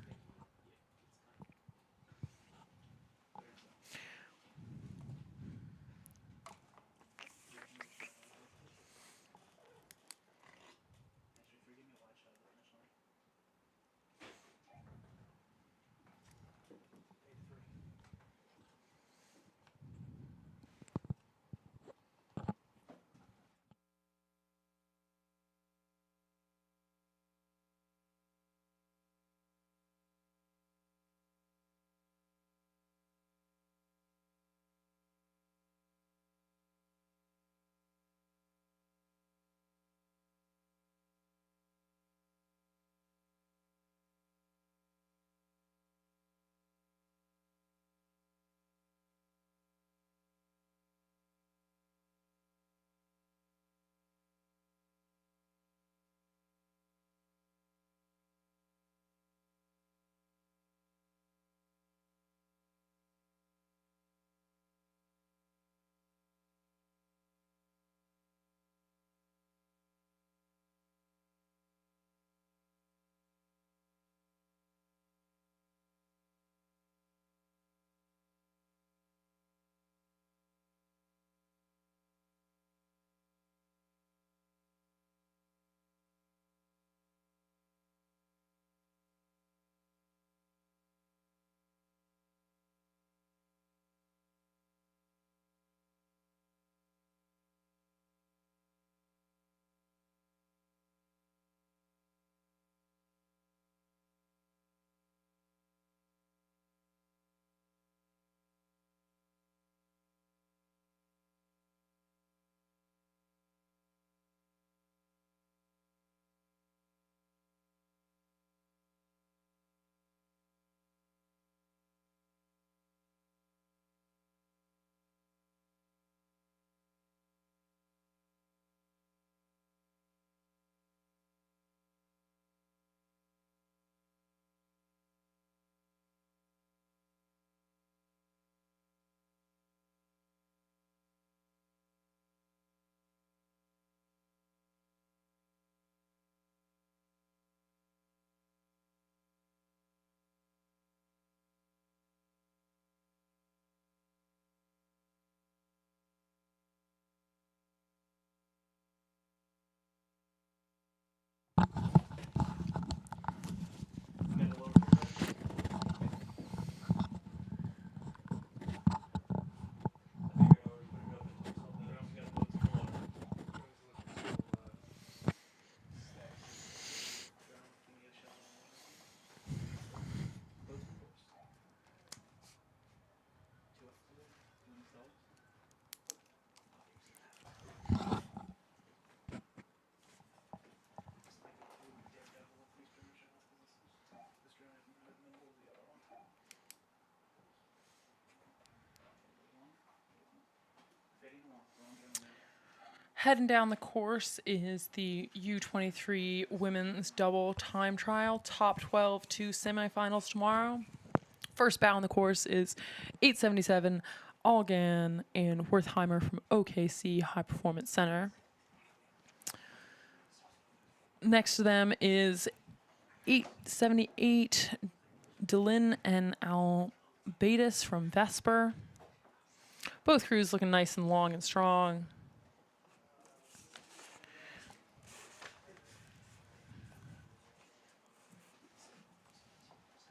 S1: Heading down the course is the U23 women's double time trial, top 12 to semifinals tomorrow. First bow on the course is 877 Algan and Wertheimer from OKC High Performance Center. Next to them is 878 Delin and Albatis from Vesper. Both crews looking nice and long and strong.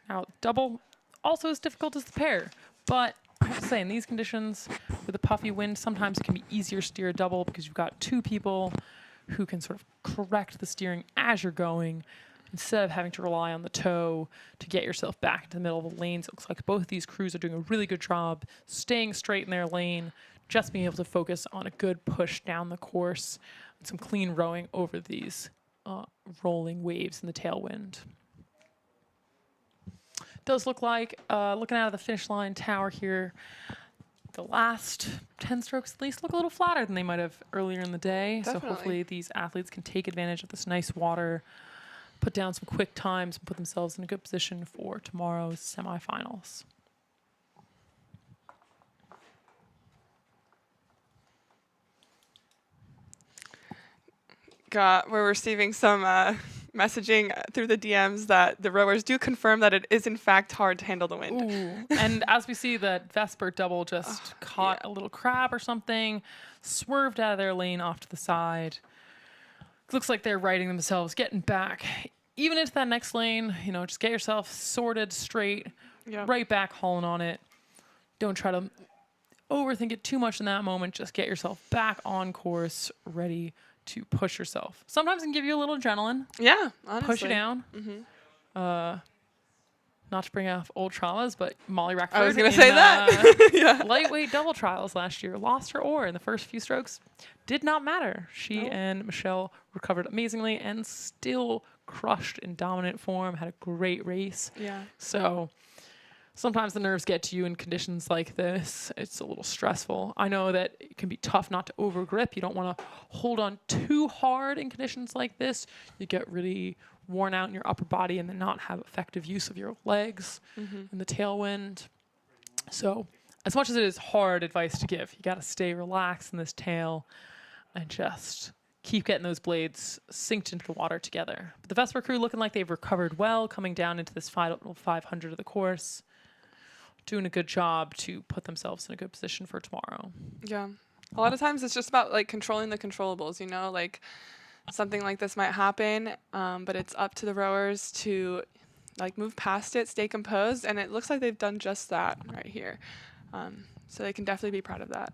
S1: Now, double also as difficult as the pair, but I have to say, in these conditions, with a puffy wind, sometimes it can be easier to steer a double because you've got two people who can sort of correct the steering as you're going instead of having to rely on the toe to get yourself back into the middle of the lanes. It looks like both of these crews are doing a really good job staying straight in their lane, just being able to focus on a good push down the course and some clean rowing over these rolling waves in the tailwind. Does look like, looking out of the finish line tower here, the last 10 strokes at least look a little flatter than they might have earlier in the day.
S2: Definitely.
S1: So hopefully these athletes can take advantage of this nice water, put down some quick times, and put themselves in a good position for tomorrow's semifinals.
S2: We're receiving some messaging through the DMs that the rowers do confirm that it is in fact hard to handle the wind.
S1: Ooh. And as we see that Vesper double just caught a little crab or something, swerved out of their lane off to the side. Looks like they're righting themselves, getting back. Even into that next lane, you know, just get yourself sorted straight, right back hauling on it. Don't try to overthink it too much in that moment. Just get yourself back on course, ready to push yourself. Sometimes it can give you a little adrenaline.
S2: Yeah, honestly.
S1: Push you down.
S2: Mm-hmm.
S1: Not to bring up old traumas, but Molly Rackford
S2: I was going to say that.
S1: lightweight double trials last year lost her oar in the first few strokes. Did not matter. She and Michelle recovered amazingly and still crushed in dominant form, had a great race.
S2: Yeah.
S1: So sometimes the nerves get to you in conditions like this. It's a little stressful. I know that it can be tough not to overgrip. You don't want to hold on too hard in conditions like this. You get really worn out in your upper body and then not have effective use of your legs in the tailwind. So as much as it is hard advice to give, you got to stay relaxed in this tail and just keep getting those blades synced into the water together. But the Vesper crew looking like they've recovered well coming down into this final 500 of the course. Doing a good job to put themselves in a good position for tomorrow.
S2: Yeah. A lot of times it's just about like controlling the controllables, you know, like something like this might happen, but it's up to the rowers to like move past it, stay composed, and it looks like they've done just that right here. So they can definitely be proud of that.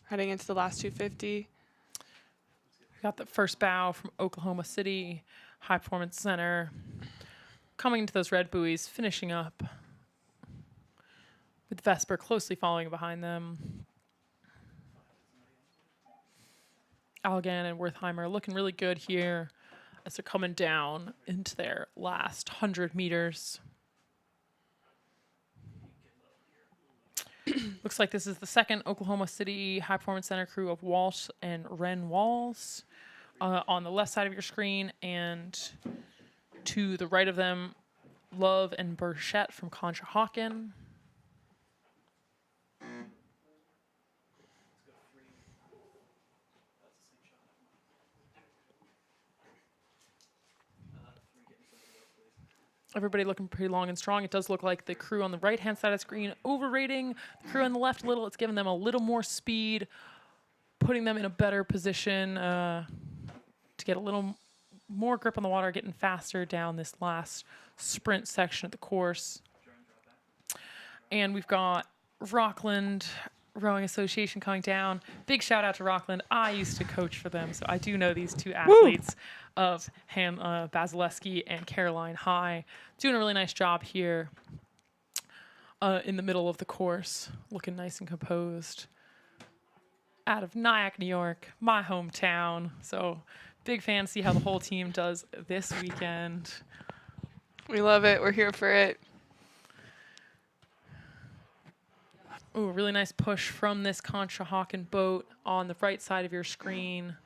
S2: Heading into the last 250.
S1: We got the first bow from Oklahoma City High Performance Center. Coming into those red buoys, finishing up with Vesper closely following behind them. Algan and Wertheimer looking really good here as they're coming down into their last 100 meters. Looks like this is the second Oklahoma City High Performance Center crew of Walsh and Ren Walls on the left side of your screen, and to the right of them, Love and Burchett from Conshohocken. Everybody looking pretty long and strong. It does look like the crew on the right-hand side of the screen overrating the crew on the left a little. It's giving them a little more speed, putting them in a better position to get a little more grip on the water, getting faster down this last sprint section of the course. And we've got Rockland Rowing Association coming down. Big shout out to Rockland. I used to coach for them, so I do know these two athletes of Basileski and Caroline High. Doing a really nice job here in the middle of the course, looking nice and composed. Out of Nyack, New York, my hometown. So big fan to see how the whole team does this weekend.
S2: We love it. We're here for it.
S1: Ooh, a really nice push from this Conshohocken boat on the right side of your screen.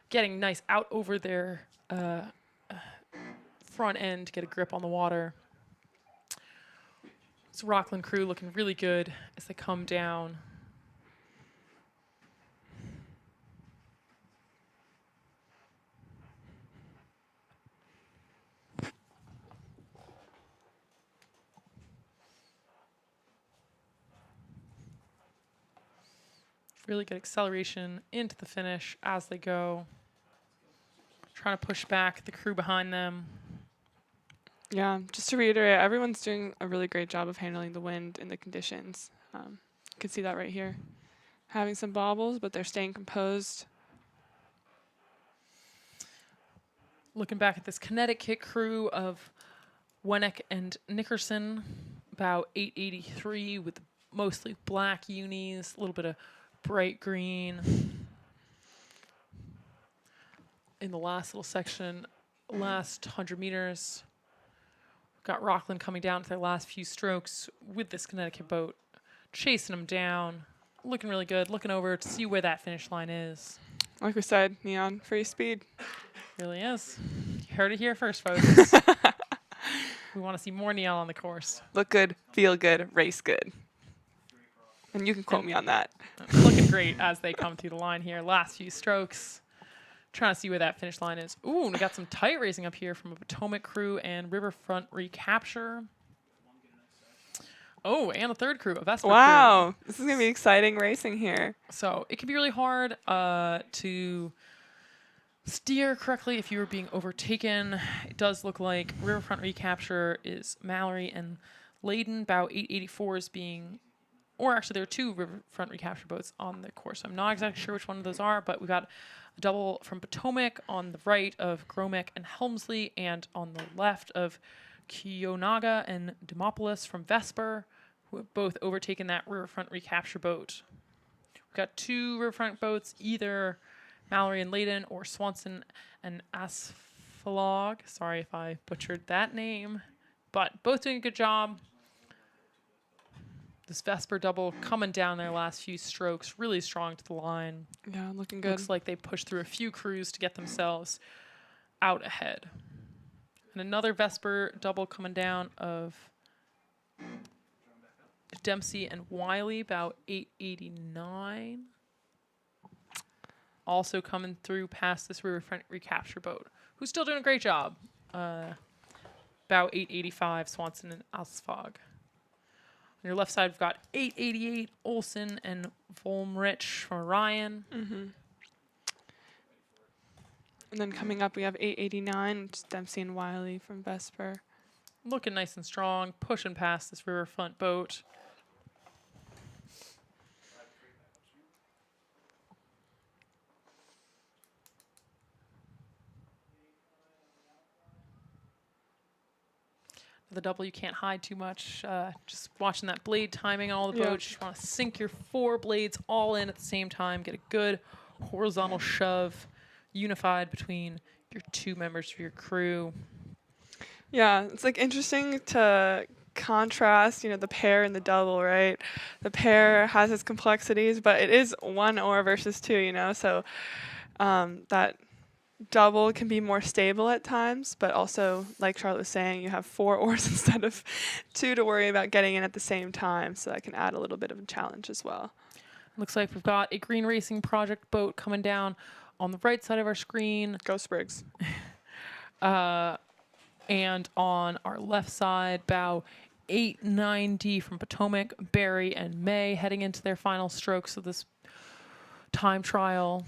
S1: Getting nice out over their front end to get a grip on the water. This Rockland crew looking really good as they come down. Really good acceleration into the finish as they go. Trying to push back the crew behind them.
S2: Yeah, just to reiterate, everyone's doing a really great job of handling the wind and the conditions. You can see that right here. Having some bobbles, but they're staying composed.
S1: Looking back at this Connecticut crew of Wennick and Nickerson, about 883 with mostly black unis, a little bit of bright green. In the last little section, last 100 meters, got Rockland coming down to their last few strokes with this Connecticut boat, chasing them down, looking really good, looking over to see where that finish line is.
S2: Like we said, neon free speed.
S1: Really is. You heard it here first, folks. We want to see more neon on the course.
S2: Look good, feel good, race good. And you can quote me on that.
S1: Looking great as they come through the line here. Last few strokes. Trying to see where that finish line is. Ooh, and we got some tight racing up here from a Potomac crew and Riverfront Recapture. Oh, and a third crew, a Vesper crew.
S2: Wow, this is going to be exciting racing here.
S1: So it can be really hard to steer correctly if you were being overtaken. It does look like Riverfront Recapture is Mallory and Layden. About 884 is being... Or actually, there are two Riverfront Recapture boats on the course. I'm not exactly sure which one of those are, but we got a double from Potomac on the right of Gromick and Helmsley, and on the left of Kiyonaga and Demopolis from Vesper, who have both overtaken that Riverfront Recapture boat. We've got two Riverfront boats, either Mallory and Layden or Swanson and Asphilog. Sorry if I butchered that name, but both doing a good job. This Vesper double coming down their last few strokes, really strong to the line.
S2: Yeah, looking good.
S1: Looks like they pushed through a few crews to get themselves out ahead. And another Vesper double coming down of Dempsey and Wiley, about 889. Also coming through past this Riverfront Recapture boat, who's still doing a great job. About 885, Swanson and Asfog. On your left side, we've got 888, Olsen and Volmrich from Orion.
S2: Mm-hmm. And then coming up, we have 889, which is Dempsey and Wiley from Vesper.
S1: Looking nice and strong, pushing past this Riverfront boat. The double, you can't hide too much. Just watching that blade timing on all the boats. You want to sink your 4 blades all in at the same time. Get a good horizontal shove unified between your 2 members of your crew.
S2: Yeah, it's like interesting to contrast, the pair and the double, right? The pair has its complexities, but it is 1 oar versus 2, so that double can be more stable at times, but also, like Charlotte was saying, you have 4 oars instead of 2 to worry about getting in at the same time, so that can add a little bit of a challenge as well.
S1: Looks like we've got a Green Racing Project boat coming down on the right side of our screen.
S2: Go Spriggs.
S1: And on our left side, bow 890 from Potomac, Barry and May heading into their final strokes of this time trial.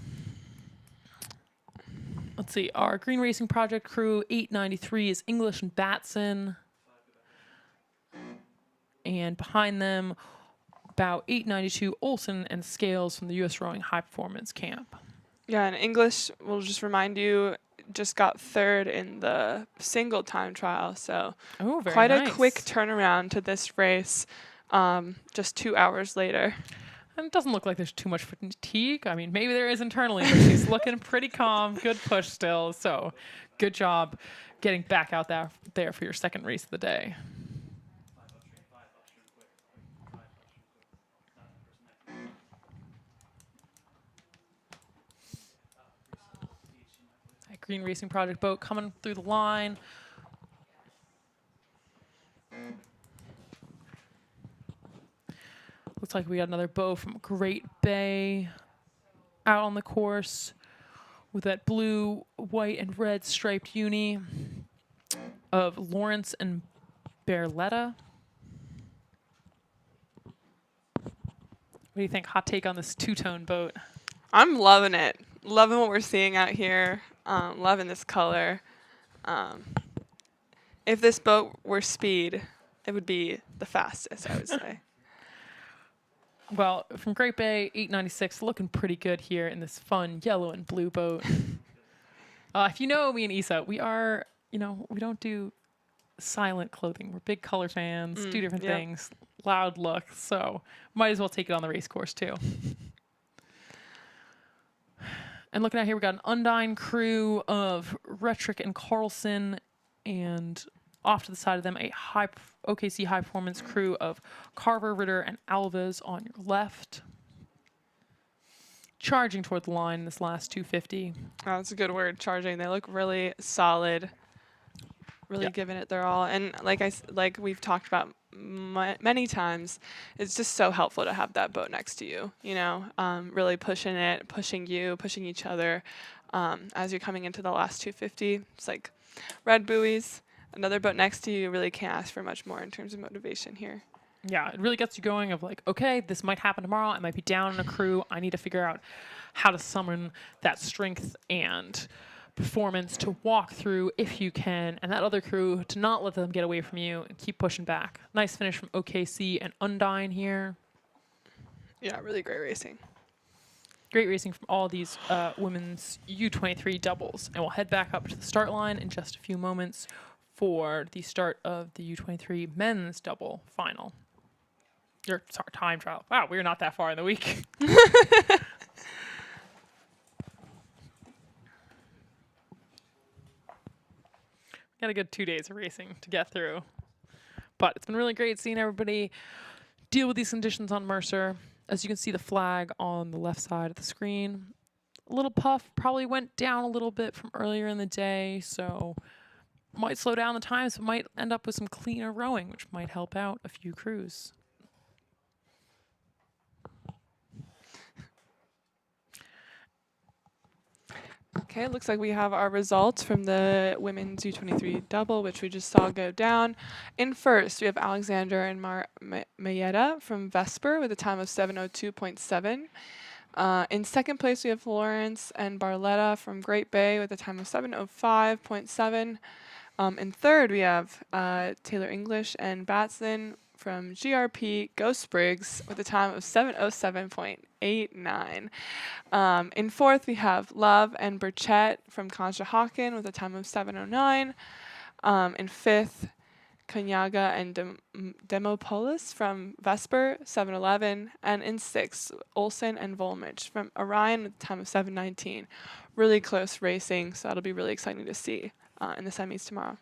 S1: Let's see, our Green Racing Project crew, 893 is English and Batson. And behind them, about 892, Olson and Scales from the USRowing High Performance Camp.
S2: Yeah, and English, we'll just remind you, just got third in the single time trial. So
S1: Oh, very
S2: quite
S1: nice.
S2: a quick turnaround to this race, just 2 hours later.
S1: And it doesn't look like there's too much fatigue. I mean, maybe there is internally, but she's looking pretty calm. Good push still. So good job getting back out there for your second race of the day. That Green Racing Project boat coming through the line. Looks like we got another bow from Great Bay out on the course with that blue, white, and red striped uni of Lawrence and Barletta. What do you think? Hot take on this two-tone boat?
S2: I'm loving it. Loving what we're seeing out here. Loving this color. If this boat were speed, it would be the fastest, I would say.
S1: Well, from Great Bay, 896, looking pretty good here in this fun yellow and blue boat. If you know me and Isa, we are, we don't do silent clothing. We're big color fans, do different
S2: yep.
S1: things, loud looks, so might as well take it on the race course too. And looking out here, we got an Undine crew of Retrick and Carlson, and off to the side of them, a OKC high performance crew of Carver, Ritter, and Alves on your left. Charging toward the line in this last 250.
S2: Oh, that's a good word, charging. They look really solid, really giving it their all. And like we've talked about many times, it's just so helpful to have that boat next to you, really pushing it, pushing you, pushing each other as you're coming into the last 250. It's like red buoys, another boat next to you. Really can't ask for much more in terms of motivation here.
S1: Yeah, it really gets you going of like, okay, this might happen tomorrow. I might be down in a crew. I need to figure out how to summon that strength and performance to walk through if you can, and that other crew to not let them get away from you and keep pushing back. Nice finish from OKC and Undine here.
S2: Yeah, really great racing.
S1: Great racing from all these women's U23 doubles. And we'll head back up to the start line in just a few moments for the start of the U23 men's double final. Sorry, time trial. Wow, we're not that far in the week. Got a good 2 days of racing to get through. But it's been really great seeing everybody deal with these conditions on Mercer. As you can see the flag on the left side of the screen. A little puff, probably went down a little bit from earlier in the day, so might slow down the times, but might end up with some cleaner rowing, which might help out a few crews.
S2: Okay, it looks like we have our results from the women's U23 double, which we just saw go down. In first, we have Alexander and Mayetta from Vesper with a time of 7:02.7. In second place, we have Lawrence and Barletta from Great Bay with a time of 7:05.7. In third, we have Taylor English and Batson from GRP Ghost Briggs with a time of 7:07.89. In fourth, we have Love and Burchett from Conshohocken with a time of 7:09. In fifth, Konyaga and Demopolis from Vesper, 7:11. And in sixth, Olsen and Volmich from Orion with a time of 7:19. Really close racing, so that'll be really exciting to see in the semis tomorrow.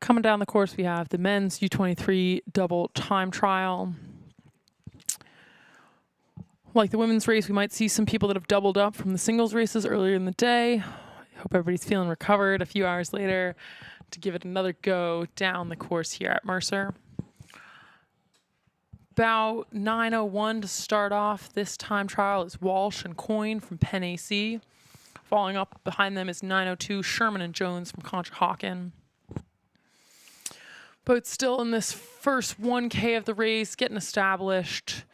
S1: Coming down the course, we have the men's U23 double time trial. Like the women's race, we might see some people that have doubled up from the singles races earlier in the day. I hope everybody's feeling recovered a few hours later to give it another go down the course here at Mercer. About 9:01 to start off this time trial is Walsh and Coyne from Penn AC. Following up behind them is 9:02 Sherman and Jones from Conshohocken. But still in this first 1K of the race, getting established.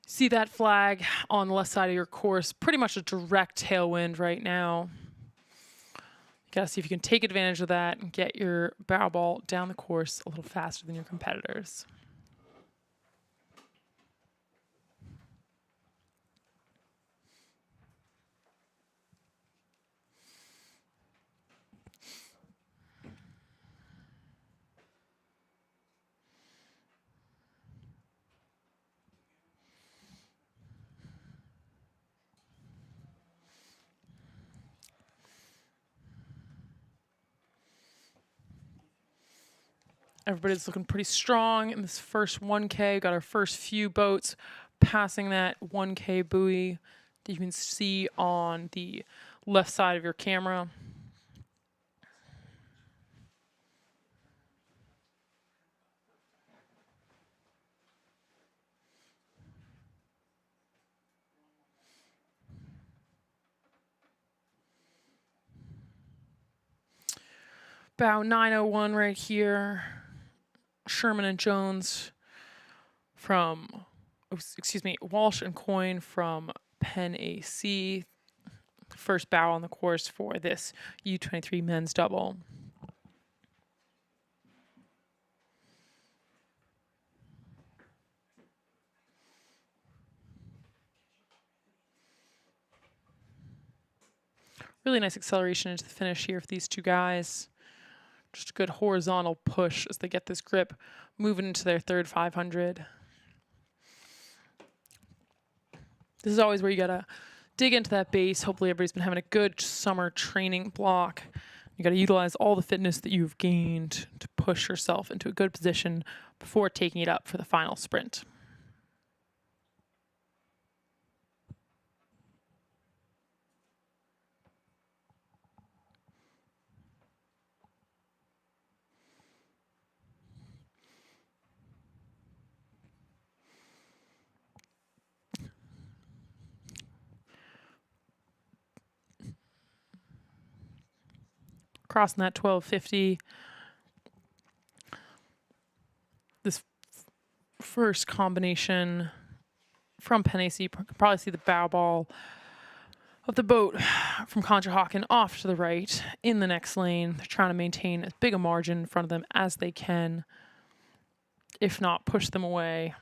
S1: See that flag on the left side of your course, pretty much a direct tailwind right now. You gotta see if you can take advantage of that and get your barrel ball down the course a little faster than your competitors. Everybody's looking pretty strong in this first 1K. Got our first few boats passing that 1K buoy that you can see on the left side of your camera. About 9:01 right here. Sherman and Jones from, Walsh and Coyne from Penn AC. First bow on the course for this U23 men's double. Really nice acceleration into the finish here for these two guys. Just a good horizontal push as they get this grip moving into their third 500. This is always where you gotta dig into that base. Hopefully everybody's been having a good summer training block. You gotta utilize all the fitness that you've gained to push yourself into a good position before taking it up for the final sprint. Crossing that 1250. This first combination from Penn AC, you can probably see the bow ball of the boat from Conshohocken off to the right in the next lane. They're trying to maintain as big a margin in front of them as they can, if not push them away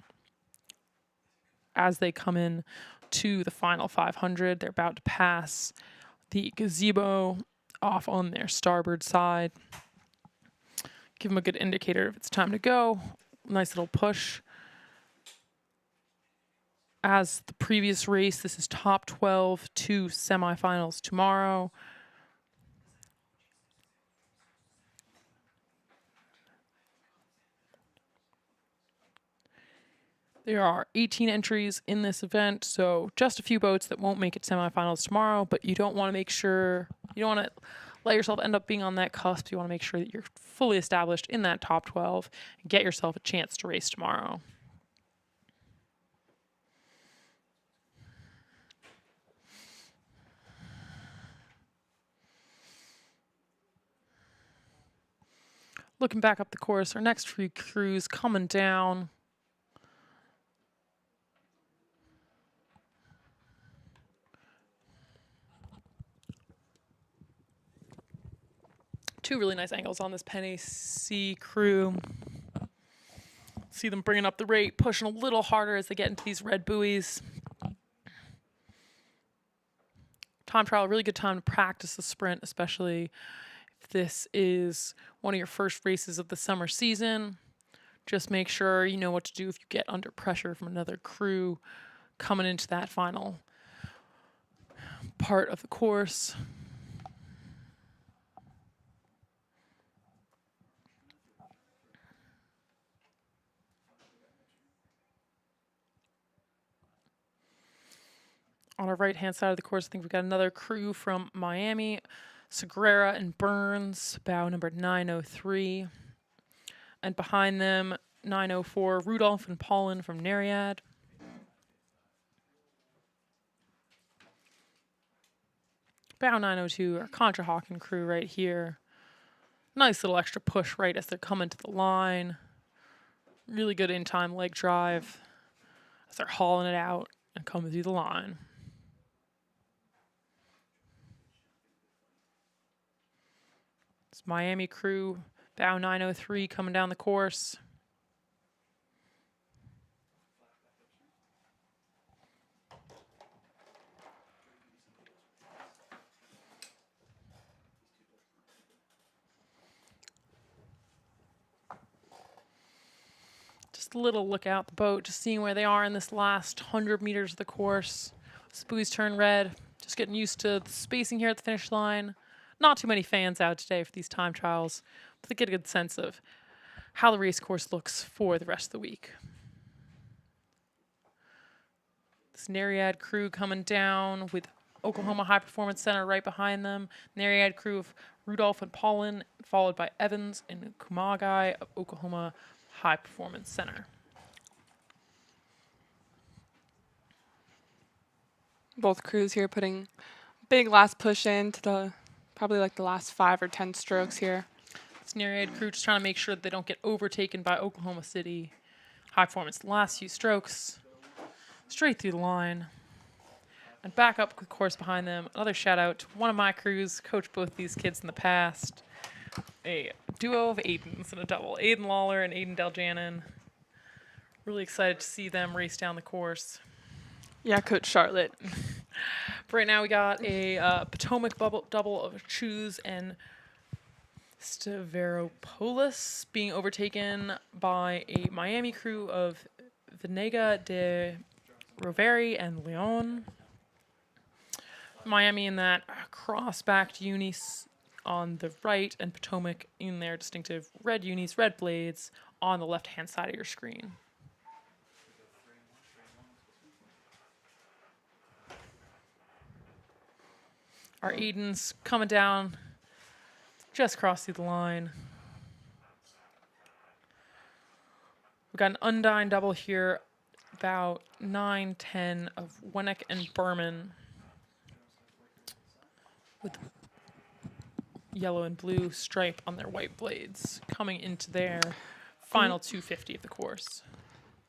S1: as they come in to the final 500. They're about to pass the gazebo off on their starboard side. Give them a good indicator if it's time to go. Nice little push. As the previous race, this is top 12 to semifinals tomorrow. There are 18 entries in this event, so just a few boats that won't make it semifinals tomorrow, but you don't want to let yourself end up being on that cusp. You want to make sure that you're fully established in that top 12 and get yourself a chance to race tomorrow. Looking back up the course, our next few crews coming down. Two really nice angles on this Penn AC crew. See them bringing up the rate, pushing a little harder as they get into these red buoys. Time trial, really good time to practice the sprint, especially if this is one of your first races of the summer season. Just make sure you know what to do if you get under pressure from another crew coming into that final part of the course. On our right-hand side of the course, I think we've got another crew from Miami, Sagrera and Burns, bow number 903. And behind them, 904, Rudolph and Paulin from Nereid. Bow 902, our Contra Hawken crew right here. Nice little extra push right as they're coming to the line. Really good in-time leg drive as they're hauling it out and coming through the line. It's Miami crew, bow 903 coming down the course. Just a little look out the boat, just seeing where they are in this last 100 meters of the course. Buoys turn red, just getting used to the spacing here at the finish line. Not too many fans out today for these time trials, but they get a good sense of how the race course looks for the rest of the week. This Nereid crew coming down with Oklahoma High Performance Center right behind them. Nereid crew of Rudolph and Paulin, followed by Evans and Kumagai of Oklahoma High Performance Center.
S2: Both crews here putting big last push in to the probably like the last 5 or 10 strokes here.
S1: This Nereid crew just trying to make sure that they don't get overtaken by Oklahoma City High Performance. The last few strokes, straight through the line. And back up the course behind them. Another shout out to one of my crews, coached both these kids in the past. A duo of Aidens and a double. Aiden Lawler and Aiden Deljanin. Really excited to see them race down the course.
S2: Yeah, Coach Charlotte.
S1: But right now we got a Potomac double of Choose and Stavropoulos being overtaken by a Miami crew of Venega de Roveri and Leon. Miami in that cross-backed unis on the right, and Potomac in their distinctive red unis, red blades, on the left-hand side of your screen. Our Edens coming down, just crossed through the line. We've got an Undine double here, about 9-10 of Winnick and Berman, with yellow and blue stripe on their white blades, coming into their final 250 of the course.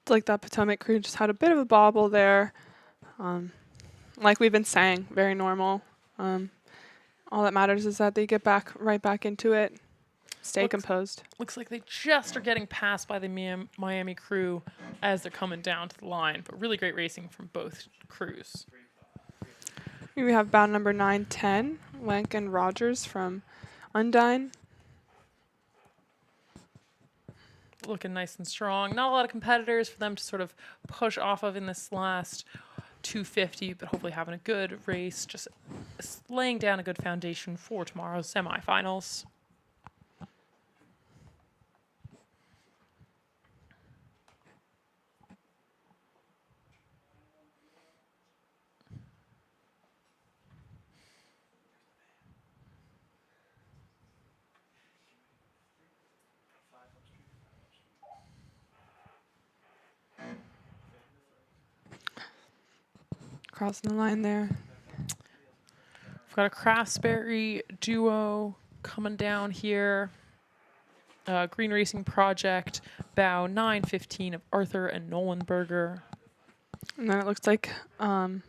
S2: It's like that Potomac crew just had a bit of a bobble there. Like we've been saying, very normal. All that matters is that they get right back into it, stay composed.
S1: Looks like they just are getting passed by the Miami crew as they're coming down to the line, but really great racing from both crews.
S2: Here we have bound number 9-10, Wenk and Rogers from Undine.
S1: Looking nice and strong. Not a lot of competitors for them to sort of push off of in this last 250, but hopefully having a good race, just laying down a good foundation for tomorrow's semifinals.
S2: Crossing the line there.
S1: We've got a Craftsberry duo coming down here. Green Racing Project, bow 915 of Arthur and Nolan Berger.
S2: And then it looks like, oh,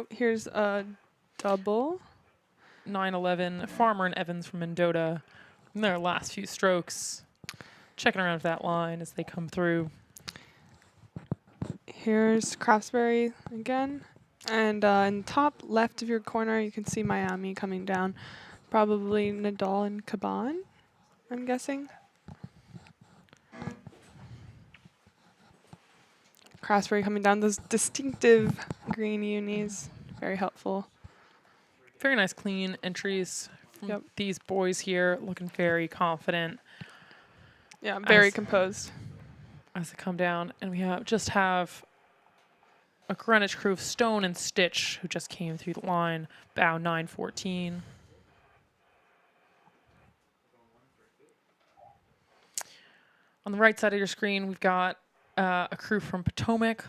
S2: here's a double.
S1: 911, Farmer and Evans from Mendota in their last few strokes. Checking around that line as they come through.
S2: Here's Craftsberry again. And in top left of your corner, you can see Miami coming down. Probably Nadal and Caban, I'm guessing. Craftsberry coming down. Those distinctive green unis. Very helpful.
S1: Very nice, clean entries from these boys here, looking very confident.
S2: Yeah, very composed.
S1: As they come down, and we have a Greenwich crew of Stone and Stitch, who just came through the line, bow 914. On the right side of your screen, we've got a crew from Potomac,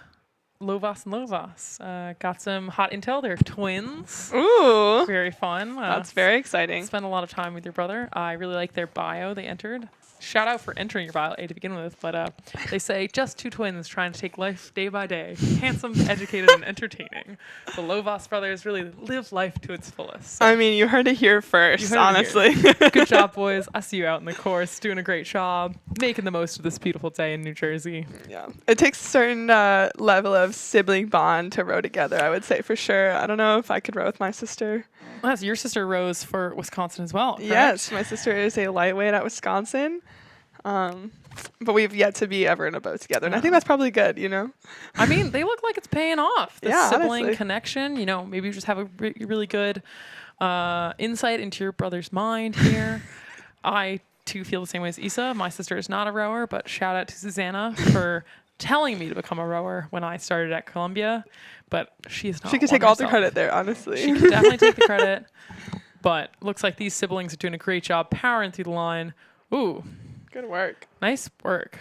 S1: Lovas and Lovas. Got some hot intel. They're twins.
S2: Ooh,
S1: Very fun.
S2: that's very exciting.
S1: Spent a lot of time with your brother. I really like their bio they entered. Shout out for entering your bio A to begin with, but they say just two twins trying to take life day by day. Handsome, educated, and entertaining. The Lovas brothers really live life to its fullest. So
S2: I mean, you heard it here first, honestly.
S1: good job, boys. I see you out in the course doing a great job, making the most of this beautiful day in New Jersey.
S2: Yeah, it takes a certain level of sibling bond to row together, I would say, for sure. I don't know if I could row with my sister.
S1: Well, your sister rows for Wisconsin as well, correct?
S2: Yes, my sister is a lightweight at Wisconsin. But we've yet to be ever in a boat together. And I think that's probably good, you know?
S1: I mean, they look like it's paying off. The
S2: Yeah,
S1: sibling
S2: honestly.
S1: connection, you know, maybe you just have a really good insight into your brother's mind here. I, too, feel the same way as Issa. My sister is not a rower, but shout out to Susanna for telling me to become a rower when I started at Columbia. But she is not
S2: She could
S1: one
S2: take all the
S1: herself.
S2: credit there, honestly.
S1: She could definitely take the credit. But looks like these siblings are doing a great job powering through the line. Ooh,
S2: Good work.
S1: nice work.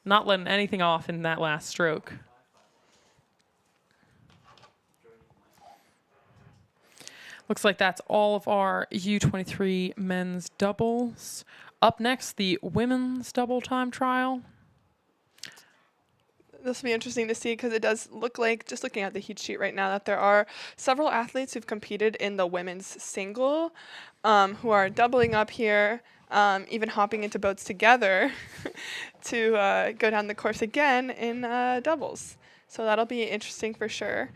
S1: Not letting anything off in that last stroke. Looks like that's all of our U23 men's doubles. Up next, the women's double time trial.
S2: This will be interesting to see because it does look like, just looking at the heat sheet right now, that there are several athletes who've competed in the women's single who are doubling up here, even hopping into boats together to go down the course again in doubles. So that'll be interesting for sure.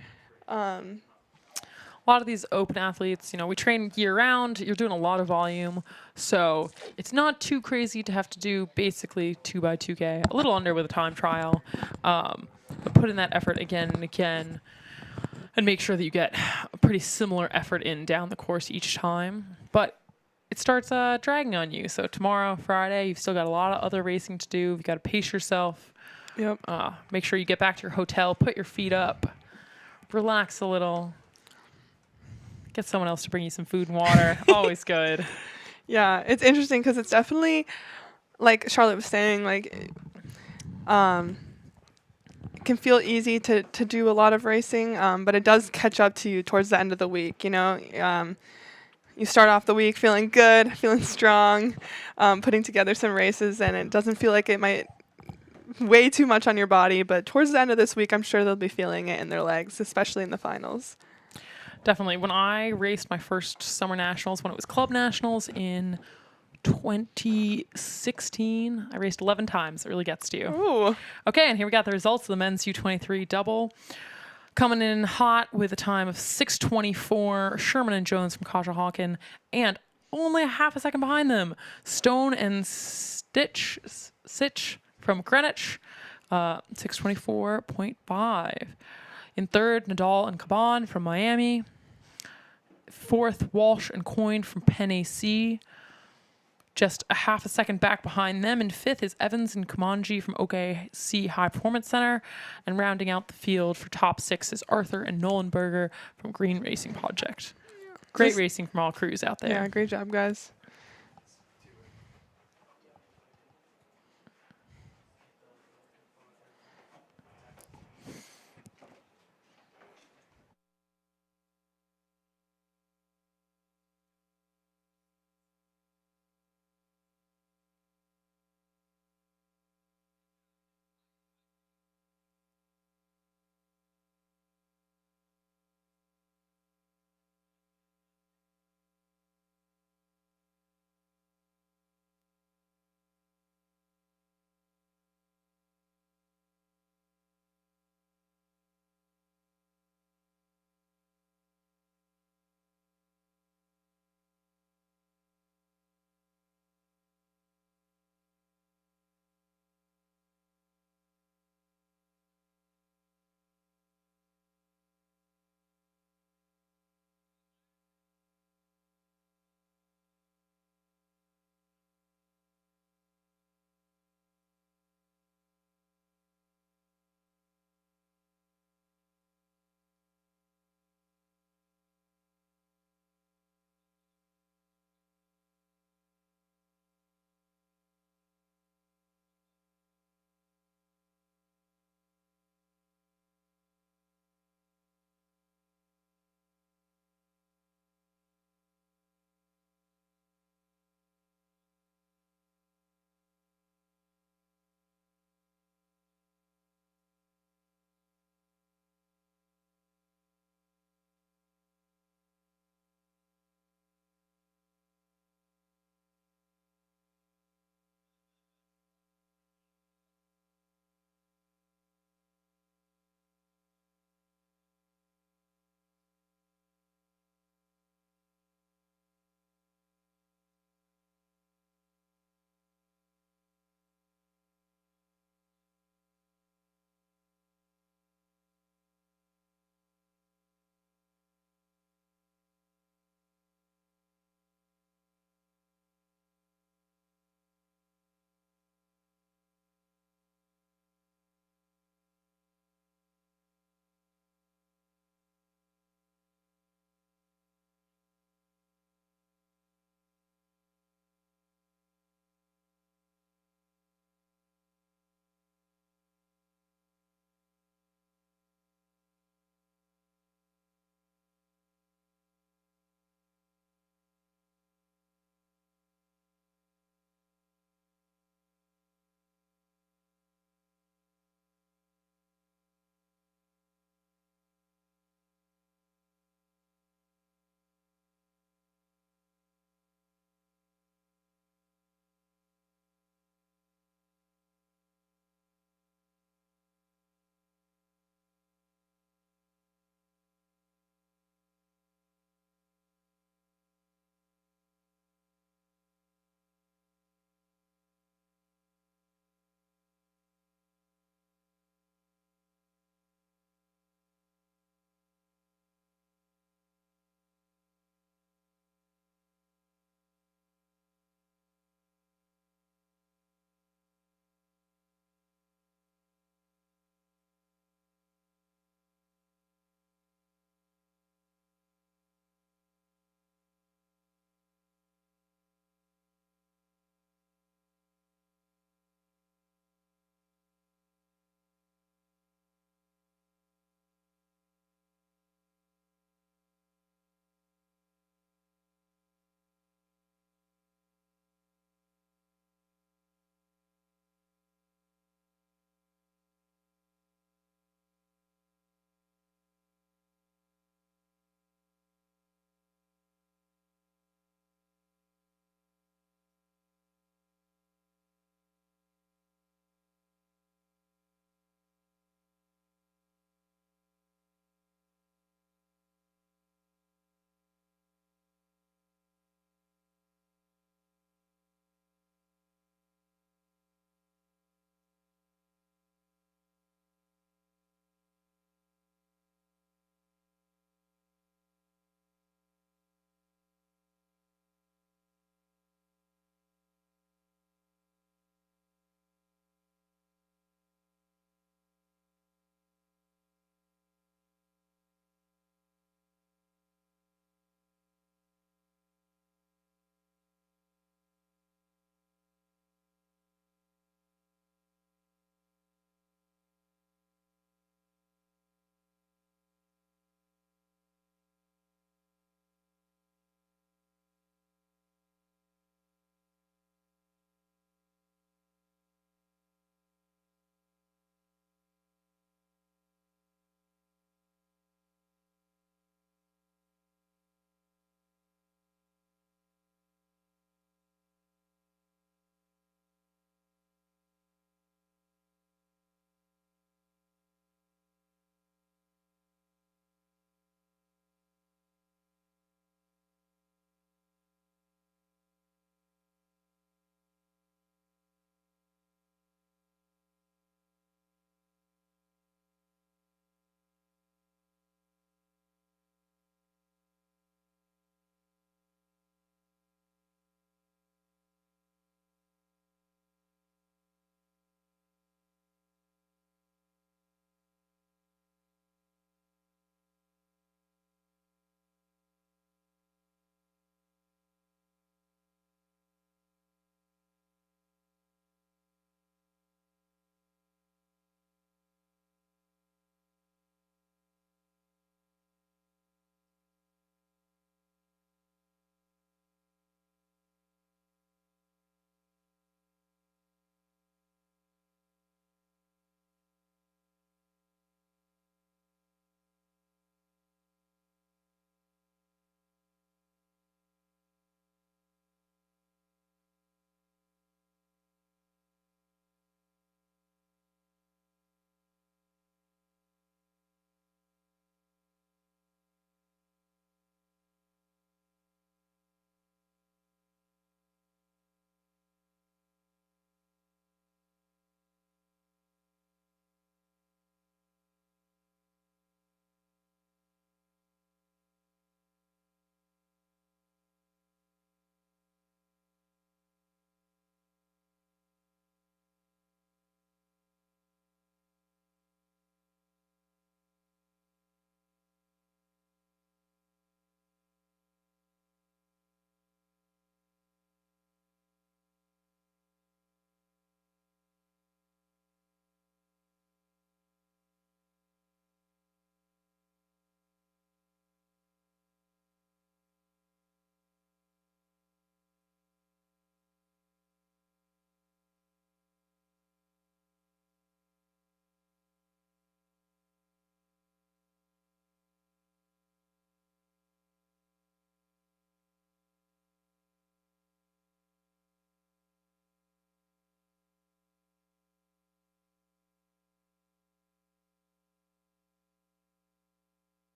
S1: A lot of these open athletes, you know, we train year round. You're doing a lot of volume. So it's not too crazy to have to do basically 2x2K, a little under with a time trial. But put in that effort again and again and make sure that you get a pretty similar effort in down the course each time. But it starts dragging on you. So tomorrow, Friday, you've still got a lot of other racing to do. You've got to pace yourself.
S2: Yep.
S1: Make sure you get back to your hotel, put your feet up, relax a little. Get someone else to bring you some food and water. Always good.
S2: Yeah, it's interesting because it's definitely, like Charlotte was saying, like, it can feel easy to do a lot of racing, but it does catch up to you towards the end of the week, you know? You start off the week feeling good, feeling strong, putting together some races, and it doesn't feel like it might weigh too much on your body, but towards the end of this week, I'm sure they'll be feeling it in their legs, especially in the finals.
S1: Definitely. When I raced my first summer nationals, when it was club nationals in 2016, I raced 11 times. It really gets to you.
S2: Ooh.
S1: Okay, and here we got the results of the men's U23 double. Coming in hot with a time of 6:24, Sherman and Jones from Conshohocken, and only a half a second behind them, Stone and Sitch from Greenwich, 6:24.5. In third, Nadal and Caban from Miami. Fourth, Walsh and Coyne from Penn AC. Just a half a second back behind them. In fifth is Evans and Kamanji from OKC High Performance Center. And rounding out the field for top six is Arthur and Nolenberger from Green Racing Project. Great racing from all crews out there.
S2: Yeah, great job, guys.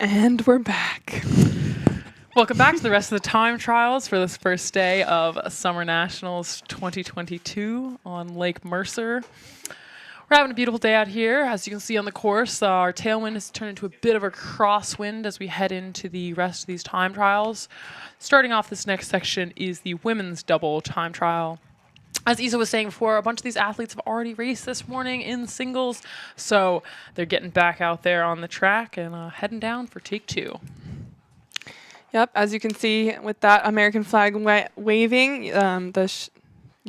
S2: And we're back.
S1: Welcome back to the rest of the time trials for this first day of Summer Nationals 2022 on Lake Mercer. We're having a beautiful day out here. As you can see on the course, our tailwind has turned into a bit of a crosswind as we head into the rest of these time trials. Starting off this next section is the women's double time trial. As Isa was saying before, a bunch of these athletes have already raced this morning in singles, so they're getting back out there on the track and heading down for take two.
S2: Yep, as you can see with that American flag waving, you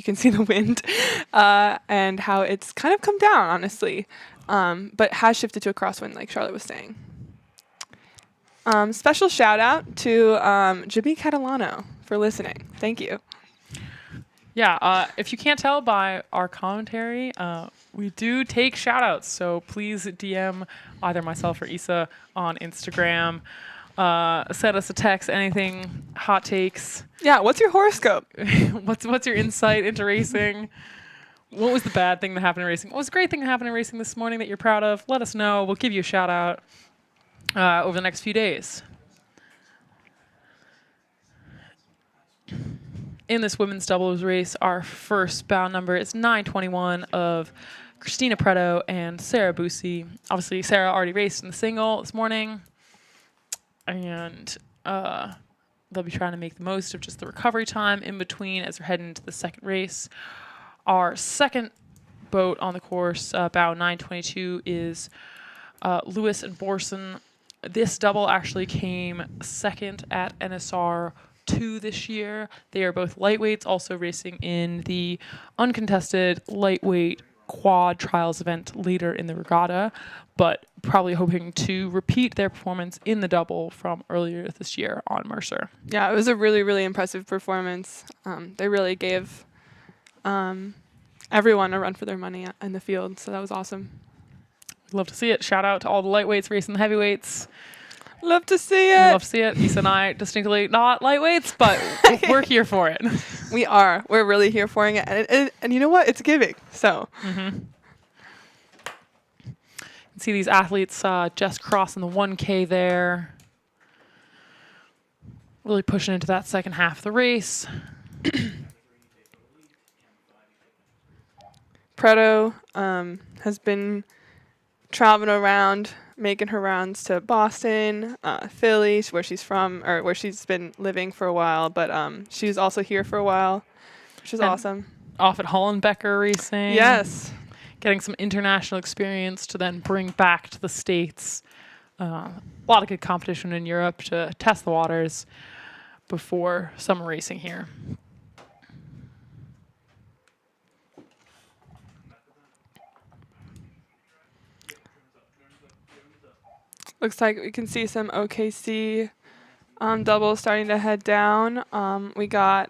S2: can see the wind and how it's kind of come down, honestly, but has shifted to a crosswind, like Charlotte was saying. Special shout out to Jimmy Catalano for listening. Thank you.
S1: Yeah, if you can't tell by our commentary, we do take shout outs. So please DM either myself or Isa on Instagram. Send us a text, anything, hot takes.
S2: Yeah, what's your horoscope?
S1: What's your insight into racing? What was the bad thing that happened in racing? What was the great thing that happened in racing this morning that you're proud of? Let us know. We'll give you a shout out over the next few days. In this women's doubles race, our first bound number is 921 of Christina Preto and Sarah Bussi. Obviously, Sarah already raced in the single this morning, and they'll be trying to make the most of just the recovery time in between as we're heading into the second race. Our second boat on the course, bow 922, is Lewis and Borson. This double actually came second at NSR 2 this year. They are both lightweights, also racing in the uncontested lightweight quad trials event later in the regatta, but probably hoping to repeat their performance in the double from earlier this year on Mercer.
S2: Yeah, it was a really, really impressive performance. They really gave everyone a run for their money in the field, so that was awesome.
S1: Love to see it. Shout out to all the lightweights racing the heavyweights.
S2: Love to see it.
S1: Love to see it. Isa and I distinctly not lightweights, but we're here for it.
S2: We are. We're really here for it. And you know what? It's giving. So.
S1: Mm-hmm. You can see these athletes just crossing the 1K there. Really pushing into that second half of the race.
S2: Preto has been traveling around, making her rounds to Boston, Philly, where she's from, or where she's been living for a while, but she was also here for a while, which is awesome.
S1: Off at Hollenbecker Racing.
S2: Yes.
S1: Getting some international experience to then bring back to the States. A lot of good competition in Europe to test the waters before summer racing here.
S2: Looks like we can see some OKC doubles starting to head down. We got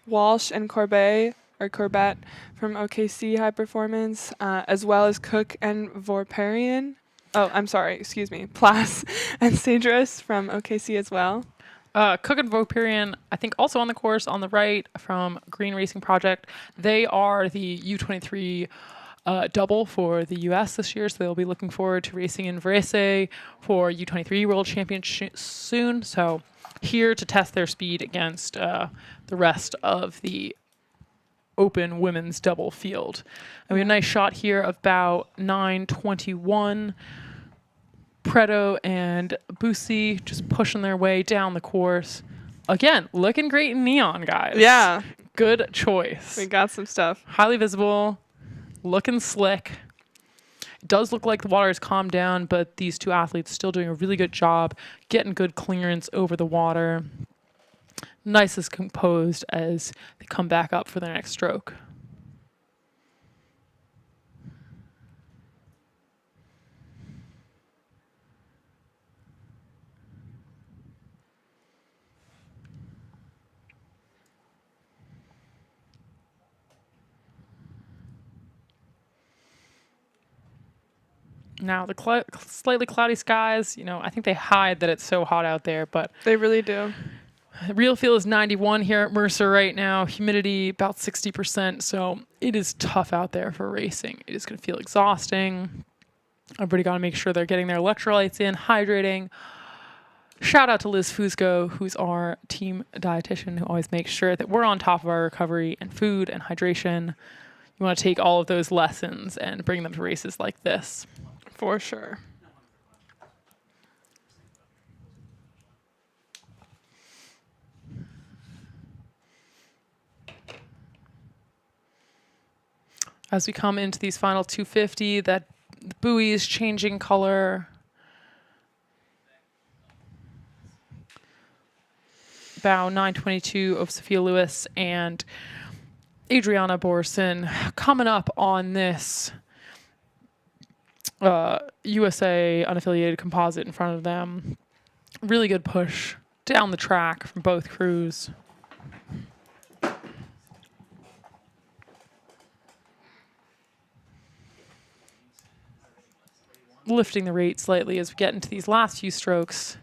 S2: Walsh and Corbett from OKC High Performance, as well as Cook and Vorparian. Oh, I'm sorry, excuse me. Plas and Cedrus from OKC as well.
S1: Cook and Vorparian, I think also on the course on the right from Green Racing Project. They are the U23 double for the U.S. this year, so they'll be looking forward to racing in Varese for U23 World Championship soon. So here to test their speed against the rest of the open women's double field. And we have a nice shot here of about 921. Preto and Bussi just pushing their way down the course. Again, looking great in neon, guys.
S2: Yeah.
S1: Good choice.
S2: We got some stuff.
S1: Highly visible. Looking slick. It does look like the water has calmed down, but these two athletes still doing a really good job getting good clearance over the water. Nice as composed as they come back up for their next stroke. Now, the slightly cloudy skies, I think they hide that it's so hot out there, but
S2: they really do.
S1: The real feel is 91 here at Mercer right now. Humidity about 60%, so it is tough out there for racing. It is going to feel exhausting. Everybody got to make sure they're getting their electrolytes in, hydrating, Shout out to Liz Fusco, who's our team dietitian, who always makes sure that we're on top of our recovery and food and hydration. You want to take all of those lessons and bring them to races like this.
S2: For sure.
S1: As we come into these final 250, that the buoy is changing color. Bow 922 of Sophia Lewis and Adriana Borson coming up on this USA unaffiliated composite in front of them. Really good push down the track from both crews. Lifting the rate slightly as we get into these last few strokes.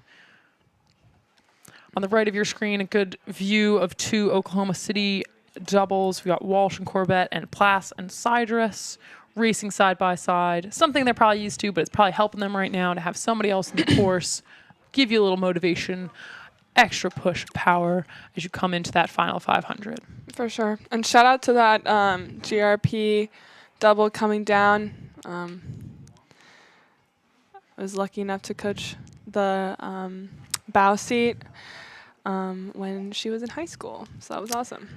S1: On the right of your screen, a good view of two Oklahoma City doubles. We got Walsh and Corbett and Plass and Sidrus racing side by side. Something they're probably used to, but it's probably helping them right now to have somebody else in the course give you a little motivation, extra push of power as you come into that final 500.
S2: For sure. And shout out to that GRP double coming down. I was lucky enough to coach the bow seat when she was in high school. So that was awesome.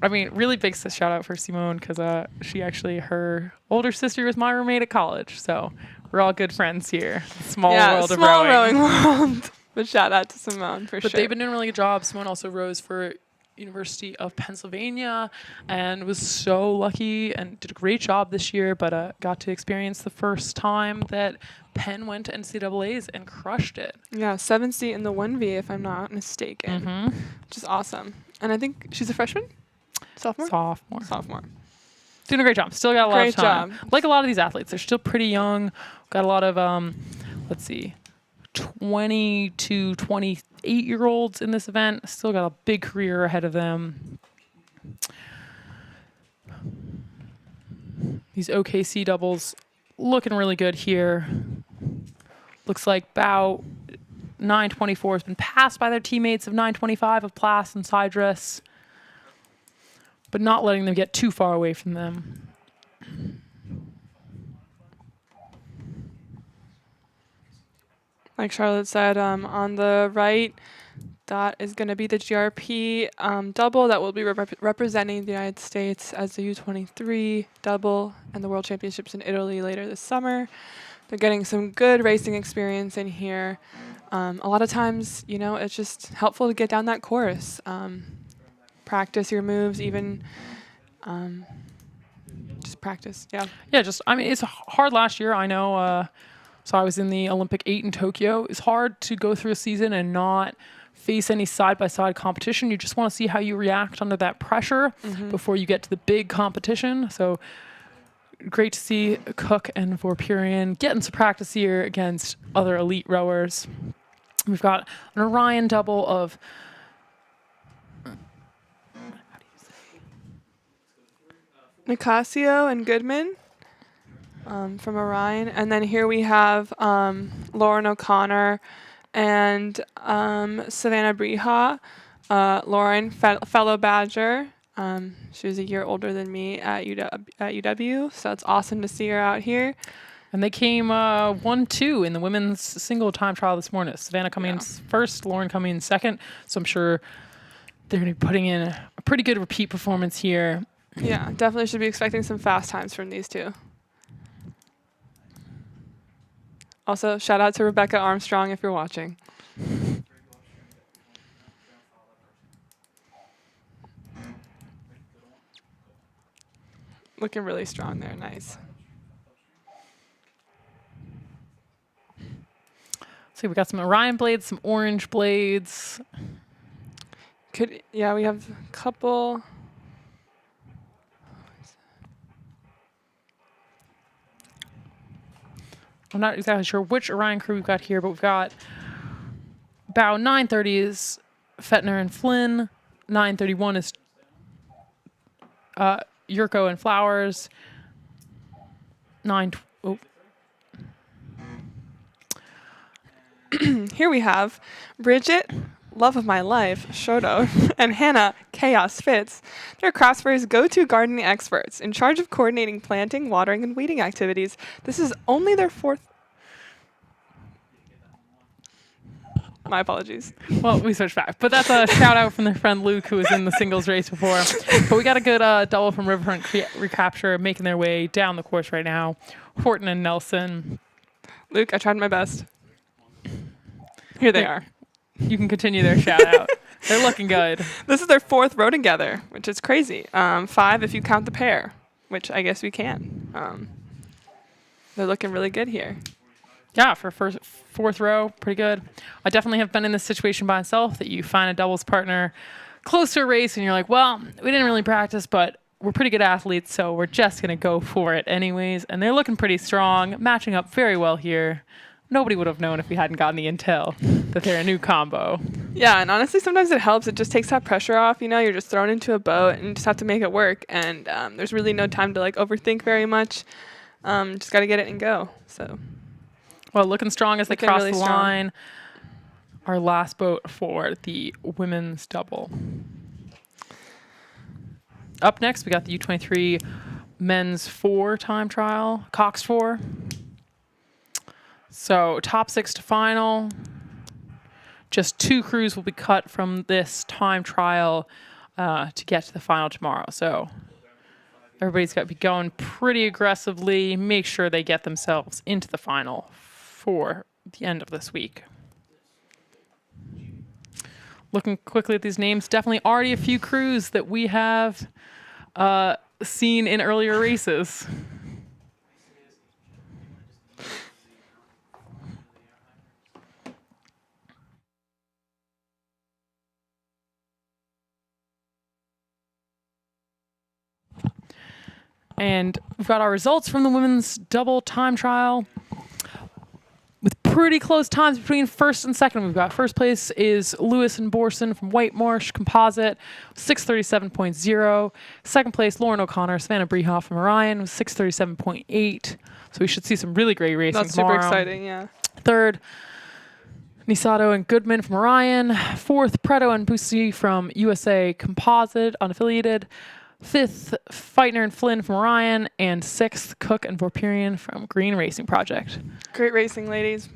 S1: I mean, really big shout out for Simone because she actually, her older sister was my roommate at college. So we're all good friends here. Small world of
S2: small
S1: rowing.
S2: world. But shout out to Simone for sure.
S1: But they've been doing a really good job. Simone also rows for University of Pennsylvania and was so lucky and did a great job this year, but got to experience the first time that Penn went to NCAAs and crushed it.
S2: Yeah, 7th seat in the 1V, if I'm not mistaken, which is awesome. And I think she's a freshman? Sophomore.
S1: Doing a great job. Still got a lot of time.
S2: Great job.
S1: Like a lot of these athletes, they're still pretty young. Got a lot of, 20 to 28-year-olds in this event. Still got a big career ahead of them. These OKC doubles looking really good here. Looks like bow 924 has been passed by their teammates of 925 of Plass and Sidrus, but not letting them get too far away from them.
S2: Like Charlotte said, on the right, that is going to be the GRP double that will be representing the United States as the U23 double and the World Championships in Italy later this summer. They're getting some good racing experience in here. A lot of times, it's just helpful to get down that course. Practice your moves, even just practice. Yeah.
S1: Yeah, it's hard last year. I know. So I was in the Olympic 8 in Tokyo. It's hard to go through a season and not face any side-by-side competition. You just want to see how you react under that pressure before you get to the big competition. So great to see Cook and Vorpurian getting some practice here against other elite rowers. We've got an Orion double of
S2: Nicasio and Goodman from Orion. And then here we have Lauren O'Connor and Savannah Breha. Lauren, fellow Badger. She was a year older than me at UW, so it's awesome to see her out here.
S1: And they came 1-2 in the women's single time trial this morning. Savannah coming in first, Lauren coming in second. So I'm sure they're going to be putting in a pretty good repeat performance here.
S2: Yeah, definitely should be expecting some fast times from these two. Also, shout out to Rebecca Armstrong if you're watching. Looking really strong there. Nice.
S1: So we got some Orion blades, some orange blades.
S2: We have a couple.
S1: I'm not exactly sure which Orion crew we've got here, but we've got bow 930 is Fettner and Flynn. 931 is Yurko and Flowers. 9
S2: Here we have Bridget, love of my life, Shoto, and Hannah, Chaos Fitz. They're CrossFit's go-to gardening experts in charge of coordinating planting, watering, and weeding activities. This is only their fourth. My apologies.
S1: Well, we switched back. But that's a shout out from their friend Luke, who was in the singles race before. But we got a good double from Riverfront Recapture making their way down the course right now. Horton and Nelson.
S2: Luke, I tried my best. Here they are.
S1: You can continue their shout out. They're looking good.
S2: This is their fourth row together, which is crazy. 5 if you count the pair, which I guess we can. They're looking really good here.
S1: Yeah, for fourth row, pretty good. I definitely have been in this situation by myself that you find a doubles partner close to a race and you're like, well, we didn't really practice, but we're pretty good athletes, so we're just going to go for it anyways. And they're looking pretty strong, matching up very well here. Nobody would have known if we hadn't gotten the intel that they're a new combo.
S2: Yeah, and honestly, sometimes it helps. It just takes that pressure off. You know, you're just thrown into a boat and you just have to make it work. And there's really no time to like overthink very much. Just got to get it and go. So,
S1: well, looking strong as they
S2: Looking
S1: cross
S2: really
S1: the
S2: strong.
S1: line. Our last boat for the women's double. Up next, we got the U23 men's 4 time trial, Cox 4. So top 6 to final. Just 2 crews will be cut from this time trial to get to the final tomorrow. So everybody's got to be going pretty aggressively. Make sure they get themselves into the final for the end of this week. Looking quickly at these names, definitely already a few crews that we have seen in earlier races. And we've got our results from the women's double time trial with pretty close times between first and second. We've got first place is Lewis and Borson from White Marsh Composite, 637.0. Second place, Lauren O'Connor, Savannah Brehoff from Orion, with 637.8. So we should see some really great racing
S2: that's
S1: tomorrow.
S2: super exciting, yeah.
S1: Third, Nisato and Goodman from Orion. Fourth, Preto and Bussy from USA Composite, unaffiliated. Fifth, Feitner and Flynn from Orion. And sixth, Cook and Vorpirian from Green Racing Project.
S2: Great racing, ladies.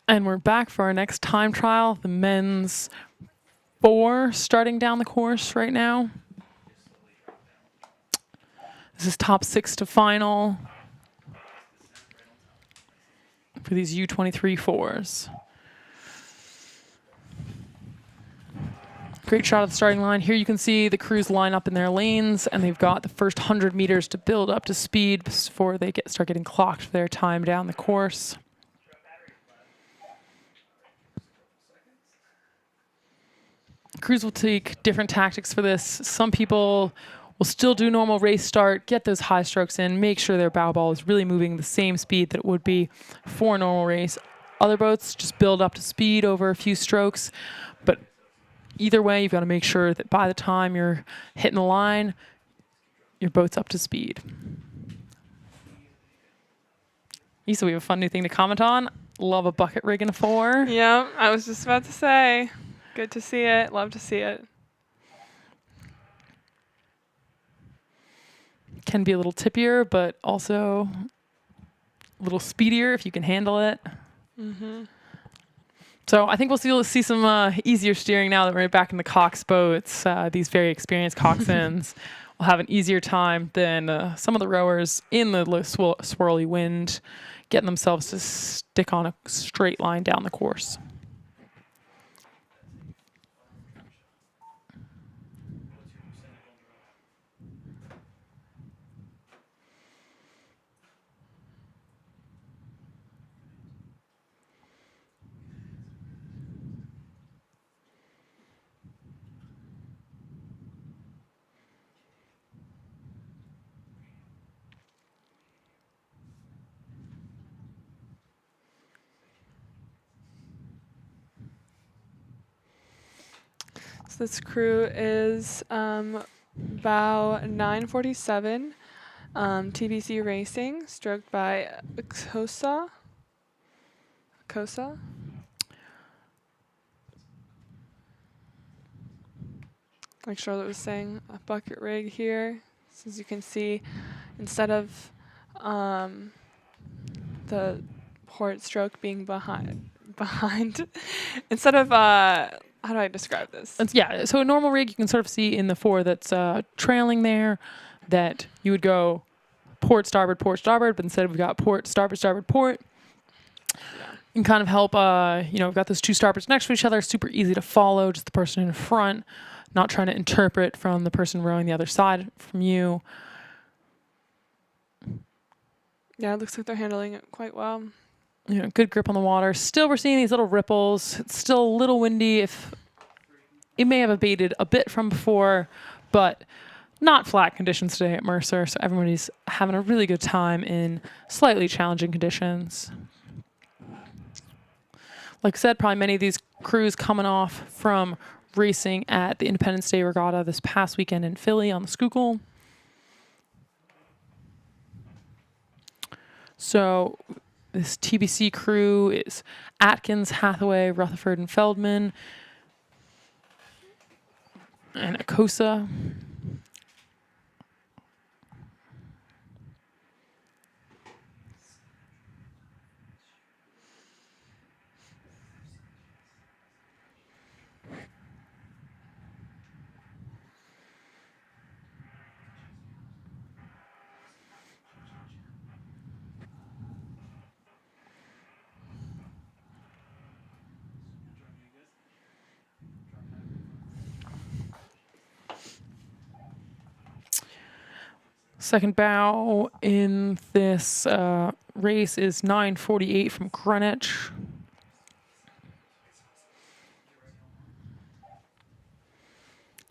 S1: And we're back for our next time trial, the men's 4 starting down the course right now. This is top 6 to final for these U23 4s. Great shot of the starting line. Here you can see the crews line up in their lanes, and they've got the first 100 meters to build up to speed before they start getting clocked for their time down the course. Crews will take different tactics for this. Some people will still do normal race start, get those high strokes in, make sure their bow ball is really moving the same speed that it would be for a normal race. Other boats just build up to speed over a few strokes, but either way, you've got to make sure that by the time you're hitting the line, your boat's up to speed. Isa, we have a fun new thing to comment on. Love a bucket rig in a 4.
S2: Yeah, I was just about to say. Good to see it. Love to see it.
S1: Can be a little tippier, but also a little speedier if you can handle it.
S2: Mm-hmm.
S1: So I think we'll see some easier steering now that we're back in the cox boats. These very experienced coxswains will have an easier time than some of the rowers in the swirly wind, getting themselves to stick on a straight line down the course.
S2: So this crew is bow 947, TBC Racing, stroked by Kosa. Like Charlotte was saying, a bucket rig here. So as you can see, instead of the port stroke being behind, instead of how do I describe this?
S1: Yeah, so a normal rig you can sort of see in the 4 that's trailing there, that you would go port, starboard, but instead we've got port, starboard, port.
S2: Yeah.
S1: And kind of help, we've got those 2 starboards next to each other, super easy to follow, just the person in front, not trying to interpret from the person rowing the other side from you.
S2: Yeah, it looks like they're handling it quite well.
S1: Good grip on the water. Still, we're seeing these little ripples. It's still a little windy. If it may have abated a bit from before, but not flat conditions today at Mercer. So everybody's having a really good time in slightly challenging conditions. Like I said, probably many of these crews coming off from racing at the Independence Day Regatta this past weekend in Philly on the Schuylkill. So this TBC crew is Atkins, Hathaway, Rutherford, and Feldman, and Akosa. Second bow in this race is 9:48 from Greenwich.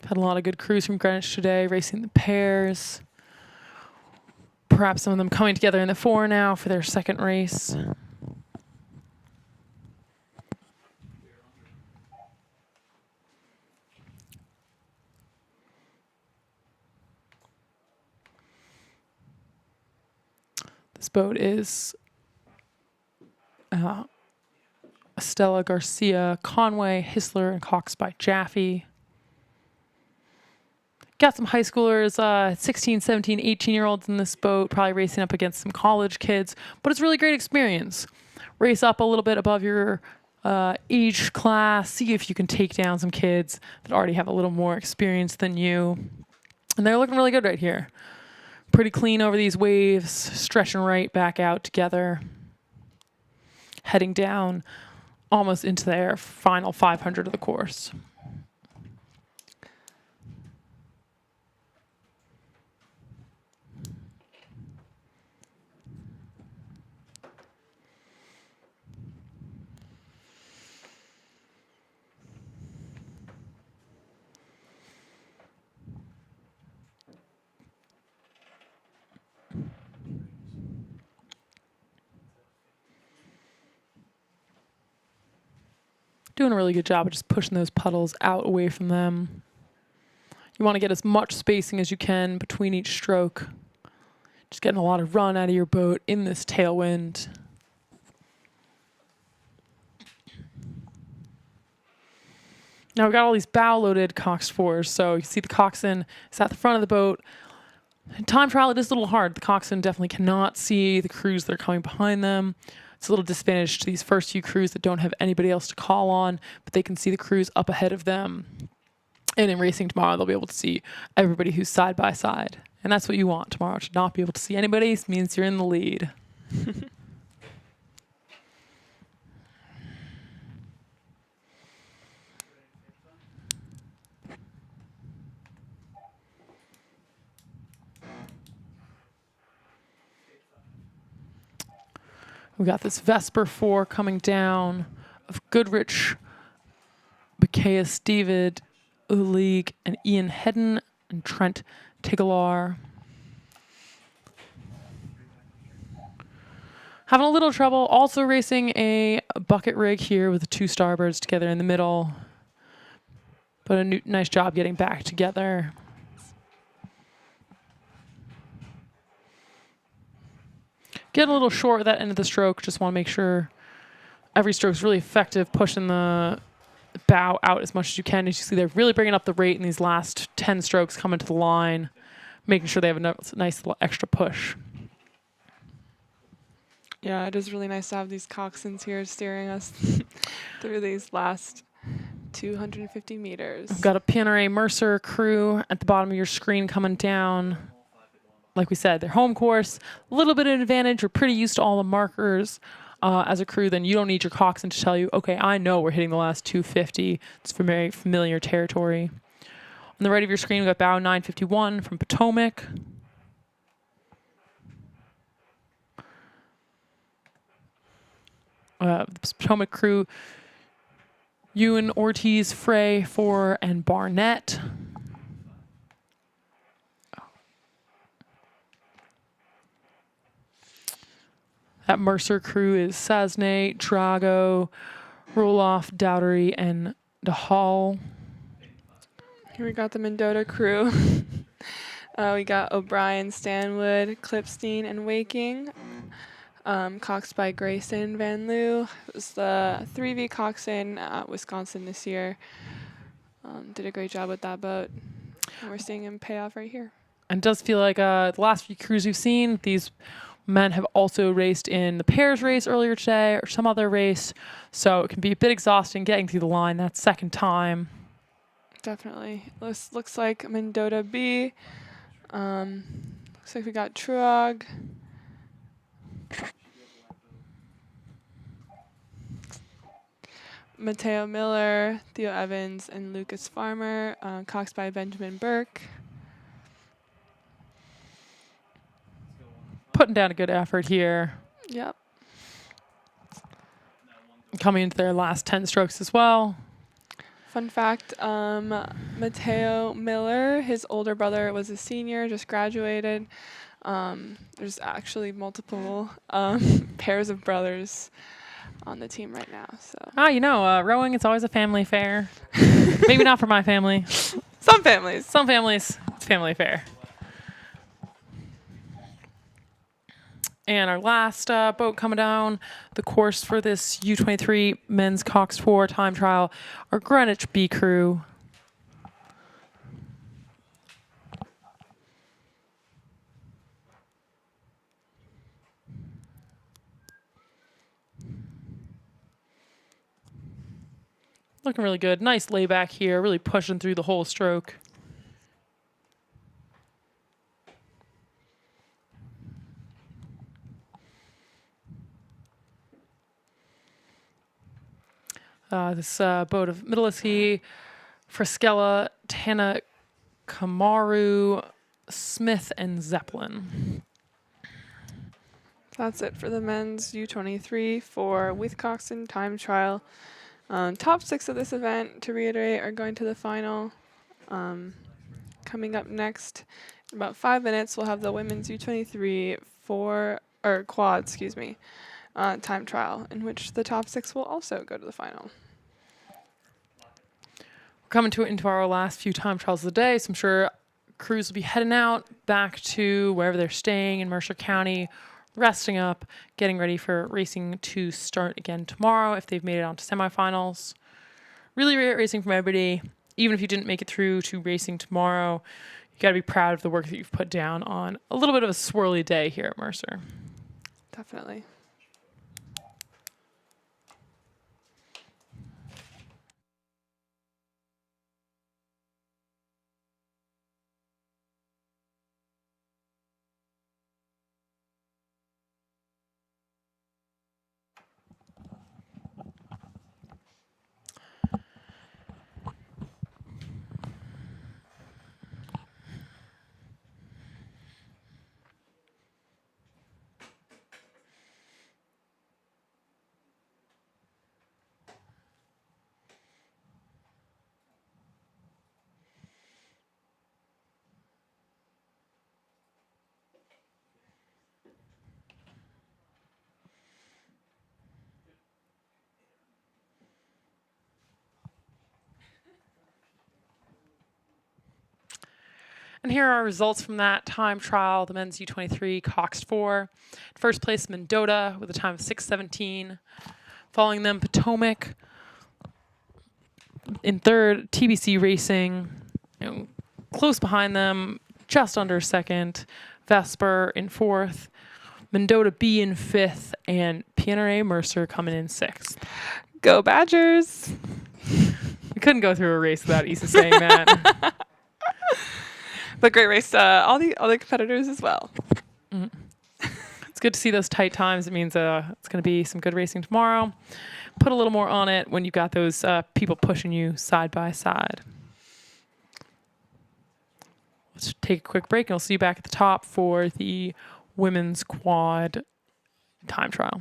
S1: Had a lot of good crews from Greenwich today, racing the pairs. Perhaps some of them coming together in the 4 now for their second race. This boat is Estella, Garcia, Conway, Hissler, and Cox by Jaffe. Got some high schoolers, 16, 17, 18-year-olds in this boat, probably racing up against some college kids, but it's a really great experience. Race up a little bit above your age class, see if you can take down some kids that already have a little more experience than you. And they're looking really good right here. Pretty clean over these waves, stretching right back out together, heading down almost into their final 500 of the course. Doing a really good job of just pushing those puddles out away from them. You want to get as much spacing as you can between each stroke. Just getting a lot of run out of your boat in this tailwind. Now we've got all these bow-loaded cox fours, so you see the coxswain is at the front of the boat. In time trial, it is a little hard. The coxswain definitely cannot see the crews that are coming behind them. It's a little disadvantage to these first few crews that don't have anybody else to call on, but they can see the crews up ahead of them. And in racing tomorrow, they'll be able to see everybody who's side by side. And that's what you want tomorrow, to not be able to see anybody. It means you're in the lead. We got this Vesper 4 coming down of Goodrich, Bacchaeus David, Ulig, and Ian Hedden, and Trent Tigalar. Having a little trouble also racing a bucket rig here with the two starboards together in the middle. But a nice job getting back together. Getting a little short at that end of the stroke. Just want to make sure every stroke is really effective, pushing the bow out as much as you can. As you see, they're really bringing up the rate in these last 10 strokes coming to the line, making sure they have a nice little extra push.
S2: Yeah, it is really nice to have these coxswains here steering us through these last 250 meters.
S1: We've got a P&RA Mercer crew at the bottom of your screen coming down. Like we said, their home course, a little bit of an advantage. We're pretty used to all the markers as a crew. Then you don't need your coxswain to tell you, okay, I know we're hitting the last 250. It's very familiar territory. On the right of your screen, we've got bow 951 from Potomac. The Potomac crew, Ewan, Ortiz, Frey, Four, and Barnett. That Mercer crew is Sasnay, Drago, Roloff, Dowdery, and DeHall.
S2: Here we got the Mendota crew. We got O'Brien, Stanwood, Clipstein, and Waking. Coxed by Grayson Van Loo. It was the 3V coxswain at Wisconsin this year. Did a great job with that boat. And we're seeing him pay off right here.
S1: And it does feel like the last few crews we've seen, these men have also raced in the pairs race earlier today or some other race. So it can be a bit exhausting getting through the line that second time.
S2: Definitely. This looks like Mendota B. Looks like we got Truog. Mateo Miller, Theo Evans, and Lucas Farmer. Coxed by Benjamin Burke.
S1: Putting down a good effort here.
S2: Yep.
S1: Coming into their last 10 strokes as well.
S2: Fun fact, Mateo Miller, his older brother was a senior, just graduated. There's actually multiple pairs of brothers on the team right now. So.
S1: You know, rowing, it's always a family affair. Maybe not for my family.
S2: Some families.
S1: Some families, it's family affair. And our last boat coming down the course for this U23 men's Cox 4 time trial, our Greenwich B crew. Looking really good. Nice layback here, really pushing through the whole stroke. This boat of Middlesky, Friskella, Tana Kamaru, Smith, and Zeppelin.
S2: That's it for the men's U23 for with coxswain time trial. Top 6 of this event, to reiterate, are going to the final. Coming up next, in about 5 minutes, we'll have the women's U23 quad, time trial, in which the top 6 will also go to the final.
S1: We're coming into our last few time trials of the day, so I'm sure crews will be heading out back to wherever they're staying in Mercer County, resting up, getting ready for racing to start again tomorrow if they've made it on to semifinals. Really great racing from everybody. Even if you didn't make it through to racing tomorrow, you got to be proud of the work that you've put down on a little bit of a swirly day here at Mercer.
S2: Definitely.
S1: And here are our results from that time trial. The men's U23 coxed 4. First place, Mendota with a time of 6:17. Following them, Potomac. In third, TBC Racing. Close behind them, just under second. Vesper in fourth. Mendota B in fifth. And PNRA Mercer coming in sixth.
S2: Go Badgers!
S1: We couldn't go through a race without Issa saying that.
S2: But great race to all the other competitors as well.
S1: It's good to see those tight times. It means it's going to be some good racing tomorrow. Put a little more on it when you've got those people pushing you side by side. Let's take a quick break, and I'll see you back at the top for the women's quad time trial.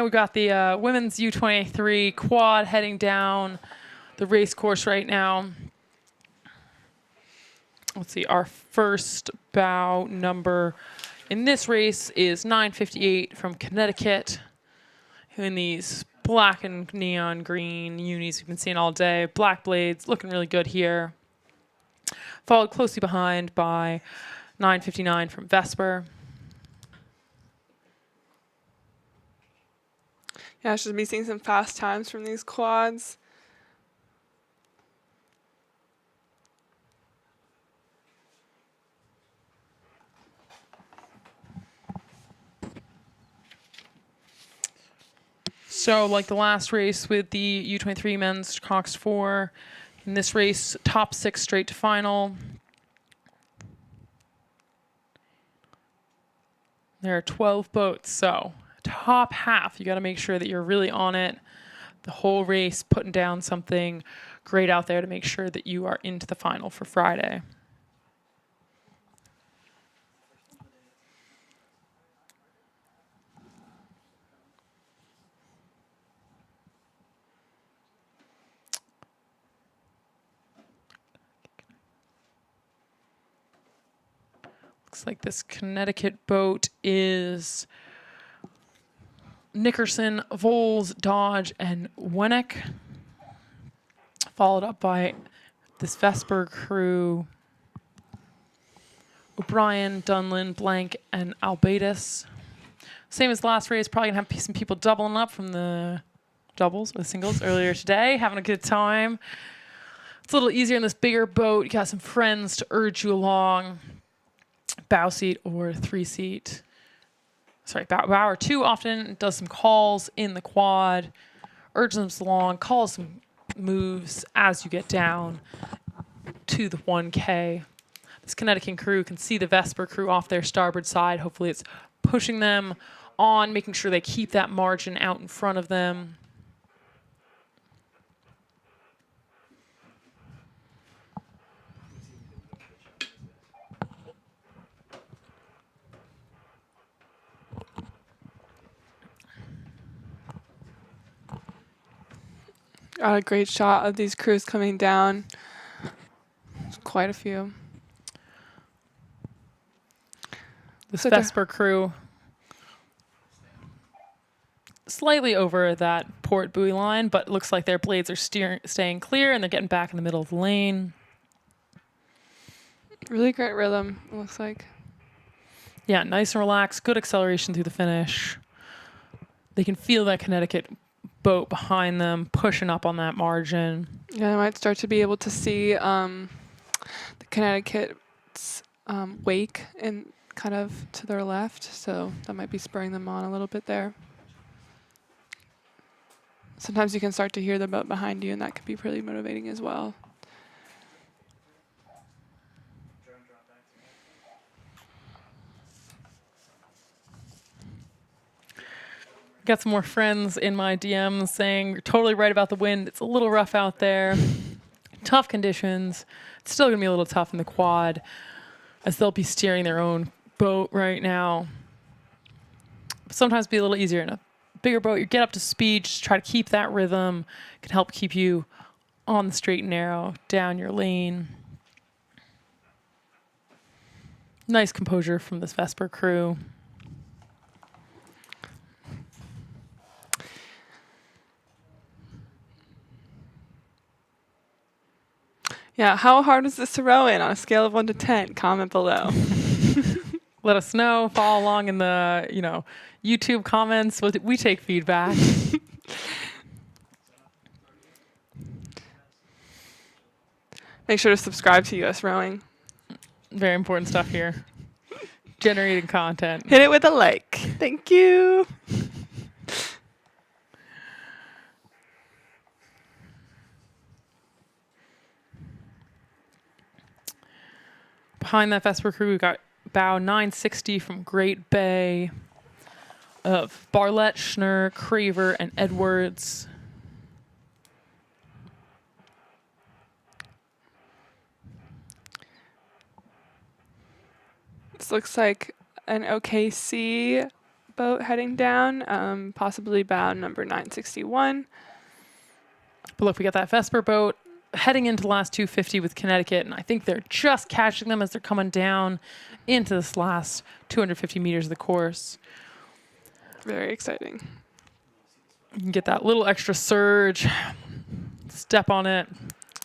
S1: And we've got the women's U23 quad heading down the race course right now. Let's see, our first bow number in this race is 958 from Connecticut, who in these black and neon green unis we've been seeing all day. Black blades, looking really good here. Followed closely behind by 959 from Vesper.
S2: Yeah, I should be seeing some fast times from these quads.
S1: So like the last race with the U23 men's Cox 4, in this race, top 6 straight to final. There are 12 boats, so top half, you got to make sure that you're really on it the whole race, putting down something great out there to make sure that you are into the final for Friday. Looks like this Connecticut boat is Nickerson, Voles, Dodge, and Winnick. Followed up by this Vesper crew, O'Brien, Dunlin, Blank, and Albatus. Same as last race, probably going to have some people doubling up from the doubles or singles earlier today, having a good time. It's a little easier in this bigger boat. You got some friends to urge you along. Bow seat or 3-seat. Sorry, bow or 2 often does some calls in the quad, urges them along, calls some moves as you get down to the 1K. This Connecticut crew can see the Vesper crew off their starboard side. Hopefully it's pushing them on, making sure they keep that margin out in front of them.
S2: Got a great shot of these crews coming down. There's quite a few.
S1: This Vesper crew slightly over that port buoy line, but looks like their blades are staying clear and they're getting back in the middle of the lane.
S2: Really great rhythm, it looks like.
S1: Yeah, nice and relaxed, good acceleration through the finish. They can feel that Connecticut boat behind them pushing up on that margin.
S2: Yeah, I might start to be able to see the Connecticut's wake and kind of to their left, so that might be spurring them on a little bit there. Sometimes you can start to hear the boat behind you, and that can be pretty motivating as well.
S1: Got some more friends in my DMs saying, you're totally right about the wind. It's a little rough out there. Tough conditions. It's still going to be a little tough in the quad as they'll be steering their own boat right now. But sometimes be a little easier in a bigger boat. You get up to speed, just try to keep that rhythm. It can help keep you on the straight and narrow, down your lane. Nice composure from this Vesper crew.
S2: Yeah, how hard is this to row in on a scale of 1 to 10? Comment below.
S1: Let us know. Follow along in the, YouTube comments. We take feedback.
S2: Make sure to subscribe to USRowing.
S1: Very important stuff here. Generating content.
S2: Hit it with a like. Thank you.
S1: Behind that Vesper crew, we got bow 960 from Great Bay of Barlett, Schnur, Craver, and Edwards.
S2: This looks like an OKC boat heading down, possibly bound number 961.
S1: But look, we got that Vesper boat heading into the last 250 with Connecticut, and I think they're just catching them as they're coming down into this last 250 meters of the course.
S2: Very exciting.
S1: You can get that little extra surge, step on it.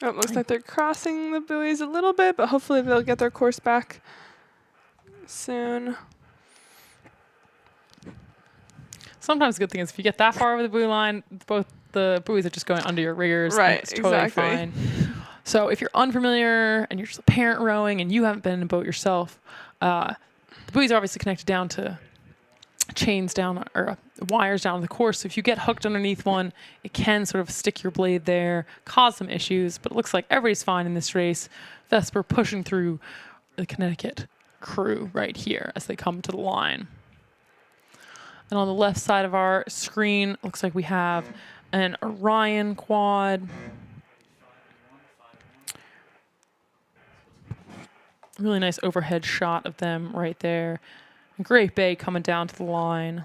S2: Oh, it looks like they're crossing the buoys a little bit, but hopefully they'll get their course back soon.
S1: Sometimes the good thing is if you get that far over the buoy line, both the buoys are just going under your riggers.
S2: Right,
S1: and it's totally
S2: exactly.
S1: fine. So if you're unfamiliar and you're just a parent rowing and you haven't been in a boat yourself, the buoys are obviously connected down to chains down or wires down the course. So if you get hooked underneath one, it can sort of stick your blade there, cause some issues. But it looks like everybody's fine in this race. Vesper pushing through the Connecticut crew right here as they come to the line. And on the left side of our screen, looks like we have an Orion quad. Really nice overhead shot of them right there. Great bay coming down to the line.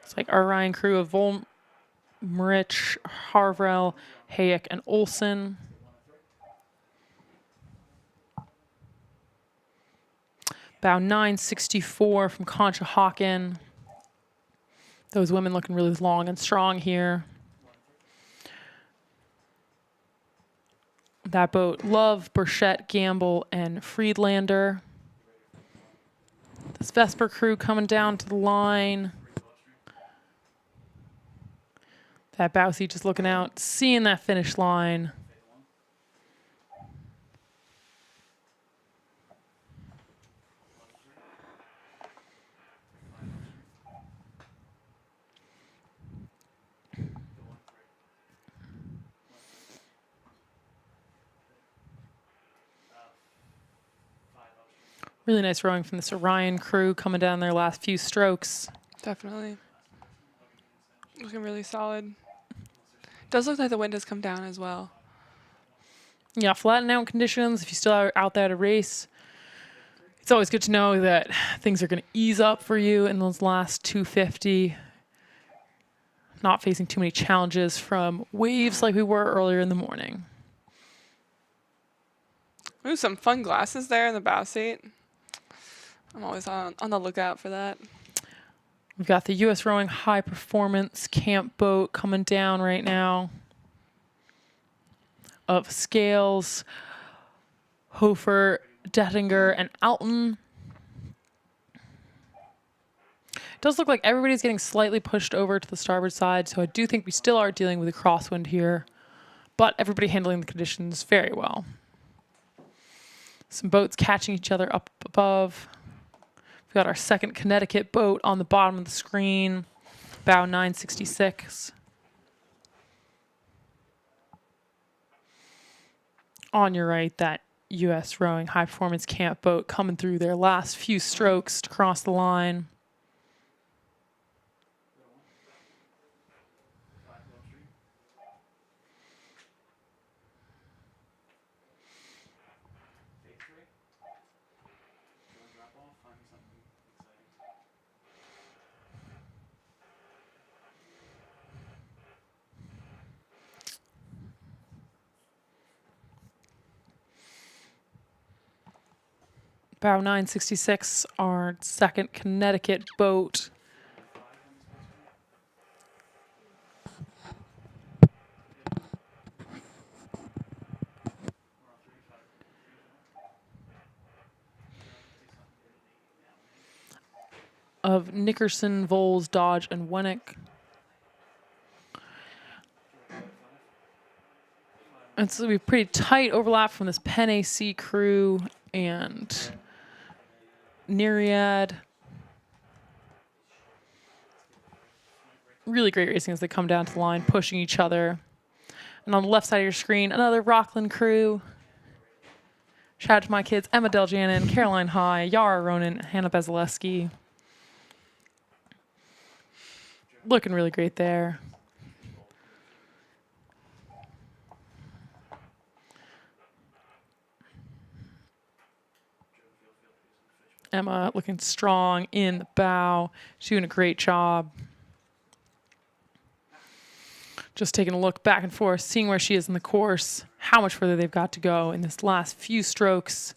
S1: It's like our Orion crew of Volmerich, Harvrell, Hayek, and Olsen. Bow 964 from Conshohocken. Those women looking really long and strong here. That boat, Love, Burchett, Gamble, and Friedlander. This Vesper crew coming down to the line. That Bousy just looking out, seeing that finish line. Really nice rowing from this Orion crew coming down their last few strokes.
S2: Definitely. Looking really solid. Does look like the wind has come down as well.
S1: Yeah, flatten out conditions. If you still are out there to race, it's always good to know that things are going to ease up for you in those last 250. Not facing too many challenges from waves like we were earlier in the morning.
S2: Ooh, some fun glasses there in the bow seat. I'm always on the lookout for that.
S1: We've got the USRowing high performance camp boat coming down right now. Of Scales, Hofer, Dettinger, and Alton. It does look like everybody's getting slightly pushed over to the starboard side, so I do think we still are dealing with a crosswind here, but everybody handling the conditions very well. Some boats catching each other up above. We've got our second Connecticut boat on the bottom of the screen, bow 966. On your right, that USRowing high performance camp boat coming through their last few strokes to cross the line. Bow 966, our second Connecticut boat. Of Nickerson, Voles, Dodge, and Wennick. And so we have pretty tight overlap from this Penn AC crew and Nereid. Really great racing as they come down to the line, pushing each other. And on the left side of your screen, another Rockland crew. Shout out to my kids, Emma Deljanin, Caroline High, Yara Ronan, Hannah Bezaleski. Looking really great there. Emma looking strong in the bow. She's doing a great job. Just taking a look back and forth, seeing where she is in the course, how much further they've got to go in this last few strokes.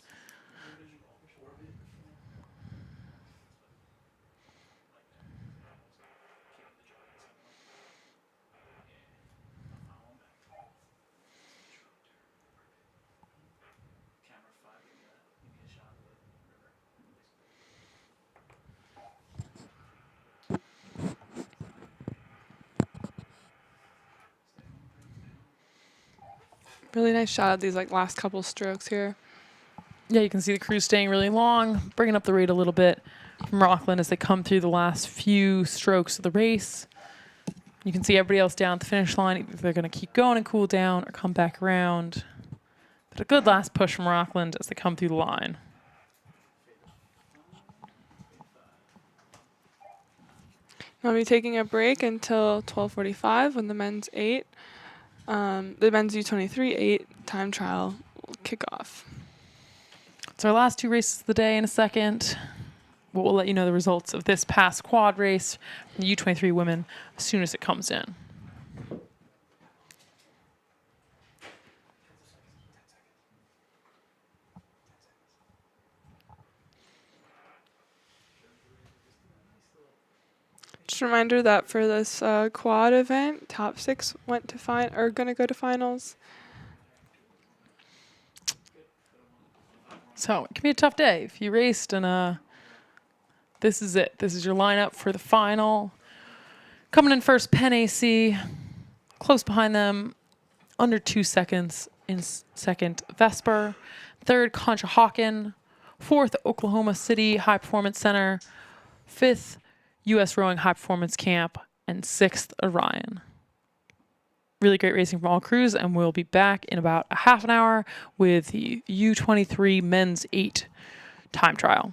S2: Really nice shot of these like last couple strokes here.
S1: Yeah, you can see the crew staying really long, bringing up the rate a little bit from Rockland as they come through the last few strokes of the race. You can see everybody else down at the finish line. Either they're going to keep going and cool down or come back around. But a good last push from Rockland as they come through the line.
S2: I'll be taking a break until 12:45 when the men's the men's U23 time trial will kick off.
S1: It's our last two races of the day in a second. We'll let you know the results of this past quad race from the U23 women as soon as it comes in.
S2: Just a reminder that for this quad event, top 6 went to are going to go to finals.
S1: So it can be a tough day if you raced, and this is it. This is your lineup for the final. Coming in first, Penn AC. Close behind them, under 2 seconds in second, Vesper. Third, Conshohocken. Fourth, Oklahoma City High Performance Center. Fifth, USRowing High Performance Camp. And sixth, Orion. Really great racing from all crews, and we'll be back in about a half an hour with the U23 Men's 8 time trial.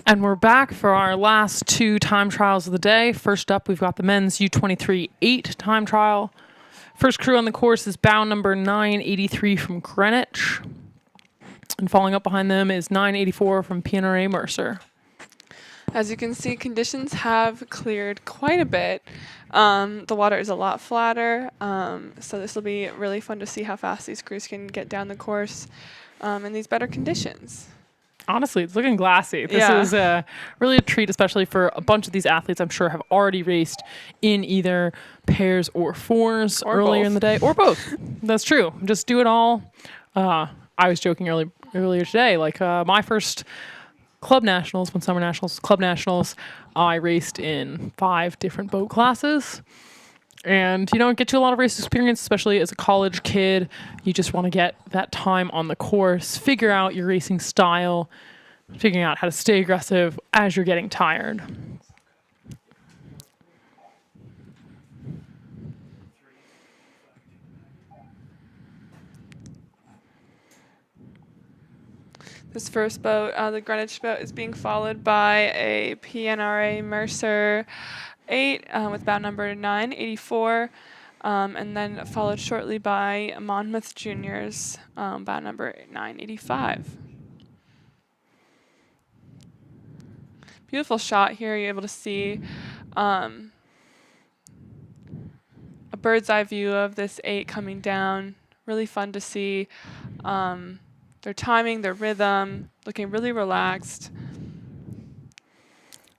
S1: And we're back for our last 2 time trials of the day. First up, we've got the men's U23-8 time trial. First crew on the course is bow number 983 from Greenwich. And following up behind them is 984 from PNRA Mercer.
S2: As you can see, conditions have cleared quite a bit. The water is a lot flatter, so this will be really fun to see how fast these crews can get down the course in these better conditions.
S1: Honestly, it's looking glassy. This is really a treat, especially for a bunch of these athletes I'm sure have already raced in either pairs or fours earlier in the day, or both. That's true. Just do it all. I was joking earlier today, like my first club nationals, when summer nationals, club nationals, I raced in 5 different boat classes. And, it gets you a lot of race experience, especially as a college kid. You just want to get that time on the course, figure out your racing style, figuring out how to stay aggressive as you're getting tired.
S2: This first boat, the Greenwich boat, is being followed by a PNRA Mercer 8 with bow number 984, and then followed shortly by Monmouth Juniors, bow number 985. Beautiful shot here. You're able to see a bird's eye view of this 8 coming down. Really fun to see. Their timing, their rhythm, looking really relaxed.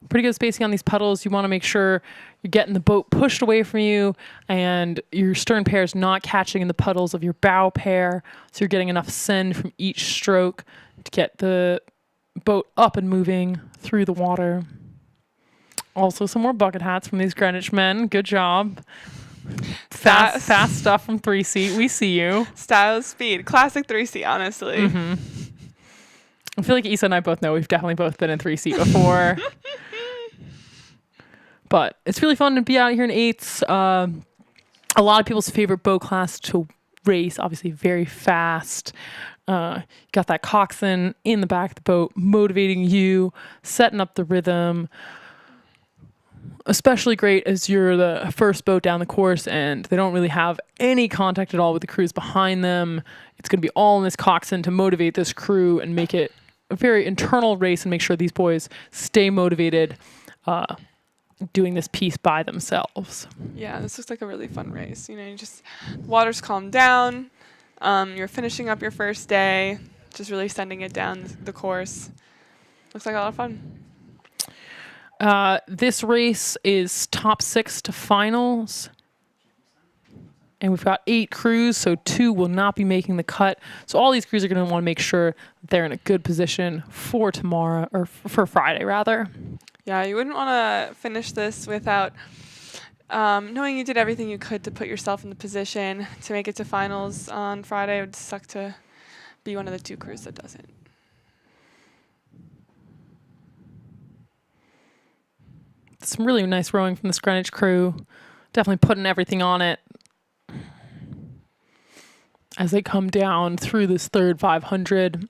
S1: Pretty good spacing on these puddles. You want to make sure you're getting the boat pushed away from you and your stern pair is not catching in the puddles of your bow pair. So you're getting enough send from each stroke to get the boat up and moving through the water. Also, some more bucket hats from these Greenwich men. Good job. Fast stuff from 3-seat. We see you.
S2: Style, speed. Classic 3-seat, honestly.
S1: Mm-hmm. I feel like Issa and I both know we've definitely both been in 3-seat before. But it's really fun to be out here in 8s. A lot of people's favorite boat class to race, obviously very fast. Got that coxswain in the back of the boat motivating you, setting up the rhythm. Especially great as you're the first boat down the course and they don't really have any contact at all with the crews behind them. It's going to be all in this coxswain to motivate this crew and make it a very internal race and make sure these boys stay motivated doing this piece by themselves.
S2: Yeah, this looks like a really fun race. You just water's calmed down. You're finishing up your first day, just really sending it down the course. Looks like a lot of fun.
S1: This race is top 6 to finals. And we've got 8 crews, so 2 will not be making the cut. So all these crews are going to want to make sure they're in a good position for tomorrow, or for Friday, rather.
S2: Yeah, you wouldn't want to finish this without knowing you did everything you could to put yourself in the position to make it to finals on Friday. It would suck to be one of the 2 crews that doesn't.
S1: Some really nice rowing from the Greenwich crew. Definitely putting everything on it as they come down through this third 500.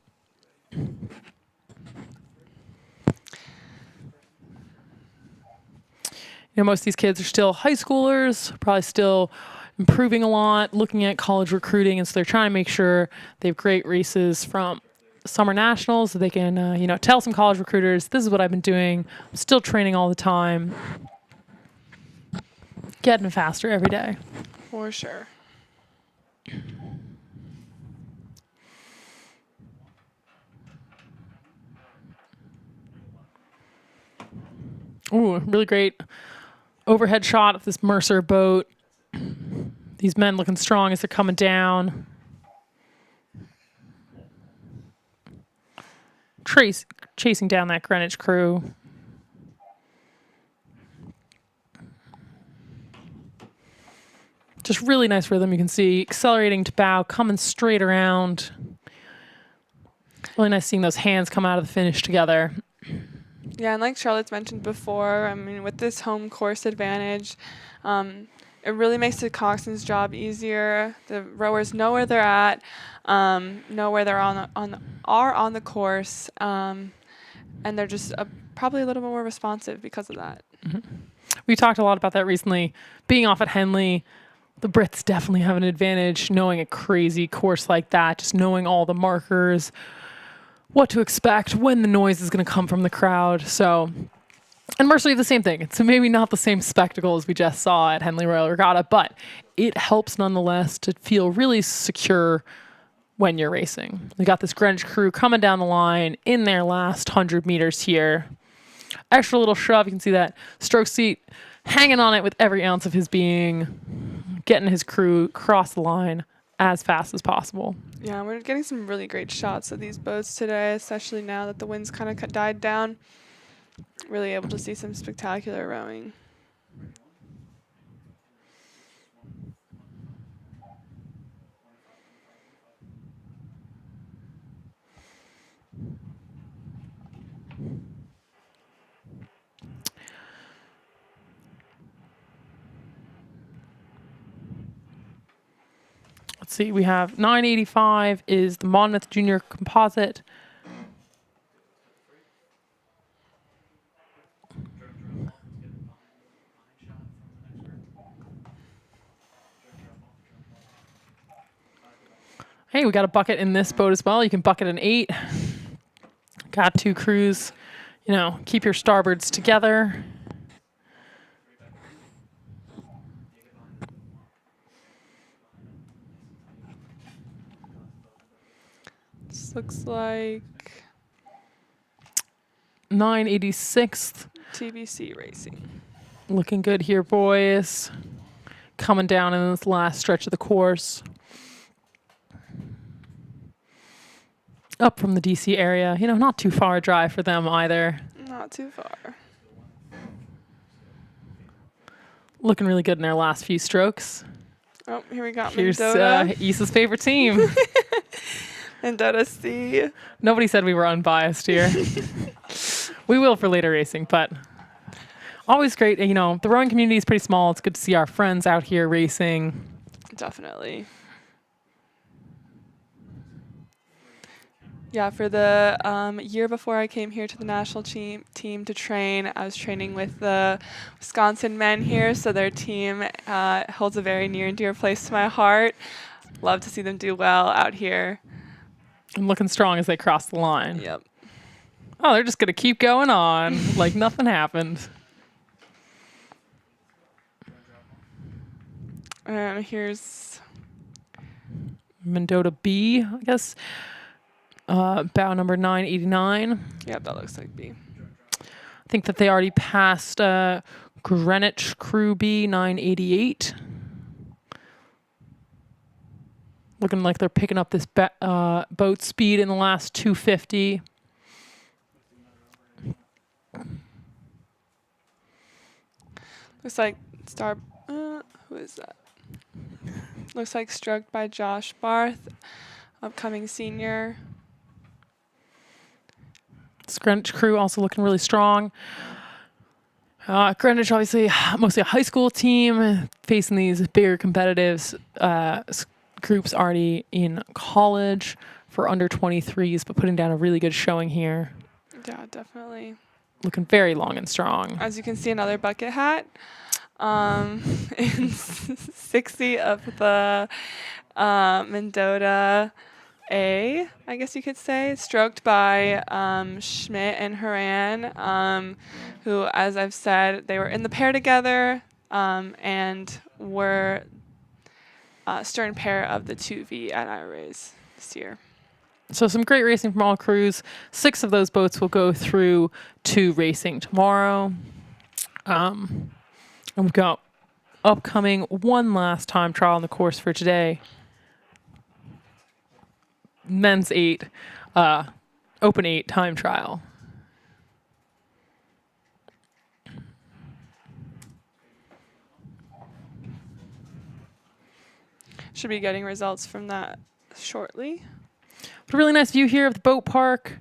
S1: Most of these kids are still high schoolers, probably still improving a lot, looking at college recruiting, and so they're trying to make sure they have great races from summer nationals so they can, tell some college recruiters, this is what I've been doing. I'm still training all the time. Getting faster every day.
S2: For sure.
S1: Ooh, really great overhead shot of this Mercer boat. These men looking strong as they're coming down. Chasing down that Greenwich crew. Just really nice rhythm. You can see accelerating to bow, coming straight around. Really nice seeing those hands come out of the finish together.
S2: Yeah, and like Charlotte's mentioned before, with this home course advantage, It really makes the coxswain's job easier. The rowers know where they're at, know where they're on the course, and they're just probably a little more responsive because of that.
S1: We talked a lot about that recently. Being off at Henley, the Brits definitely have an advantage knowing a crazy course like that, just knowing all the markers, what to expect, when the noise is going to come from the crowd. So, and Mercer, the same thing. It's maybe not the same spectacle as we just saw at Henley Royal Regatta, but it helps nonetheless to feel really secure when you're racing. We got this Greenwich crew coming down the line in their last 100 meters here. Extra little shove. You can see that stroke seat hanging on it with every ounce of his being, getting his crew across the line as fast as possible.
S2: Yeah, we're getting some really great shots of these boats today, especially now that the wind's kind of died down. Really able to see some spectacular rowing.
S1: Let's see, we have 985 is the Monmouth Junior Composite. Hey, we got a bucket in this boat as well. You can bucket an 8. Got 2 crews. You know, keep your starboards together.
S2: This looks like
S1: 986th.
S2: TBC Racing.
S1: Looking good here, boys. Coming down in this last stretch of the course. Up from the DC area. You know, not too far a drive for them either.
S2: Not too far.
S1: Looking really good in their last few strokes.
S2: Oh, here we got
S1: Here's
S2: Mendota.
S1: Issa's favorite team.
S2: Mendota C.
S1: Nobody said we were unbiased here. We will for later racing, but always great. You know, the rowing community is pretty small. It's good to see our friends out here racing.
S2: Definitely. Yeah, for the year before I came here to the national team to train, I was training with the Wisconsin men here, so their team holds a very near and dear place to my heart. Love to see them do well out here.
S1: And looking strong as they cross the line.
S2: Yep.
S1: Oh, they're just going to keep going on like nothing happened.
S2: And here's
S1: Mendota B, I guess. Bow number 989.
S2: Yep, that looks like B.
S1: I think that they already passed Greenwich Crew B 988. Looking like they're picking up this boat speed in the last 250.
S2: Looks like who is that? Looks like stroked by Josh Barth, upcoming senior.
S1: This Greenwich crew also looking really strong. Greenwich, obviously, mostly a high school team, facing these bigger competitive groups already in college for under 23s, but putting down a really good showing here.
S2: Yeah, definitely.
S1: Looking very long and strong.
S2: As you can see, another bucket hat. In 60 of the Mendota A, I guess you could say, stroked by Schmidt and Haran, who, as I've said, they were in the pair together and were stern pair of the 2V at IRAs this year.
S1: So some great racing from all crews. 6 of those boats will go through to racing tomorrow. And we've got upcoming one last time trial on the course for today. Men's 8, open 8 time trial.
S2: Should be getting results from that shortly.
S1: But a really nice view here of the boat park.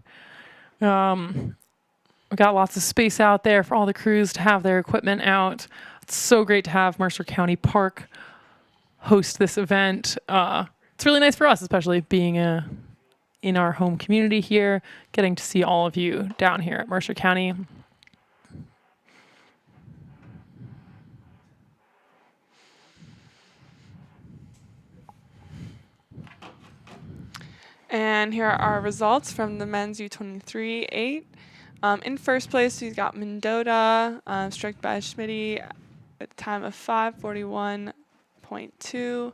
S1: We got lots of space out there for all the crews to have their equipment out. It's so great to have Mercer County Park host this event. It's really nice for us, especially being in our home community here, getting to see all of you down here at Mercer County.
S2: And here are our results from the men's U23 8. In first place, we've got Mendota, stroked by Schmitty at a time of 5:41.2.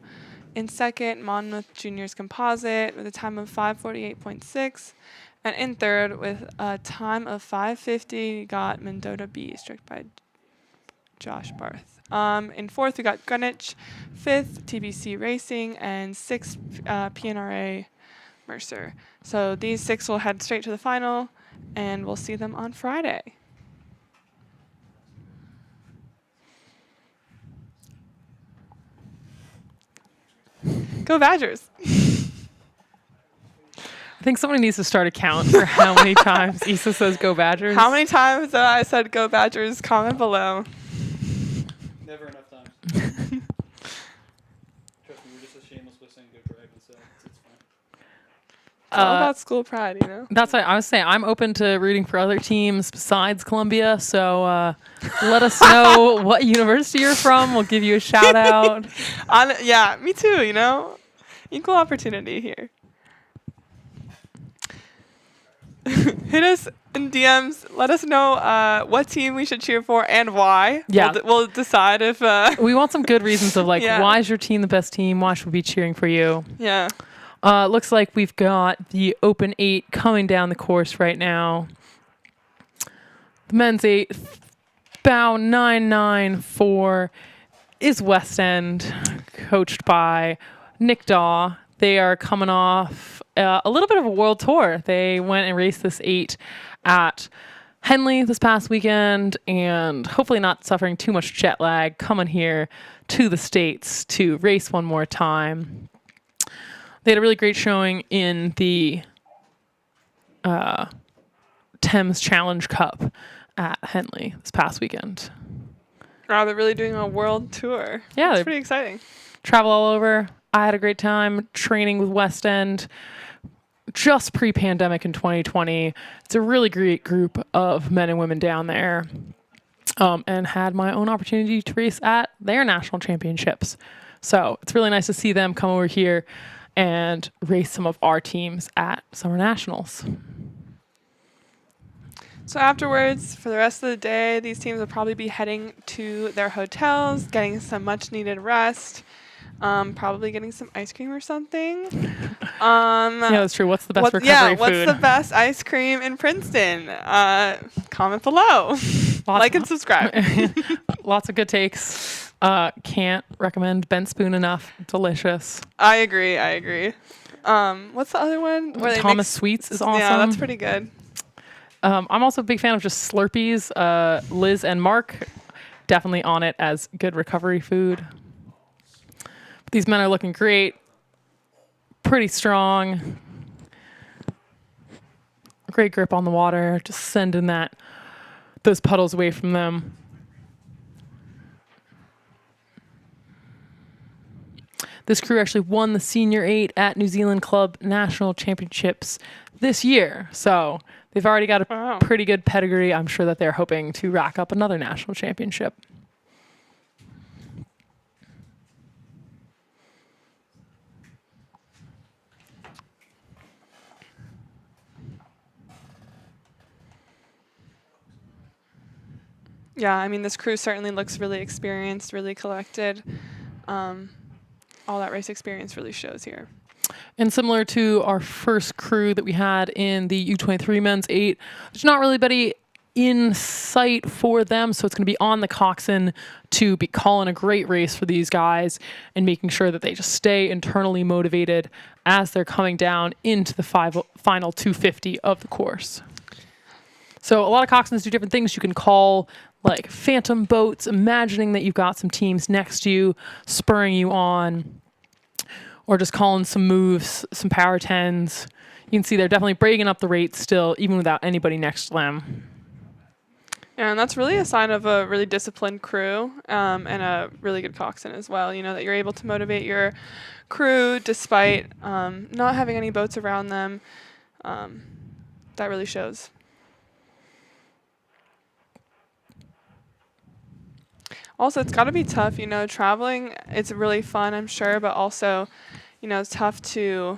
S2: In second, Monmouth Juniors Composite with a time of 5:48.6. And in third, with a time of 5:50, got Mendota B, stroked by Josh Barth. In fourth, we got Greenwich. Fifth, TBC Racing. And sixth, PNRA Mercer. So these 6 will head straight to the final, and we'll see them on Friday. Go Badgers!
S1: I think somebody needs to start a count for how many times Issa says "Go Badgers."
S2: How many times have I said "Go Badgers"? Comment below.
S3: Never enough time. Trust me, we're just as shameless with saying "Go Dragons," so it's fine.
S2: It's all about school pride, you know?
S1: That's what I was saying. I'm open to rooting for other teams besides Columbia. So let us know what university you're from. We'll give you a shout out.
S2: Yeah, me too, you know? Equal opportunity here. Hit us in DMs. Let us know what team we should cheer for and why.
S1: Yeah.
S2: We'll decide if...
S1: We want some good reasons of
S2: Yeah.
S1: why is your team the best team? Why should we be cheering for you?
S2: Yeah.
S1: Looks like we've got the Open 8 coming down the course right now. The men's 8, bow 994, is West End, coached by Nick Daw. They are coming off a little bit of a world tour. They went and raced this 8 at Henley this past weekend, and hopefully not suffering too much jet lag, coming here to the States to race one more time. They had a really great showing in the Thames Challenge Cup at Henley this past weekend.
S2: Wow, they're really doing a world tour.
S1: Yeah,
S2: It's
S1: they
S2: pretty exciting.
S1: travel all over. I had a great time training with West End just pre-pandemic in 2020. It's a really great group of men and women down there, and had my own opportunity to race at their national championships. So it's really nice to see them come over here and race some of our teams at Summer Nationals.
S2: So afterwards, for the rest of the day, these teams will probably be heading to their hotels, getting some much-needed rest, probably getting some ice cream or something.
S1: Yeah, that's true. What's the best recovery food?
S2: What's the best ice cream in Princeton? Comment below. Like and subscribe.
S1: Lots of good takes. Can't recommend Bent Spoon enough. Delicious.
S2: I agree. What's the other one? Where they
S1: Thomas
S2: mix-
S1: Sweets is awesome.
S2: Yeah, that's pretty good.
S1: I'm also a big fan of just Slurpees. Liz and Mark, definitely on it as good recovery food. But these men are looking great. Pretty strong. Great grip on the water. Just sending those puddles away from them. This crew actually won the Senior 8 at New Zealand Club National Championships this year. So they've already got a pretty good pedigree. I'm sure that they're hoping to rack up another national championship.
S2: Yeah, I mean, this crew certainly looks really experienced, really collected. All that race experience really shows here.
S1: And similar to our first crew that we had in the U23 men's 8, there's not really anybody in sight for them, so it's going to be on the coxswain to be calling a great race for these guys and making sure that they just stay internally motivated as they're coming down into the final 250 of the course. So a lot of coxswains do different things. You can call like phantom boats, imagining that you've got some teams next to you, spurring you on, or just calling some moves, some power 10s. You can see they're definitely breaking up the rate still, even without anybody next to them.
S2: Yeah, and that's really a sign of a really disciplined crew and a really good coxswain as well. You know, that you're able to motivate your crew despite not having any boats around them. That really shows. Also, it's got to be tough, you know, traveling. It's really fun, I'm sure, but also, you know, it's tough to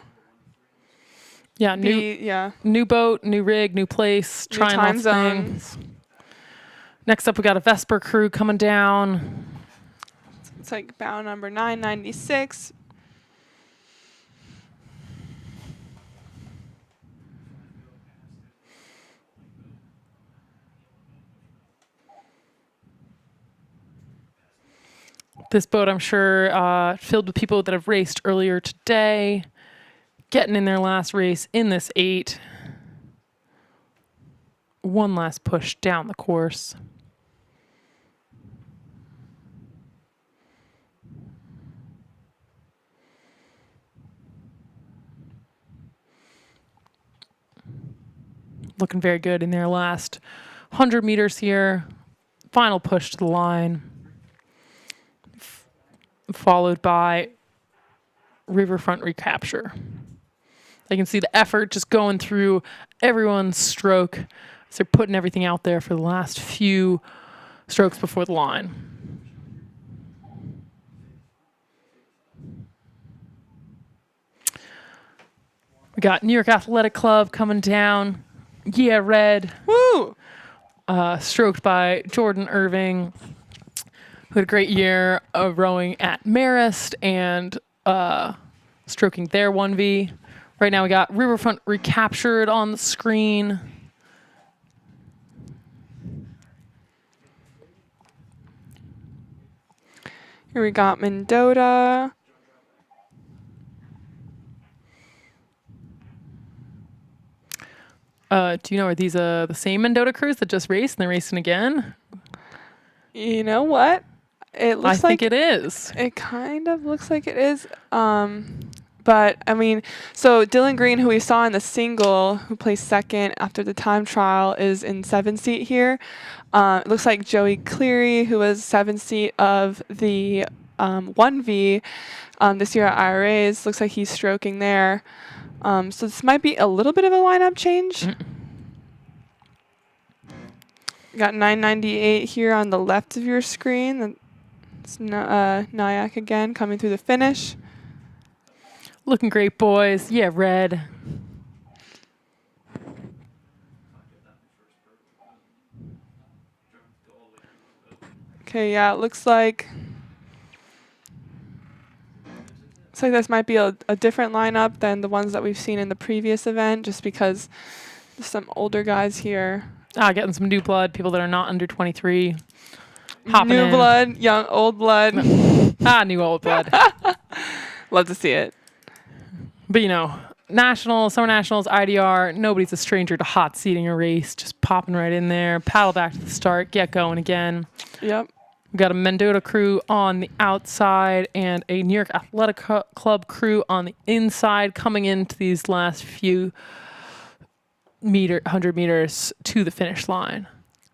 S1: Yeah, new boat, new rig, new place,
S2: new
S1: trying
S2: time
S1: lots of things. Next up, we got a Vesper crew coming down.
S2: It's like bow number 996.
S1: This boat, I'm sure, filled with people that have raced earlier today, getting in their last race in this 8. One last push down the course. Looking very good in their last 100 meters here. Final push to the line. Followed by riverfront recapture. You can see the effort just going through everyone's stroke as they're putting everything out there for the last few strokes before the line. We got New York Athletic Club coming down. Yeah, red.
S2: Woo!
S1: Stroked by Jordan Irving, who had a great year of rowing at Marist and stroking their 1V. Right now we got Riverfront recaptured on the screen.
S2: Here we got Mendota.
S1: Do you know, are these the same Mendota crews that just raced and they're racing again?
S2: You know what? It looks
S1: I think it is.
S2: It kind of looks like it is. But, I mean, so Dylan Green, who we saw in the single, who placed second after the time trial, is in 7th seat here. It looks like Joey Cleary, who was 7th seat of the 1V this year at IRAs, looks like he's stroking there. So this might be a little bit of a lineup change. Got 998 here on the left of your screen. That's Nyack again coming through the finish.
S1: Looking great, boys. Yeah, red.
S2: Okay, yeah, it looks like this might be a different lineup than the ones that we've seen in the previous event, just because there's some older guys here.
S1: Getting some new blood, people that are not under 23. Hopping
S2: New
S1: in.
S2: blood, young, old blood.
S1: New old blood.
S2: Love to see it.
S1: But, you know, nationals, summer nationals, IDR, nobody's a stranger to hot seating a race. Just popping right in there, paddle back to the start, get going again.
S2: Yep.
S1: We got a Mendota crew on the outside and a New York Athletic Club crew on the inside coming into these last few 100 meters to the finish line.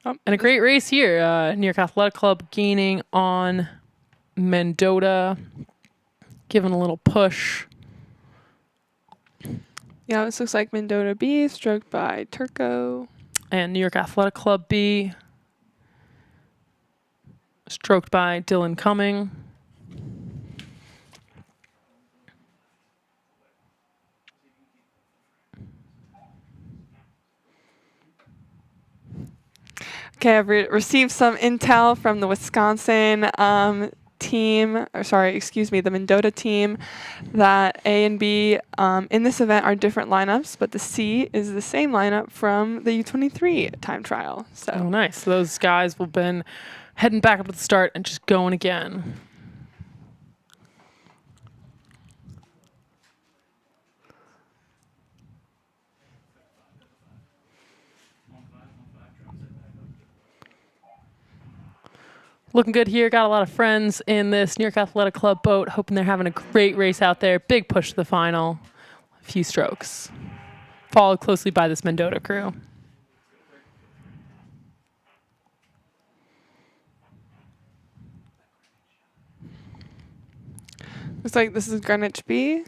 S1: And a great race here. New York Athletic Club gaining on Mendota, giving a little push.
S2: Yeah, this looks like Mendota B, stroked by Turco.
S1: And New York Athletic Club B, stroked by Dylan Cumming.
S2: Okay, I've received some intel from the Wisconsin the Mendota team, that A and B in this event are different lineups, but the C is the same lineup from the U23 time trial. So
S1: nice. So those guys will been heading back up to the start and just going again. Looking good here. Got a lot of friends in this New York Athletic Club boat. Hoping they're having a great race out there. Big push to the final. A few strokes. Followed closely by this Mendota crew.
S2: Looks like this is Greenwich B.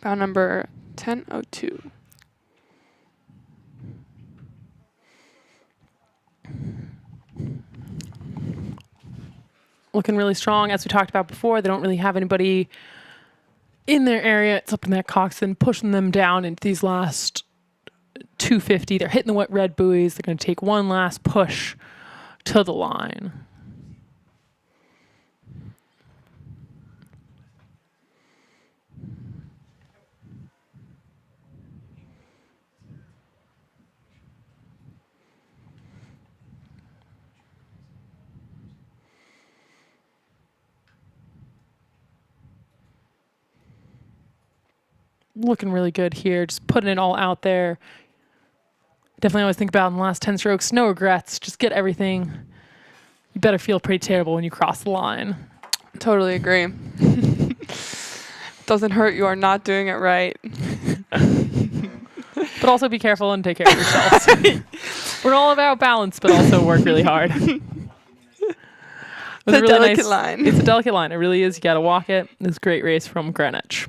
S2: Bound number 1002.
S1: Looking really strong. As we talked about before, they don't really have anybody in their area. It's up to that coxswain, pushing them down into these last 250. They're hitting the wet red buoys. They're going to take one last push to the line. Looking really good here, just putting it all out there. Definitely always think about in the last 10 strokes, no regrets, just get everything. You better feel pretty terrible when you cross the line.
S2: Totally agree. Doesn't hurt, you are not doing it right.
S1: But also be careful and take care of yourselves. We're all about balance, but also work really hard.
S2: It's a delicate line.
S1: It's a delicate line. It really is. You got to walk it. It's a great race from Greenwich.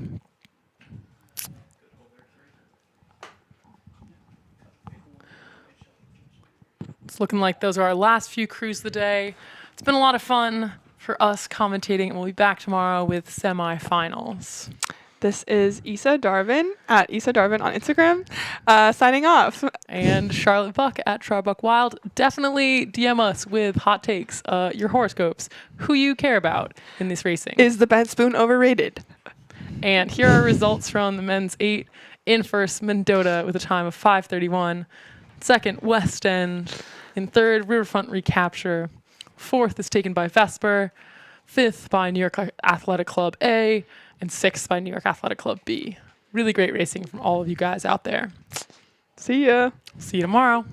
S1: It's looking like those are our last few crews of the day. It's been a lot of fun for us commentating, and we'll be back tomorrow with semifinals.
S2: This is Issa Darvin at Issa Darvin on Instagram, signing off.
S1: And Charlotte Buck at Charbuck Wild. Definitely DM us with hot takes, your horoscopes, who you care about in this racing.
S2: Is the bent spoon overrated?
S1: And here are results from the men's 8. In first, Mendota with a time of 5:31. Second, West End. In third, Riverfront Recapture. Fourth is taken by Vesper. Fifth by New York Athletic Club A. And sixth by New York Athletic Club B. Really great racing from all of you guys out there.
S2: See ya.
S1: See you tomorrow.